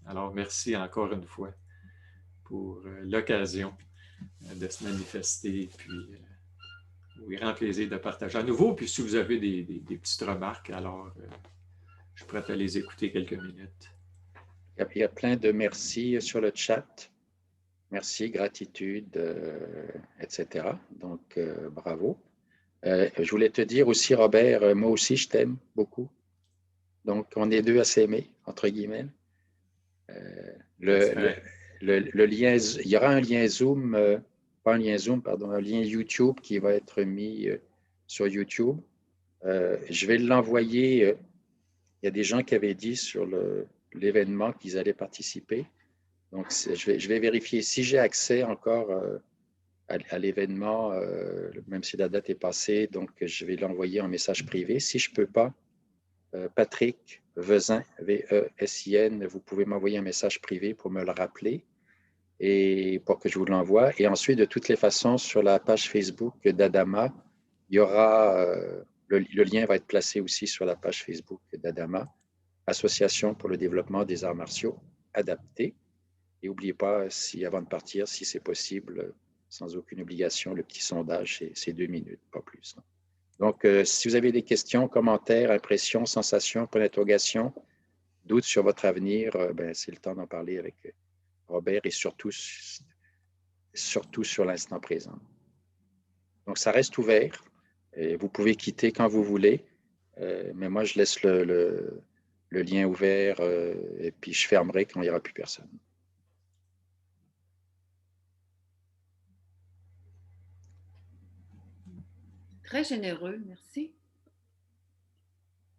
C: Alors, merci encore une fois pour l'occasion de se manifester, puis au grand plaisir de partager à nouveau. Puis si vous avez des petites remarques, alors je suis prêt à les écouter quelques minutes.
A: Il y a plein de merci sur le chat. Merci, gratitude, etc. Donc, bravo. Je voulais te dire aussi, Robert, moi aussi, je t'aime beaucoup. Donc, on est deux à s'aimer, entre guillemets. Le lien, il y aura un lien Zoom, pas un lien Zoom, pardon, un lien YouTube qui va être mis sur YouTube. Je vais l'envoyer. Il y a des gens qui avaient dit sur l'événement qu'ils allaient participer. Donc, je vais vérifier si j'ai accès encore à l'événement, même si la date est passée. Donc, je vais l'envoyer en message privé. Si je ne peux pas, Patrick Vezin, V-E-S-I-N, vous pouvez m'envoyer un message privé pour me le rappeler et pour que je vous l'envoie. Et ensuite, de toutes les façons, sur la page Facebook d'Adama, il y aura, le lien va être placé aussi sur la page Facebook d'Adama, Association pour le développement des arts martiaux adaptés. Et n'oubliez pas, avant de partir, si c'est possible, sans aucune obligation, le petit sondage, c'est 2 minutes, pas plus. Donc, si vous avez des questions, commentaires, impressions, sensations, points d'interrogation, doutes sur votre avenir, c'est le temps d'en parler avec Robert et surtout sur l'instant présent. Donc, ça reste ouvert. Et vous pouvez quitter quand vous voulez, mais moi, je laisse le lien ouvert et puis je fermerai quand il n'y aura plus personne.
E: Très généreux, merci.